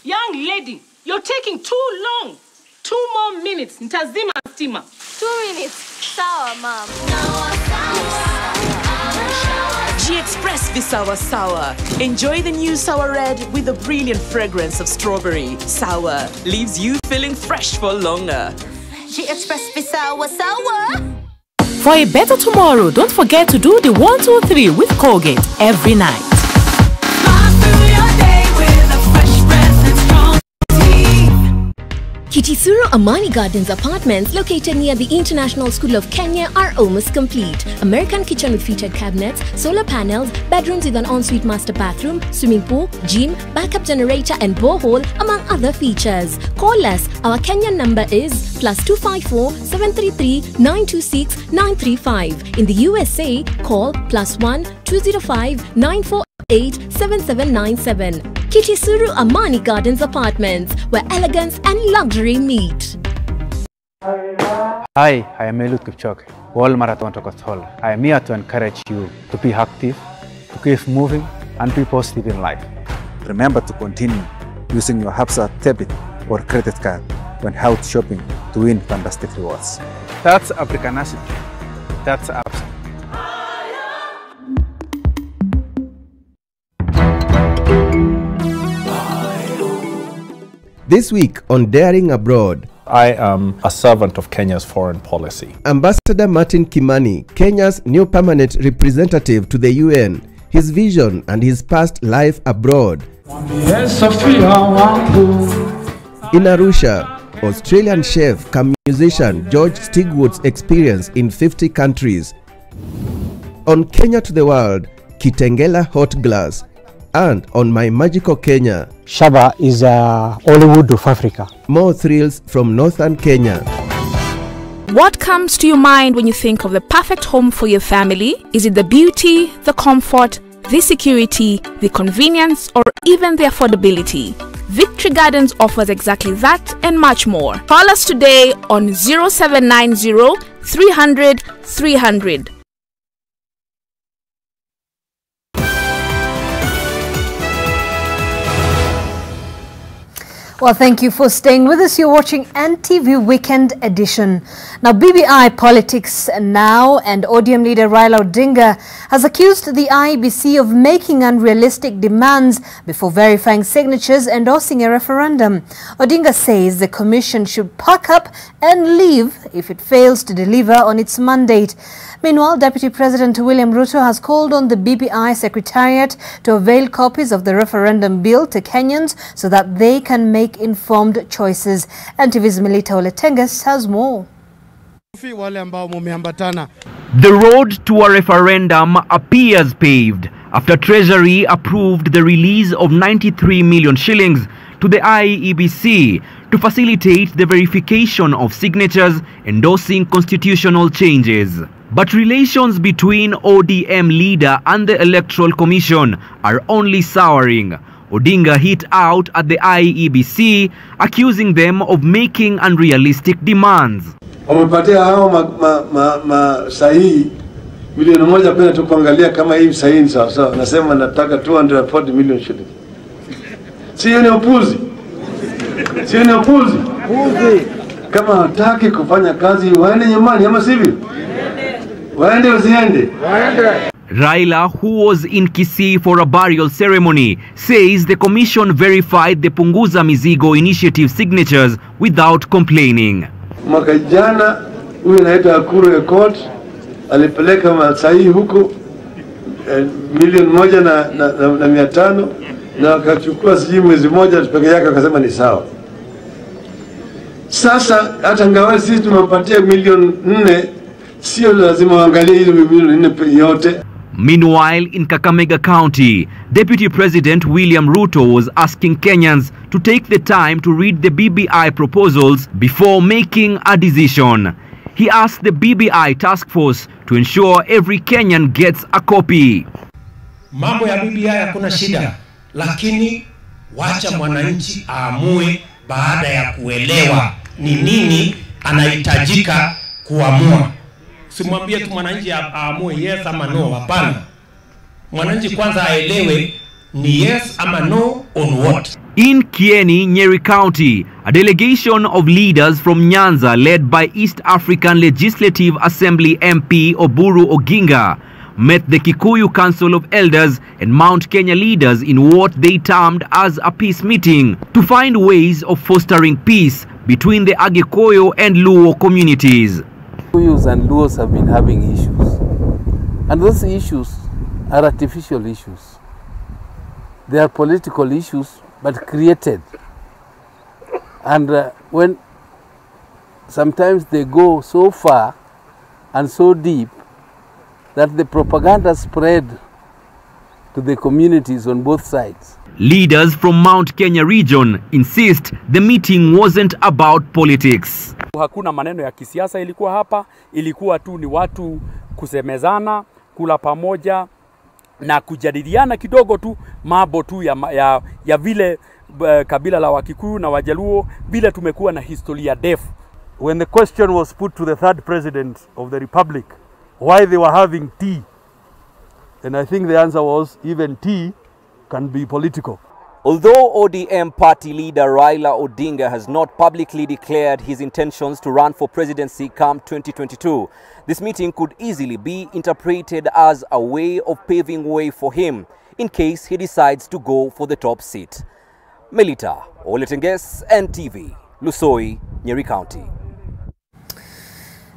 Young lady, you're taking too long. 2 more minutes. Nitazima stima. 2 minutes. Sawa, mom. G-Express Visawa Sour. Enjoy the new Sour Red with the brilliant fragrance of strawberry. Sour leaves you feeling fresh for longer. G-Express Visawa Sour. For a better tomorrow, don't forget to do the 1, 2, 3 with Colgate every night. Kitisuru Amani Gardens apartments located near the International School of Kenya are almost complete. American kitchen with featured cabinets, solar panels, bedrooms with an ensuite master bathroom, swimming pool, gym, backup generator and borehole, among other features. Call us. Our Kenyan number is +254 733 926 935. In the USA, call +1 205 948 7797. Kitisuru Amani Gardens Apartments, where elegance and luxury meet. Hi, I am Eliud Kipchoge, World Marathon Record. I am here to encourage you to be active, to keep moving, and be positive in life. Remember to continue using your Hapsa debit or credit card when out shopping to win fantastic rewards. That's Africanacity. That's Hapsa. This week on Daring Abroad, I am a servant of Kenya's foreign policy. Ambassador Martin Kimani, Kenya's new permanent representative to the UN, his vision and his past life abroad. In Arusha, Australian chef cum musician George Stigwood's experience in 50 countries. On Kenya to the World, Kitengela Hot Glass. And on My Magical Kenya, Shaba is Hollywood of Africa. More thrills from northern Kenya. What comes to your mind when you think of the perfect home for your family? Is it the beauty, the comfort, the security, the convenience, or even the affordability? Victory Gardens offers exactly that and much more. Call us today on 0790 300 300. Well, thank you for staying with us. You're watching NTV Weekend Edition. Now, BBI Politics Now and ODM leader Raila Odinga has accused the IEBC of making unrealistic demands before verifying signatures endorsing a referendum. Odinga says the commission should pack up and leave if it fails to deliver on its mandate. Meanwhile, Deputy President William Ruto has called on the BBI Secretariat to avail copies of the referendum bill to Kenyans so that they can make informed choices. NTV's Melita Oletenges has more. The road to a referendum appears paved after Treasury approved the release of 93 million shillings to the IEBC to facilitate the verification of signatures endorsing constitutional changes. But relations between ODM leader and the Electoral Commission are only souring. Odinga hit out at the IEBC, accusing them of making unrealistic demands. Wamepatia hao sahihi milioni moja pena tu kuangalia kama hii sahihi sawa sawa. Nasema nataka 240 million shillings. Sio ni upuzi. Sio ni upuzi. Kama hataki kufanya kazi waende nyumbani ama sivyo? Waende usiende? Waende. Raila, who was in Kisii for a burial ceremony, says the commission verified the Punguza Mizigo initiative signatures without complaining. Mwaka jana huyu anaitwa Akuru Court alipeleka masahihi huko milioni 1,500 na akachukua sijui mwezi mmoja peke yake akasema ni sawa. Sasa hata ngawa sisi tumepatia milioni 4, sio lazima waangalie ile milioni 4 yote. Meanwhile, in Kakamega County, Deputy President William Ruto was asking Kenyans to take the time to read the BBI proposals before making a decision. He asked the BBI task force to ensure every Kenyan gets a copy. Mambo ya BBI hakuna shida, lakini wacha mwananchi aamue baada ya kuelewa ni nini anahitajika kuamua. Simwambie tu mwananchi aamue yes ama no, hapana. Mwananchi kwanza aelewe ni yes ama no on what. In Kieni, Nyeri County, a delegation of leaders from Nyanza led by East African Legislative Assembly MP Oburu Oginga met the Kikuyu Council of Elders and Mount Kenya leaders in what they termed as a peace meeting to find ways of fostering peace between the Agikoyo and Luo communities. Kikuyus and Luos have been having issues, and those issues are artificial issues. They are political issues, but created. And when sometimes they go so far and so deep that the propaganda spread to the communities on both sides. Leaders from Mount Kenya region insist the meeting wasn't about politics. Hakuna maneno ya kisiasa ilikuwa hapa, ilikuwa tu ni watu kusemezana, kula pamoja na kujadiliana kidogo tu mambo tu ya vile kabila la Wakikuyu na Wajaluo bila tumekuwa na historia ndefu. When the question was put to the third president of the republic why they were having tea, and I think the answer was even tea can be political. Although ODM party leader Raila Odinga has not publicly declared his intentions to run for presidency come 2022, this meeting could easily be interpreted as a way of paving way for him in case he decides to go for the top seat. Melita Oletenges, NTV, Lusoi, Nyeri County.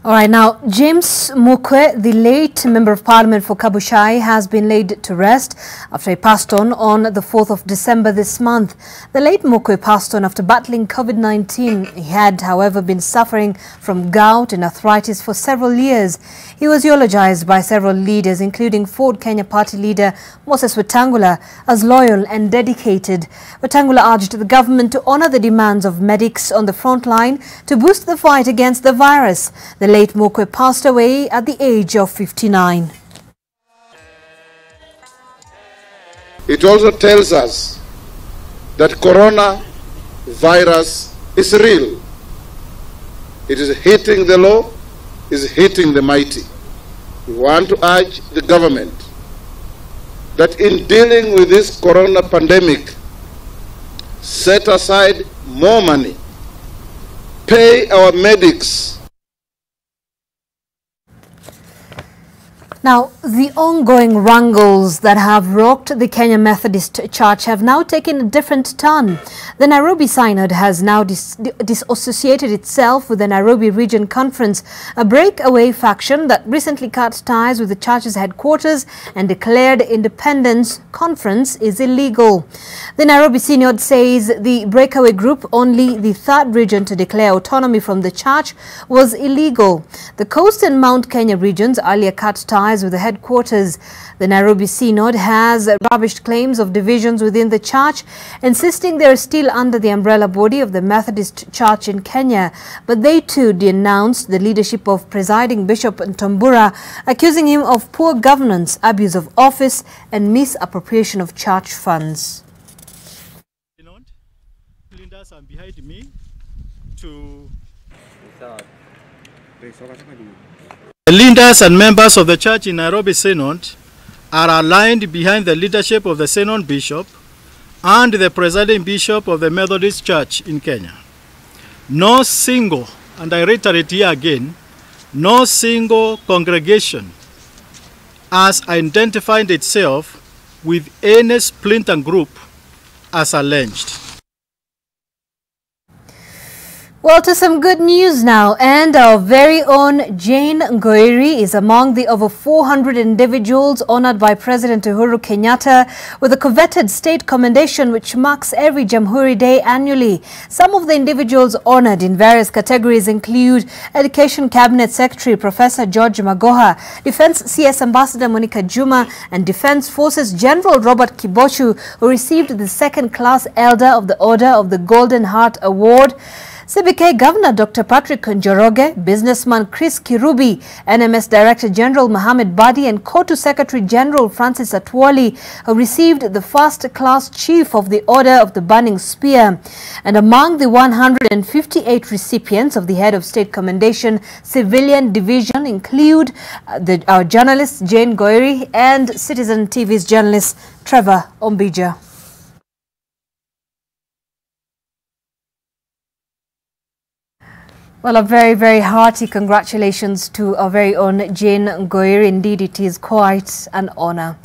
All right, now, James Mukwe, the late Member of Parliament for Kabushai, has been laid to rest after he passed on the 4th of December this month. The late Mukwe passed on after battling COVID-19. He had, however, been suffering from gout and arthritis for several years. He was eulogized by several leaders, including Ford Kenya Party leader Moses Wetangula, as loyal and dedicated. Wetangula urged the government to honor the demands of medics on the front line to boost the fight against the virus. The late Mukwe passed away at the age of 59. It also tells us that coronavirus is real. It is hitting the low, is hitting the mighty. We want to urge the government that in dealing with this corona pandemic, set aside more money, pay our medics. Now, the ongoing wrangles that have rocked the Kenya Methodist Church have now taken a different turn. The Nairobi Synod has now disassociated itself with the Nairobi Region Conference, a breakaway faction that recently cut ties with the church's headquarters and declared independence. Conference is illegal. The Nairobi Synod says the breakaway group, only the third region to declare autonomy from the church, was illegal. The Coast and Mount Kenya regions earlier cut ties with the headquarters. The Nairobi Synod has rubbished claims of divisions within the church, insisting they are still under the umbrella body of the Methodist Church in Kenya. But they too denounced the leadership of presiding Bishop Ntombura, accusing him of poor governance, abuse of office and misappropriation of church funds. Leaders are behind me to the leaders and members of the church in Nairobi Synod are aligned behind the leadership of the Synod Bishop and the presiding Bishop of the Methodist Church in Kenya. No single, and I reiterate here again, no single congregation has identified itself with any splinter group as alleged. Well, to some good news now, and our very own Jane Ngoiri is among the over 400 individuals honored by President Uhuru Kenyatta with a coveted state commendation which marks every Jamhuri Day annually. Some of the individuals honored in various categories include Education Cabinet Secretary Professor George Magoha, Defense CS Ambassador Monica Juma, and Defense Forces General Robert Kibochu, who received the second-class Elder of the Order of the Golden Heart Award. CBK Governor Dr. Patrick Njoroge, businessman Chris Kirubi, NMS Director General Mohamed Badi, and KOTU Secretary General Francis Atwoli have received the first-class Chief of the Order of the Burning Spear. And among the 158 recipients of the Head of State Commendation Civilian Division include our journalist Jane Ngoiri and Citizen TV's journalist Trevor Ombija. Well, a very, very hearty congratulations to our very own Jane Ngoiri. Indeed, it is quite an honor.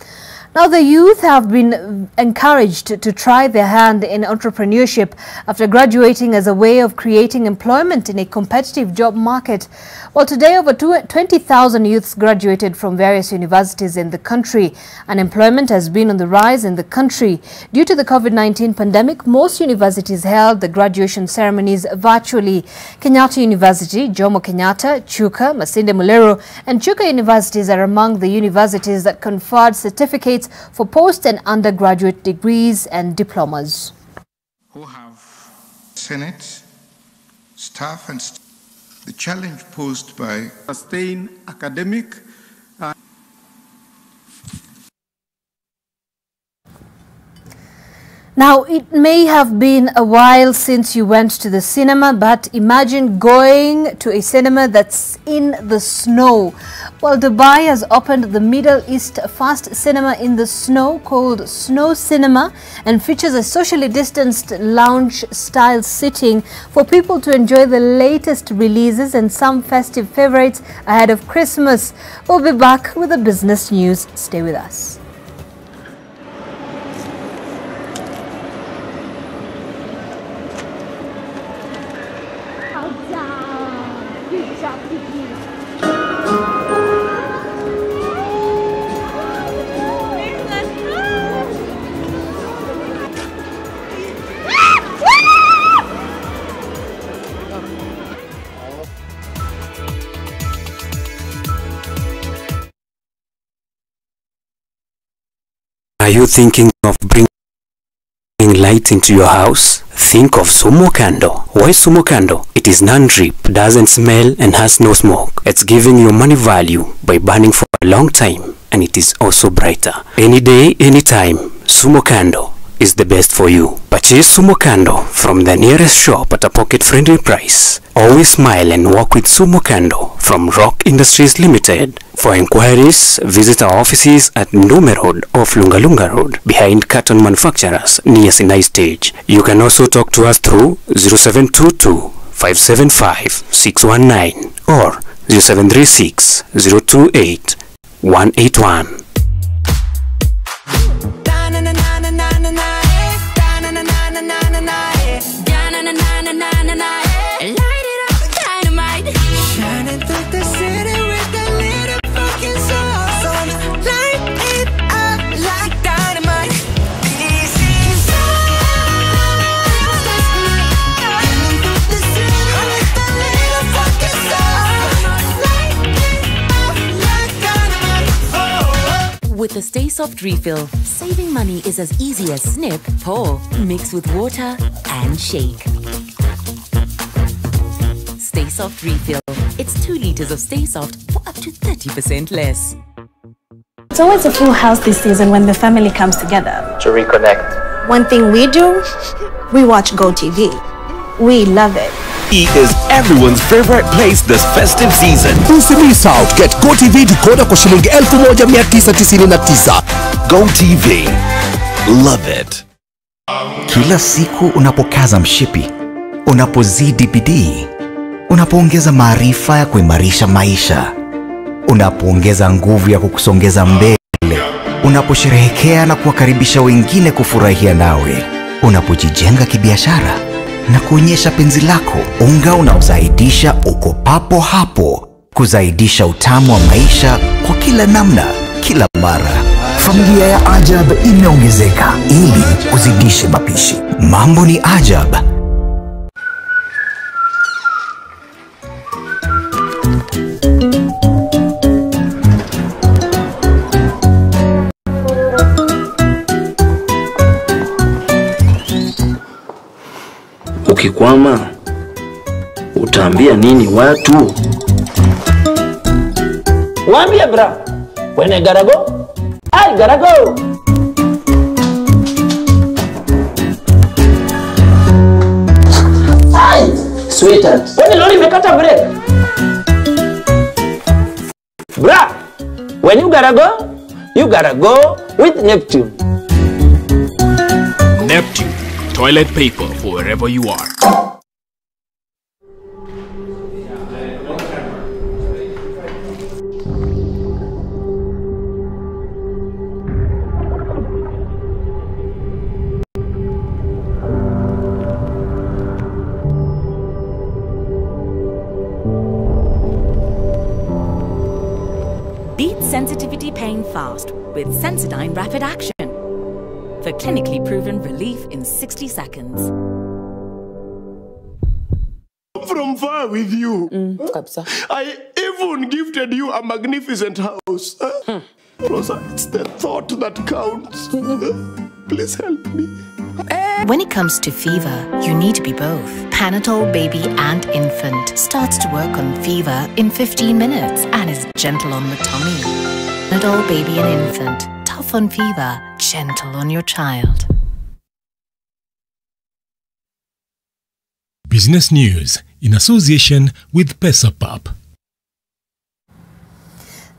Now, the youth have been encouraged to try their hand in entrepreneurship after graduating as a way of creating employment in a competitive job market. Well, today over 20,000 youths graduated from various universities in the country. Unemployment has been on the rise in the country. Due to the COVID-19 pandemic, most universities held the graduation ceremonies virtually. Kenyatta University, Jomo Kenyatta, Chuka, Masinde Muliro and Chuka universities are among the universities that conferred certificates for post and undergraduate degrees and diplomas. Who have Senate, staff and the challenge posed by sustain academic Now, it may have been a while since you went to the cinema, but imagine going to a cinema that's in the snow. Well, Dubai has opened the Middle East first cinema in the snow called Snow Cinema and features a socially distanced lounge-style sitting for people to enjoy the latest releases and some festive favorites ahead of Christmas. We'll be back with the business news. Stay with us. Are you thinking of bringing light into your house? Think of Sumo Candle. Why Sumo Candle? It is non-drip, doesn't smell and has no smoke. It's giving you money value by burning for a long time, and it is also brighter. Any day, anytime, Sumo Candle is the best for you. Purchase Sumo Candle from the nearest shop at a pocket-friendly price. Always smile and walk with Sumo Candle from Rock Industries Limited. For inquiries, visit our offices at Ndume Road off Lungalunga Road behind Carton Manufacturers near Sinai Stage. You can also talk to us through 0722 575 619 or 0736 028 181. With the Stay Soft refill, saving money is as easy as snip, pour, mix with water and shake. Stay Soft refill. It's 2 liters of Stay Soft for up to 30% less. It's always a full house this season when the family comes together. To reconnect. One thing we do, we watch GoTV. We love it. Is everyone's favorite place this festive season. Usimiss out. Get GoTV decoder kwa shilingi 1999. GoTV. Love it. Kila siku unapokaza mshipi, unapozidi bidii, unapoongeza maarifa ya kuimarisha maisha, unapoongeza nguvu ya kukusongeza mbele, unaposherehekea na kuwakaribisha wengine kufurahia nawe, unapojijenga kibiashara, na kuonyesha penzi lako. Unga unaozaidisha uko papo hapo, kuzaidisha utamu wa maisha kwa kila namna, kila mara. Familia ya Ajab imeongezeka ili uzidishe mapishi. Mambo ni Ajab. Ukikwama utaambia nini watu? Waambie bra, when I gotta go, I gotta go. Hi, sweetheart. When lori imekata break. Bra, when you gotta go with Neptune. Neptune, toilet paper for wherever you are. Beat sensitivity pain fast with Sensodyne Rapid Action for clinically proven relief in 60 seconds. From far with you. I even gifted you a magnificent house. Rosa, it's the thought that counts. Please help me. When it comes to fever, you need to be both. Panadol Baby and Infant starts to work on fever in 15 minutes and is gentle on the tummy. Panadol Baby and Infant, tough on fever, gentle on your child. Business News in association with Pesapap.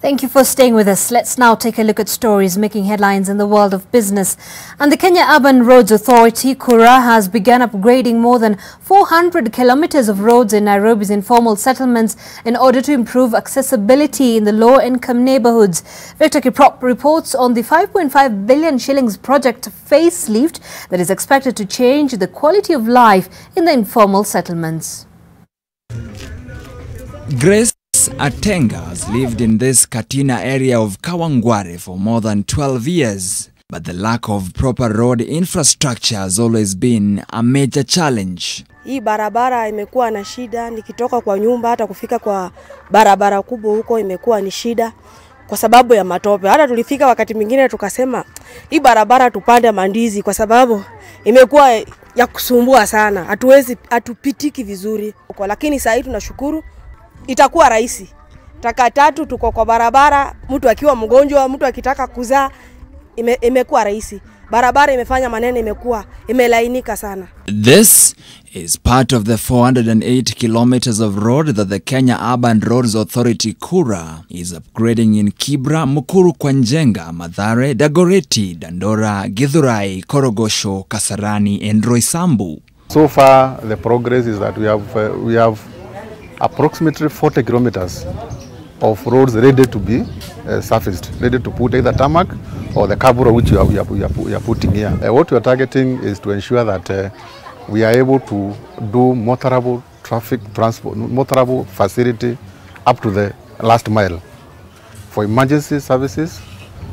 Thank you for staying with us. Let's now take a look at stories making headlines in the world of business. And the Kenya Urban Roads Authority, KURA, has begun upgrading more than 400 kilometers of roads in Nairobi's informal settlements in order to improve accessibility in the low-income neighborhoods. Victor Kiprop reports on the 5.5 billion shillings project facelift that is expected to change the quality of life in the informal settlements. Grace Atenga has lived in this Katina area of Kawangware for more than 12 years, but the lack of proper road infrastructure has always been a major challenge. Hii barabara imekuwa na shida, nikitoka kwa nyumba hata kufika kwa barabara kubwa huko imekuwa ni shida kwa sababu ya matope. Hata tulifika wakati mwingine tukasema hii barabara tupande mandizi kwa sababu imekuwa ya kusumbua sana. Hatupitiki vizuri. Lakini sasa tunashukuru itakuwa rahisi. Taka tatu tuko kwa barabara, mtu akiwa mgonjwa, mtu akitaka kuzaa, imekuwa rahisi. Barabara imefanya maneno imelainika sana. This is part of the 408 kilometers of road that the Kenya Urban Roads Authority KURA is upgrading in Kibra, Mukuru kwa Njenga, Mathare, Dagoretti, Dandora, Githurai, Korogosho, Kasarani and Roysambu. So far the progress is that we have approximately 40 kilometers of roads ready to be surfaced, ready to put either tarmac or the carburetor which you are putting here. What we are targeting is to ensure that we are able to do motorable traffic transport, motorable facility up to the last mile for emergency services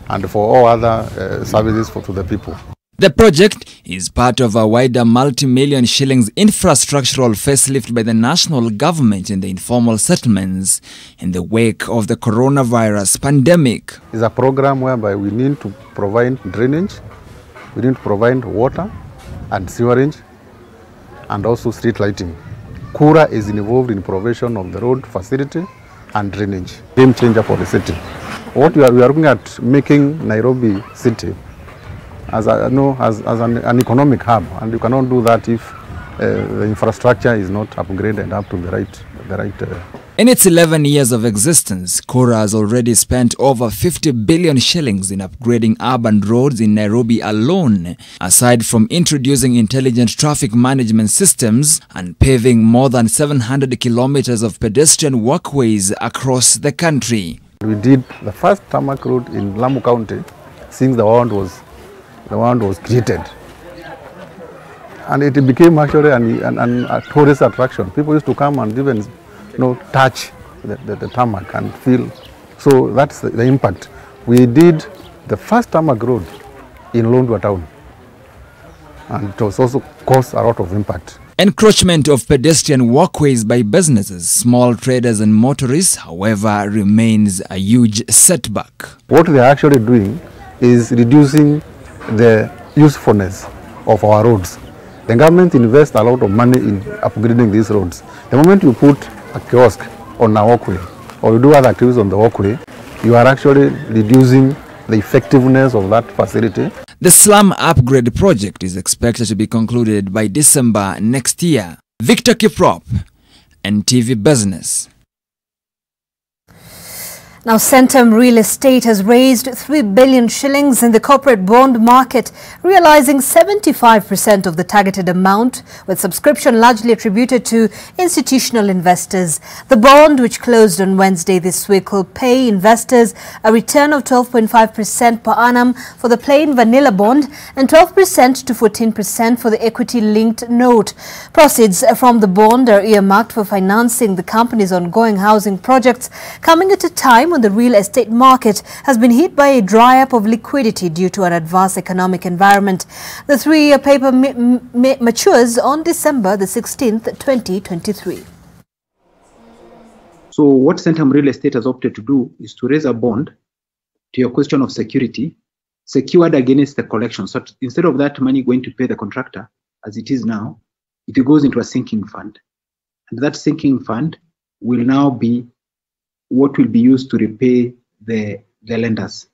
and for all other services to the people. The project is part of a wider multi-million shillings infrastructural facelift by the national government in the informal settlements in the wake of the coronavirus pandemic. It's a program whereby we need to provide drainage, we need to provide water and sewerage and also street lighting. KURA is involved in provision of the road facility and drainage. Game changer for the city. We are looking at making Nairobi city as an economic hub, and you cannot do that if the infrastructure is not upgraded up to the right. In its 11 years of existence, KURA has already spent over 50 billion shillings in upgrading urban roads in Nairobi alone, aside from introducing intelligent traffic management systems and paving more than 700 kilometers of pedestrian walkways across the country. We did the first tarmac road in Lamu County since the one was created. and it became actually a tourist attraction. People used to come and even, touch the tarmac and feel. So that's the impact. We did the first tarmac road in Londwa town, and it was also caused a lot of impact. Encroachment of pedestrian walkways by businesses, small traders and motorists, however, remains a huge setback. What they are actually doing is reducing the usefulness of our roads. The government invests a lot of money in upgrading these roads. The moment you put a kiosk on a walkway or you do other activities on the walkway, you are actually reducing the effectiveness of that facility. The slum upgrade project is expected to be concluded by December next year. Victor Kiprop, NTV Business. Now, Centum Real Estate has raised 3 billion shillings in the corporate bond market, realizing 75% of the targeted amount, with subscription largely attributed to institutional investors. The bond, which closed on Wednesday this week, will pay investors a return of 12.5% per annum for the plain vanilla bond and 12% to 14% for the equity-linked note. Proceeds from the bond are earmarked for financing the company's ongoing housing projects, coming at a time when the real estate market has been hit by a dry-up of liquidity due to an adverse economic environment. The 3-year paper matures on December the 16th, 2023. So what Centum Real Estate has opted to do is to raise a bond, to your question of security, secured against the collection. So instead of that money going to pay the contractor, as it is now, it goes into a sinking fund. And that sinking fund will now be what will be used to repay the lenders.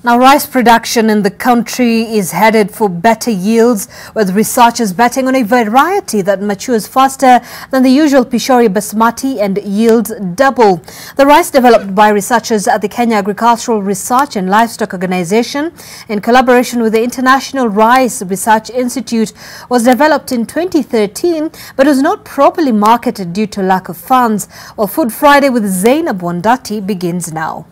Now, rice production in the country is headed for better yields, with researchers betting on a variety that matures faster than the usual Pishori Basmati and yields double. The rice, developed by researchers at the Kenya Agricultural Research and Livestock Organization in collaboration with the International Rice Research Institute, was developed in 2013 but was not properly marketed due to lack of funds. Well, Food Friday with Zainab Wandati begins now.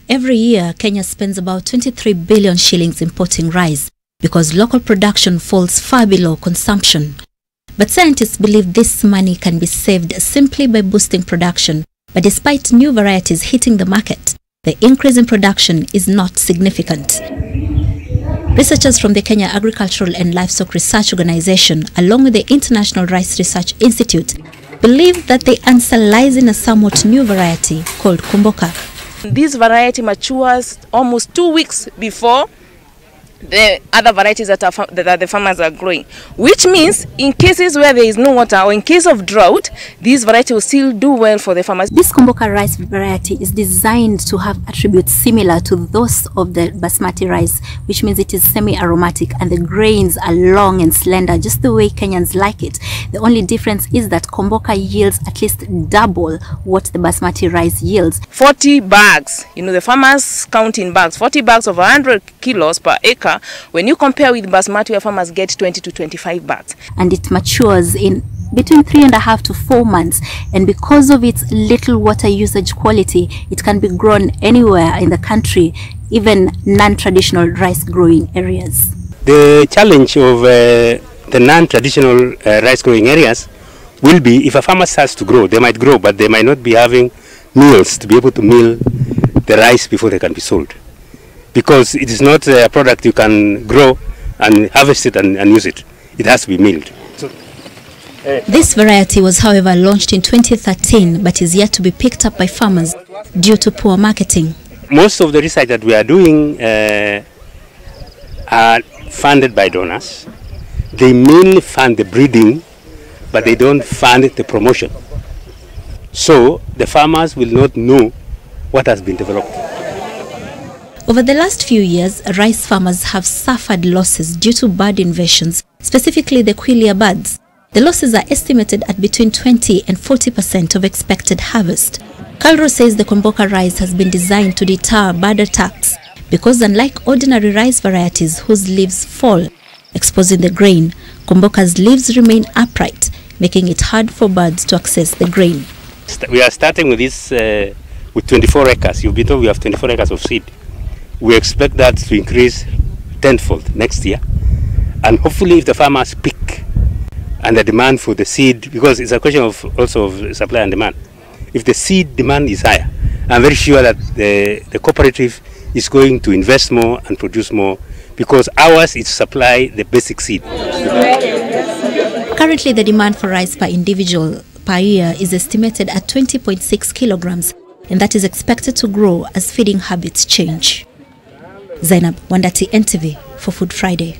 Every year, Kenya spends about 23 billion shillings importing rice because local production falls far below consumption. But scientists believe this money can be saved simply by boosting production. But despite new varieties hitting the market, the increase in production is not significant. Researchers from the Kenya Agricultural and Livestock Research Organization, along with the International Rice Research Institute, believe that the answer lies in a somewhat new variety called Kumboka. This variety matures almost 2 weeks before the other varieties that the farmers are growing, which means in cases where there is no water or in case of drought, this variety will still do well for the farmers. This Kumboka rice variety is designed to have attributes similar to those of the basmati rice, which means it is semi-aromatic and the grains are long and slender, just the way Kenyans like it. The only difference is that Kumboka yields at least double what the basmati rice yields. 40 bags, the farmers count in bags, 40 bags of 100 kilos per acre. When you compare with basmati, where farmers get 20 to 25 bags. And it matures in between 3.5 to 4 months. And because of its little water usage quality, it can be grown anywhere in the country, even non-traditional rice growing areas. The challenge of the non-traditional rice growing areas will be if a farmer starts to grow, they might grow, but they might not be having mills to be able to mill the rice before they can be sold. Because it is not a product you can grow and harvest it and use it. It has to be milled. This variety was, however, launched in 2013 but is yet to be picked up by farmers due to poor marketing. Most of the research that we are doing are funded by donors. They mainly fund the breeding, but they don't fund the promotion. So the farmers will not know what has been developed. Over the last few years, rice farmers have suffered losses due to bird invasions, specifically the quelea birds. The losses are estimated at between 20 and 40% of expected harvest. Calro says the Kumboka rice has been designed to deter bird attacks because, unlike ordinary rice varieties whose leaves fall, exposing the grain, Kumboka's leaves remain upright, making it hard for birds to access the grain. We are starting with this with 24 acres. You've been told we have 24 acres of seed. We expect that to increase tenfold next year. And hopefully if the farmers pick and the demand for the seed, because it's a question of also of supply and demand. If the seed demand is higher, I'm very sure that the cooperative is going to invest more and produce more, because ours is to supply the basic seed. Currently, the demand for rice per individual per year is estimated at 20.6 kilograms, and that is expected to grow as feeding habits change. Zainab Wandati, NTV, for Food Friday.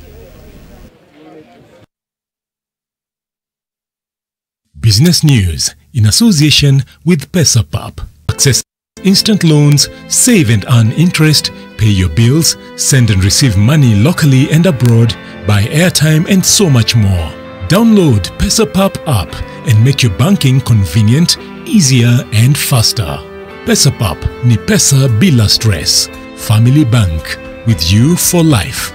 Business news in association with PesaPap. Access instant loans, save and earn interest, pay your bills, send and receive money locally and abroad, buy airtime and so much more. Download PesaPap app and make your banking convenient, easier and faster. PesaPap ni pesa bila stress. Family Bank, with you for life.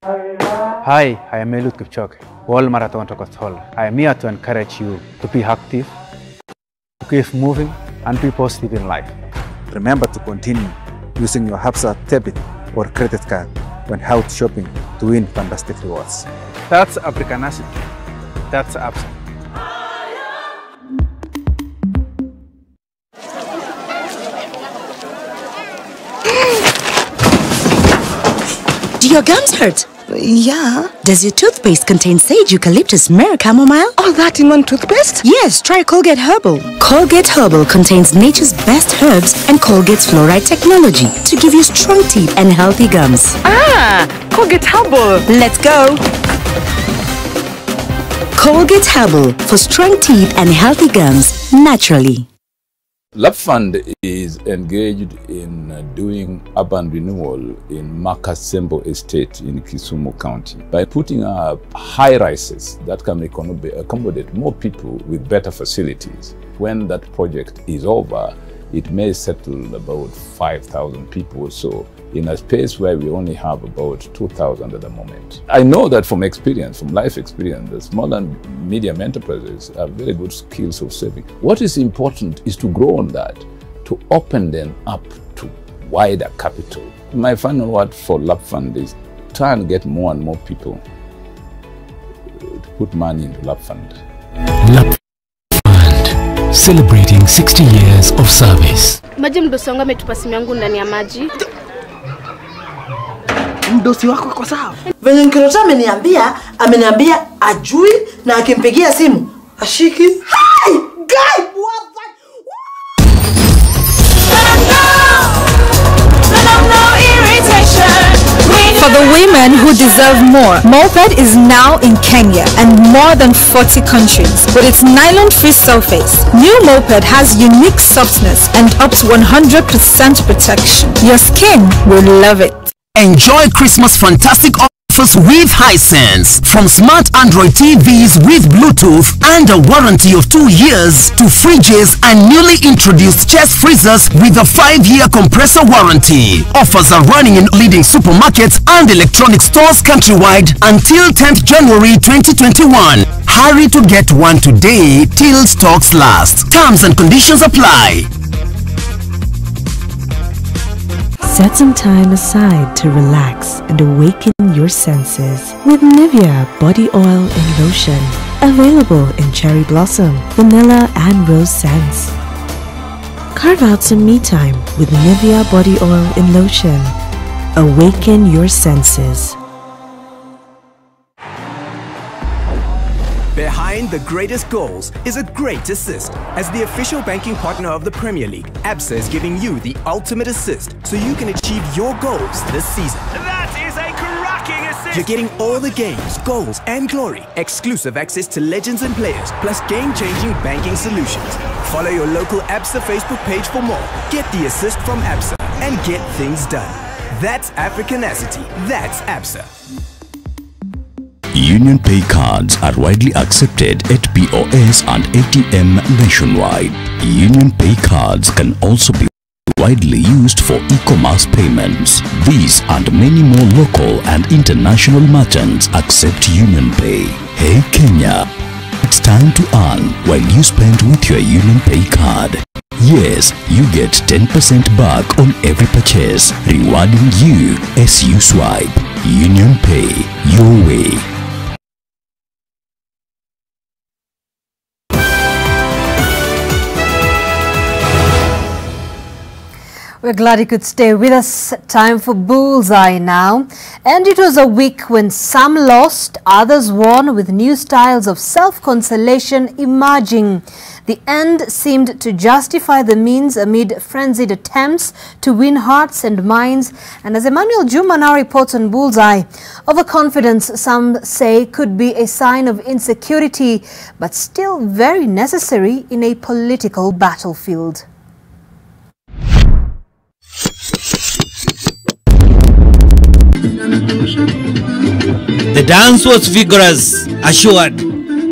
Hi, I am Eliud Kipchoge, World Marathon Record holder. I am here to encourage you to be active, to keep moving, and be positive in life. Remember to continue using your Hapsa debit or credit card when out shopping to win fantastic rewards. That's Africanacity. That's Absa. Do your gums hurt? Yeah. Does your toothpaste contain sage, eucalyptus, myrrh, chamomile? All that in one toothpaste? Yes, try Colgate Herbal. Colgate Herbal contains nature's best herbs and Colgate's fluoride technology to give you strong teeth and healthy gums. Ah, Colgate Herbal. Let's go. Colgate Herbal for strong teeth and healthy gums naturally. LabFund is engaged in doing urban renewal in Makasembo Estate in Kisumu County by putting up high-rises that can accommodate more people with better facilities. When that project is over, it may settle about 5,000 people or so in a space where we only have about 2,000 at the moment. I know that from experience, from life experience, the small and medium enterprises have very good skills of saving. What is important is to grow on that, to open them up to wider capital. My final word for LabFund is try and get more and more people to put money into LabFund. LabFund, celebrating 60 years of service. Maji mdosi wangu ametupa simu yangu ndani ya maji. Mdosi wako kwa sawa. Venye Nkirota ameniambia ajui na akimpigia simu ashiki. Hi, guy, what the? For the women who deserve more, Moped is now in Kenya and more than 40 countries. With its nylon-free surface, new Moped has unique softness and up to 100% protection. Your skin will love it. Enjoy Christmas fantastic offers with Hisense. From smart Android TVs with Bluetooth and a warranty of 2 years to fridges and newly introduced chest freezers with a 5-year compressor warranty. Offers are running in leading supermarkets and electronic stores countrywide until 10th January 2021. Hurry to get one today till stocks last. Terms and conditions apply. Set some time aside to relax and awaken your senses with Nivea Body Oil and Lotion. Available in cherry blossom, vanilla and rose scents. Carve out some me time with Nivea Body Oil and Lotion. Awaken your senses. Behind the greatest goals is a great assist. As the official banking partner of the Premier League, Absa is giving you the ultimate assist so you can achieve your goals this season. That is a cracking assist! You're getting all the games, goals and glory, exclusive access to legends and players, plus game-changing banking solutions. Follow your local Absa Facebook page for more. Get the assist from Absa and get things done. That's Africanacity. That's Absa. Union Pay cards are widely accepted at POS and ATM nationwide. Union Pay cards can also be widely used for e-commerce payments. These and many more local and international merchants accept UnionPay. Hey Kenya, it's time to earn while you spend with your UnionPay card. Yes, you get 10% back on every purchase, rewarding you as you swipe. UnionPay, your way. We're glad you could stay with us. Time for Bullseye now. And it was a week when some lost, others won, with new styles of self-consolation emerging. The end seemed to justify the means amid frenzied attempts to win hearts and minds. And as Emmanuel Juma now reports on Bullseye, overconfidence, some say, could be a sign of insecurity, but still very necessary in a political battlefield. The dance was vigorous, assured.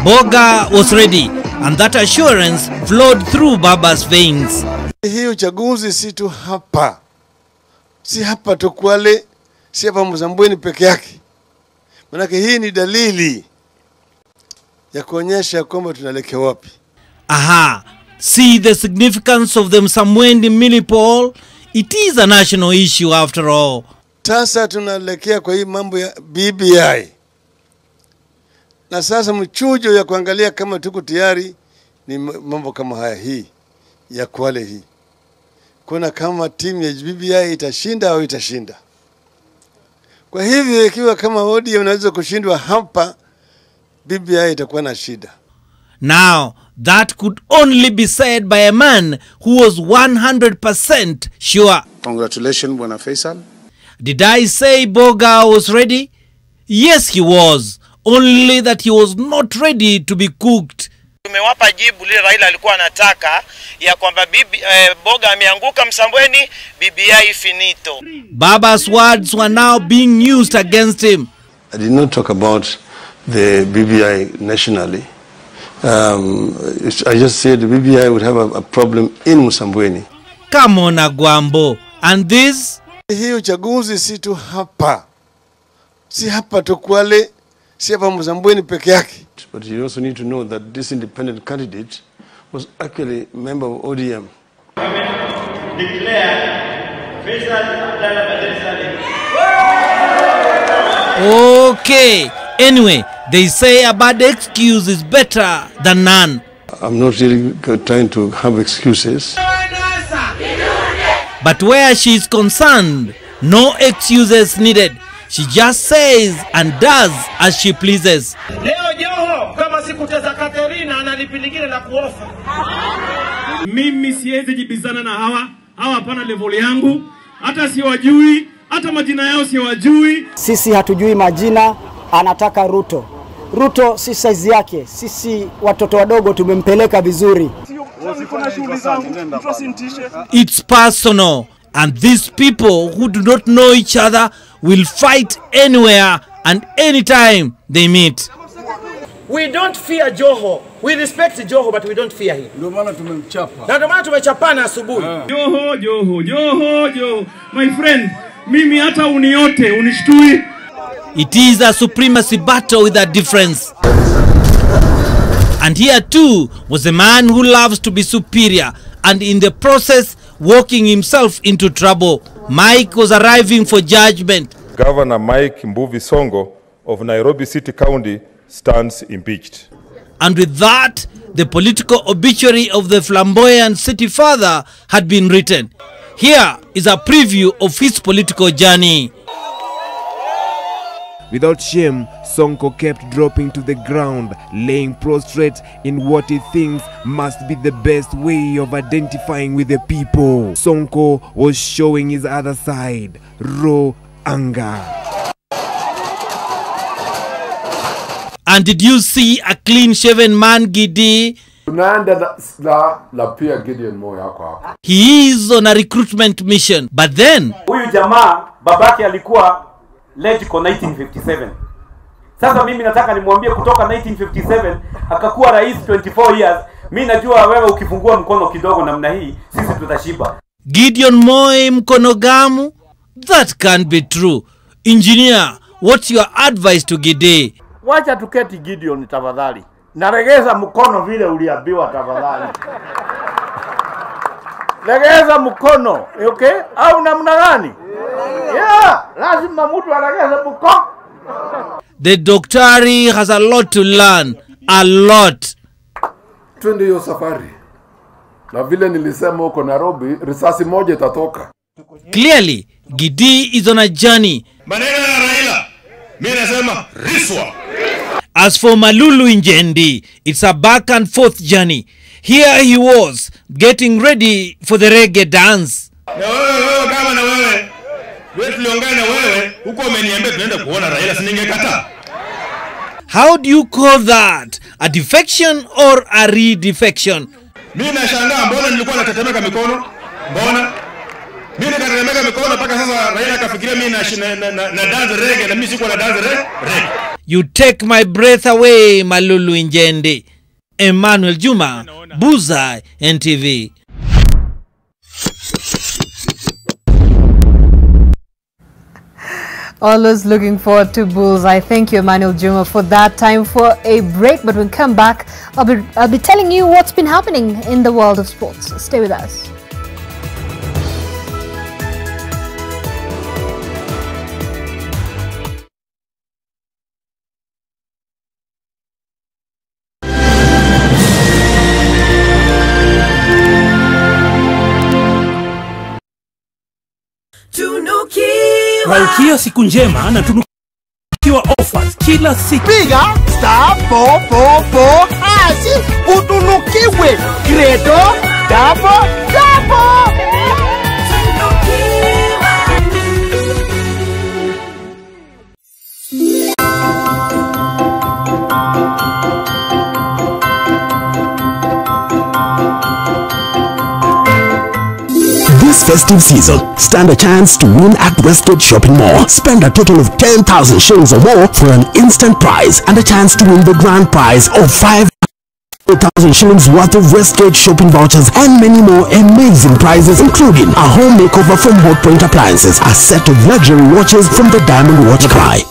Boga was ready, and that assurance flowed through Baba's veins. Hii uchaguzi si tu hapa. Si hapa tu Kwale, si hapa Mzambweni peke yake. Manake hii ni dalili ya kuonyesha kwamba tunaelekea wapi. Aha, see the significance of the Msambweni Millipole? It is a national issue after all. Sasa tunaelekea kwa hii mambo ya BBI. Na sasa mchujo ya kuangalia kama tuko tayari ni mambo kama haya hii ya Kwale hii. Kuna kama timu ya BBI itashinda au itashinda. Kwa hivyo ikiwa kama ODM unaweza kushindwa hapa, BBI itakuwa na shida. Now, that could only be said by a man who was 100% sure. Congratulations, Bwana Faisal. Did I say Boga was ready? Yes, he was. Only that he was not ready to be cooked. Tumewapa jibu lile Raila alikuwa anataka ya kwamba Boga ameanguka Msambweni, BBI finito. Baba's words were now being used against him. I did not talk about the BBI nationally. I just said the BBI would have a problem in Msambweni. Come on, Agwambo. And this? Hii uchaguzi si tu hapa. Si hapa tu Kwale, si hapa Mzambweni peke yake. But you also need to know that this independent candidate was actually a member of ODM. Okay. Anyway, they say a bad excuse is better than none. I'm not really trying to have excuses. But where she is concerned, no excuses needed. She just says and does as she pleases. Mimi siwezi jibizana na hawa hapana level yangu, hata siwajui, hata majina yao siwajui. Sisi hatujui majina, anataka Ruto. Ruto si size yake, sisi watoto wadogo tumempeleka vizuri. It's personal, and these people who do not know each other will fight anywhere and anytime they meet. We don't fear Joho. We respect Joho, but we don't fear him. Ndio maana tumemchapa. Na ndio maana tumechapana asubuhi. Joho. My friend, mimi hata uniote, unishtui. It is a supremacy battle with a difference. And here too was a man who loves to be superior and in the process walking himself into trouble. Mike was arriving for judgment. Governor Mike Mbuvi Songo of Nairobi City County stands impeached. And with that, the political obituary of the flamboyant city father had been written. Here is a preview of his political journey. Without shame, Sonko kept dropping to the ground, laying prostrate in what he thinks must be the best way of identifying with the people. Sonko was showing his other side, raw anger. And did you see a clean-shaven man, Gidi? He is on a recruitment mission, but then... Huyu jamaa, babake alikuwa Legico 1957. Sasa mimi nataka nimwambie kutoka 1957 akakuwa rais 24 years. Mimi najua wewe ukifungua mkono kidogo namna hii, sisi tutashiba. Gideon Moi Mkonogamu? That can't be true. Engineer, what's your advice to Gide? Wacha tuketi Gideon tafadhali. Naregeza mkono vile uliambiwa tafadhali. Legeza mkono, okay? Au namna gani? Yeah, lazima mtu aregeze mkono. The doctari has a lot to learn. A lot. Twende hiyo safari. Na vile nilisema huko Nairobi, risasi moja itatoka. Clearly, Gidi is on a journey. Maneno ya Raila, mimi nasema riswa. As for Malulu Njendi, it's a back and forth journey. Here he was, getting ready for the reggae dance. Na wewe kama na wewe tuliongea na wewe, huko umeniambia tunaenda kuona Raila, siningekataa. How do you call that? A defection or a redefection? Mimi nashangaa mbona nilikuwa natetemeka mikono? Mbona? Mimi nikatetemeka mikono mpaka sasa Raila akafikiria mimi na dance reggae na mimi sikuwa na dance reggae. You take my breath away, Malulu Njendi. Emmanuel Juma, Bullseye, NTV. Always looking forward to Bullseye. Thank you, Emmanuel Juma, for that. Time for a break, but when we come back, I'll be telling you what's been happening in the world of sports. Stay with us. Malkia siku njema na tunukiwa offers kila siku. Piga *444 hash utunukiwe Credo double. This festive season, stand a chance to win at Westgate Shopping Mall. Spend a total of 10,000 shillings or more for an instant prize and a chance to win the grand prize of 5,000 shillings worth of Westgate shopping vouchers and many more amazing prizes, including a home makeover from Hotpoint Appliances, a set of luxury watches from the Diamond Watch Cry.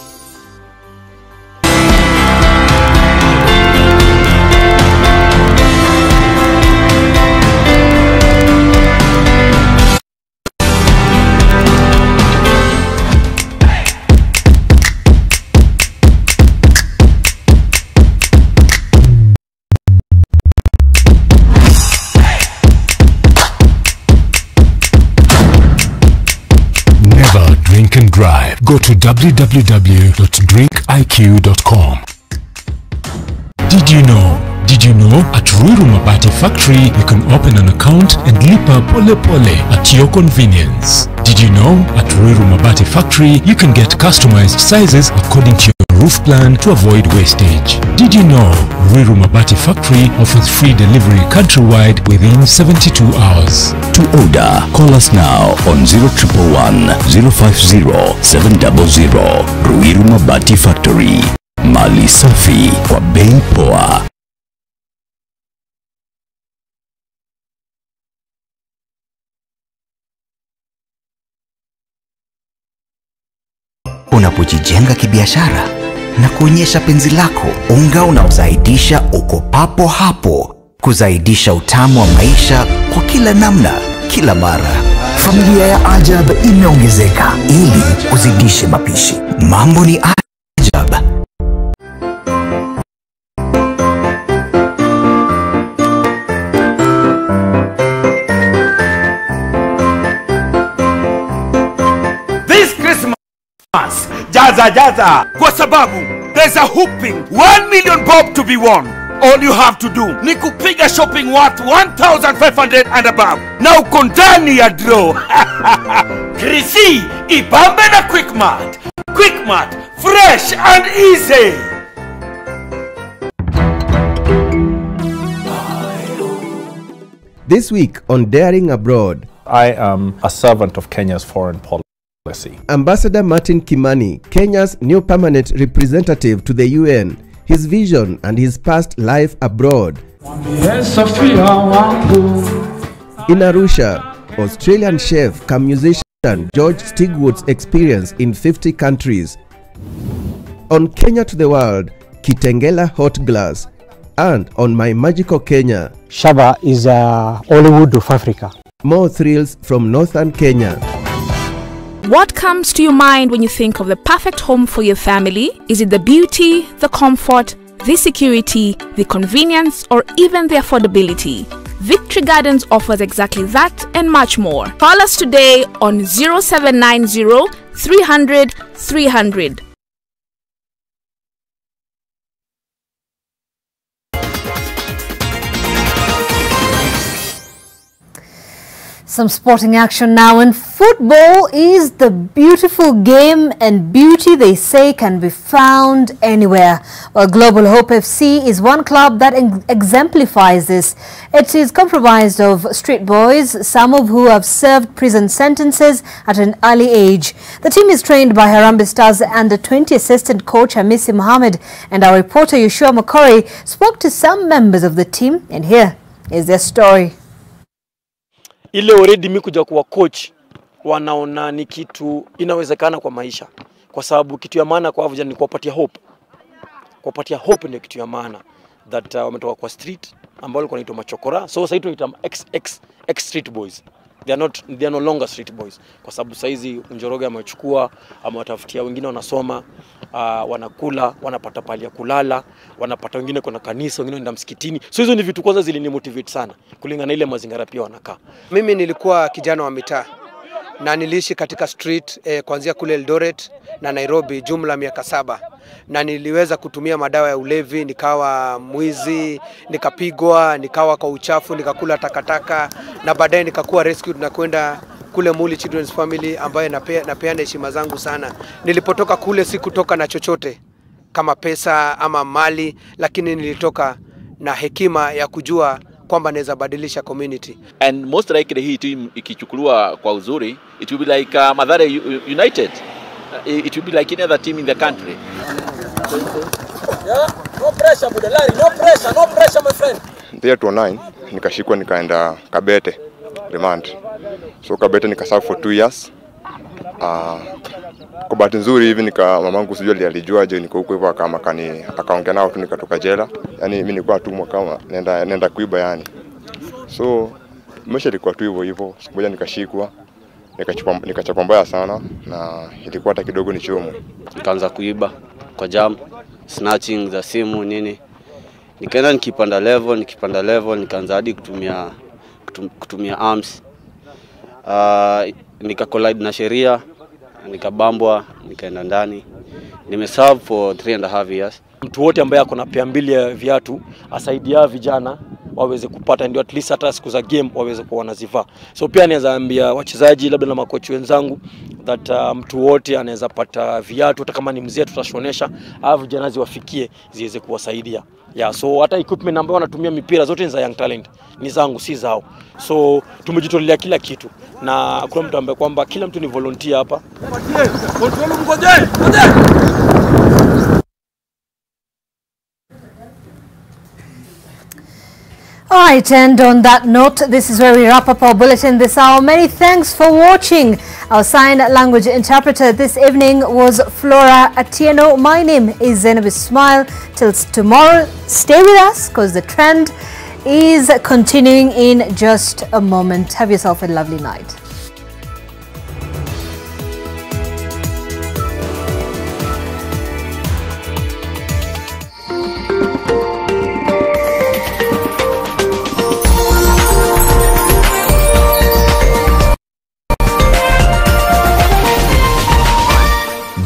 Drink and drive. Go to www.drinkiq.com. Did you know at Ruiru Mabati Factory you can open an account and lipa pole pole at your convenience? Did you know at Ruiru Mabati Factory you can get customized sizes according to your roof plan to avoid wastage? Did you know Ruiru Mabati Factory offers free delivery countrywide within 72 hours? To order, call us now on 0111 050 700. Ruiru Mabati Factory. Mali safi kwa bei poa. Unapojijenga kibiashara na kuonyesha penzi lako, unga unaozaidisha uko papo hapo, kuzaidisha utamu wa maisha kwa kila namna, kila mara. Familia ya Ajab imeongezeka ili uzidishe mapishi. Mambo ni Ajab. Jaza kwa sababu there's a whooping 1 million bob to be won. All you have to do ni kupiga shopping worth 1,500 and above na uko ndani ya draw. Krisi ibambe na Quickmart. Quickmart, fresh and easy. This week on Daring Abroad, I am a servant of Kenya's foreign policy. Ambassador Martin Kimani, Kenya's new permanent representative to the UN, his vision and his past life abroad. In Arusha, Australian chef come musician George Stigwood's experience in 50 countries. On Kenya to the World, Kitengela Hot Glass. And on My Magical Kenya, Shaba is Hollywood of Africa. More thrills from northern Kenya. What comes to your mind when you think of the perfect home for your family? Is it the beauty, the comfort, the security, the convenience, or even the affordability? Victory Gardens offers exactly that and much more. Call us today on 0790 300 300. Some sporting action now, and football is the beautiful game, and beauty, they say, can be found anywhere. Well, Global Hope FC is one club that exemplifies this. It is comprised of street boys, some of who have served prison sentences at an early age. The team is trained by Harambee Stars under-20 assistant coach Hamisi Mohamed, and our reporter Yoshua Makori spoke to some members of the team, and here is their story. Ile already mimi kuja kuwa coach wanaona ni kitu inawezekana kwa maisha, kwa sababu kitu ya maana kwa vijana ni kuwapatia hope. Kuwapatia hope ndio kitu ya maana, that wametoka kwa street ambao walikuwa wanaitwa machokora, so sasa tunaita ex street boys. They are no longer street boys, kwa sababu saizi Njoroge amechukua, amewatafutia wengine wanasoma, wanakula, wanapata pali ya kulala, wanapata wengine kuna kanisa, wengine wanaenda msikitini. So hizo ni vitu kwanza zilinimotivate sana kulingana na ile mazingira pia wanakaa. Mimi nilikuwa kijana wa mitaa na niliishi katika street kuanzia kule Eldoret na Nairobi jumla miaka 7, na niliweza kutumia madawa ya ulevi, nikawa mwizi, nikapigwa, nikawa kwa uchafu, nikakula takataka, na baadaye nikakuwa rescued na kwenda kule Muli Children's Family ambaye napeana heshima zangu sana. Nilipotoka kule sikutoka na chochote kama pesa ama mali, lakini nilitoka na hekima ya kujua kwamba naweza badilisha community. And most likely hii team ikichukuliwa kwa uzuri, it will be like Mathare United. It will be like any other team in the country. Yeah, no pressure Budalari, no pressure my friend. There to 9 nikashikwa nikaenda Kabete remand. So Kabete nikaserve for 2 years. Kwa bahati nzuri hivi mamangu sijui alijua je niko huko hivyo akaongea nao tu nikatoka jela. Yani mimi nilikuwa tu kama nenda kuiba yani. So maisha ilikuwa tu hivyo. Siku moja nikashikwa, nikachapa mbaya sana na ilikuwa hata kidogo ni chomo. Nikaanza kuiba kwa jam, snatching za simu nini. Nikaenda nikipanda level nikaanza hadi kutumia arms. Nikacollide na sheria, nikabambwa, nikaenda ndani. Nimeserve for 3.5 years. Mtu wote ambaye ako na pea mbili ya viatu asaidia vijana waweze kupata, ndio at least hata siku za game waweze kuwa wanazivaa. So pia naweza ambia wachezaji labda na makochi wenzangu that mtu wote anaweza pata viatu, hata kama ni mzee tutashonesha, vijana ziwafikie ziweze kuwasaidia. Yeah, so hata equipment ambayo wanatumia mipira zote ni za young talent, ni zangu si zao. So tumejitolea kila kitu, na kuna mtu ambaye kwamba kila mtu ni volunteer hapa. Alright, and on that note, this is where we wrap up our bulletin this hour. Many thanks for watching. Our sign language interpreter this evening was Flora Atieno. My name is Zainab Ismail. Till tomorrow, stay with us because the trend is continuing in just a moment. Have yourself a lovely night.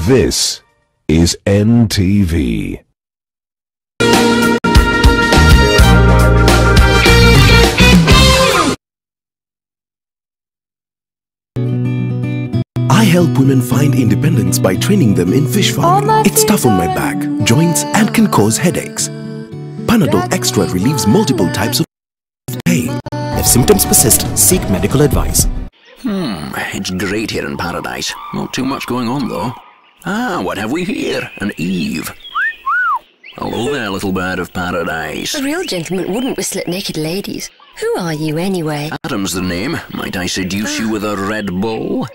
This is NTV. I help women find independence by training them in fish farming. It's tough on my back, joints, and can cause headaches. Panadol Extra relieves multiple types of pain. If symptoms persist, seek medical advice. It's great here in paradise. Not too much going on though. What have we here? An Eve. Hello there, little bird of paradise. A real gentleman wouldn't whistle at naked ladies. Who are you anyway? Adam's the name. Might I seduce you with a Red Bull?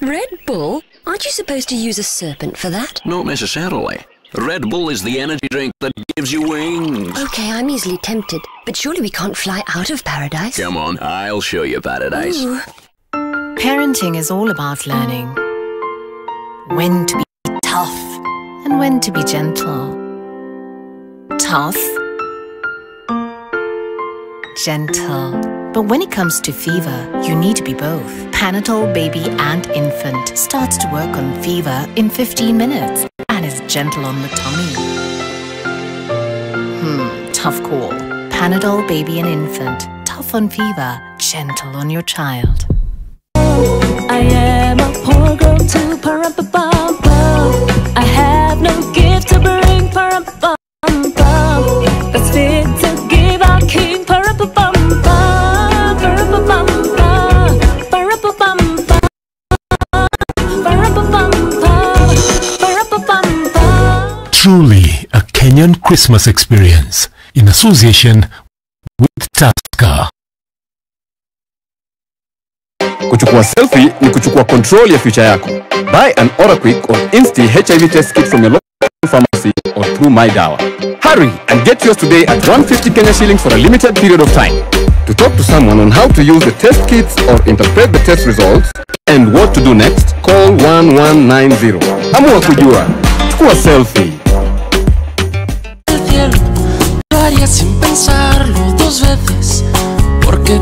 Red Bull? Aren't you supposed to use a serpent for that? Not necessarily. Red Bull is the energy drink that gives you wings. Okay, I'm easily tempted, but surely we can't fly out of paradise. Come on, I'll show you paradise. Ooh. Parenting is all about learning when to be tough and when to be gentle. Tough, gentle. But when it comes to fever, you need to be both. Panadol Baby and Infant starts to work on fever in 15 minutes and is gentle on the tummy. Tough call. Panadol Baby and Infant. Tough on fever, gentle on your child. I am a poor girl too, pa-rum-pa-bum-bum. I have no gift to bring, pa-rum-pa-bum-bum. That's fit to give our king, pa-rum-pa-bum-bum, pa-rum-pa-bum-bum, pa-rum-pa-bum-bum, pa-rum-pa-bum-bum, pa-rum-pa-bum-bum. Truly a Kenyan Christmas experience in association with Tusker. Kuchukua selfie ni kuchukua control ya future yako. Buy an Oraquick or Insti HIV test kit from your local pharmacy or through My Dawa. Hurry and get yours today at 150 Kenya shillings for a limited period of time. To talk to someone on how to use the test kits or interpret the test results and what to do next, call 1190. Amua kujua. Chukua selfie. El cielo, lo haría sin pensarlo dos veces.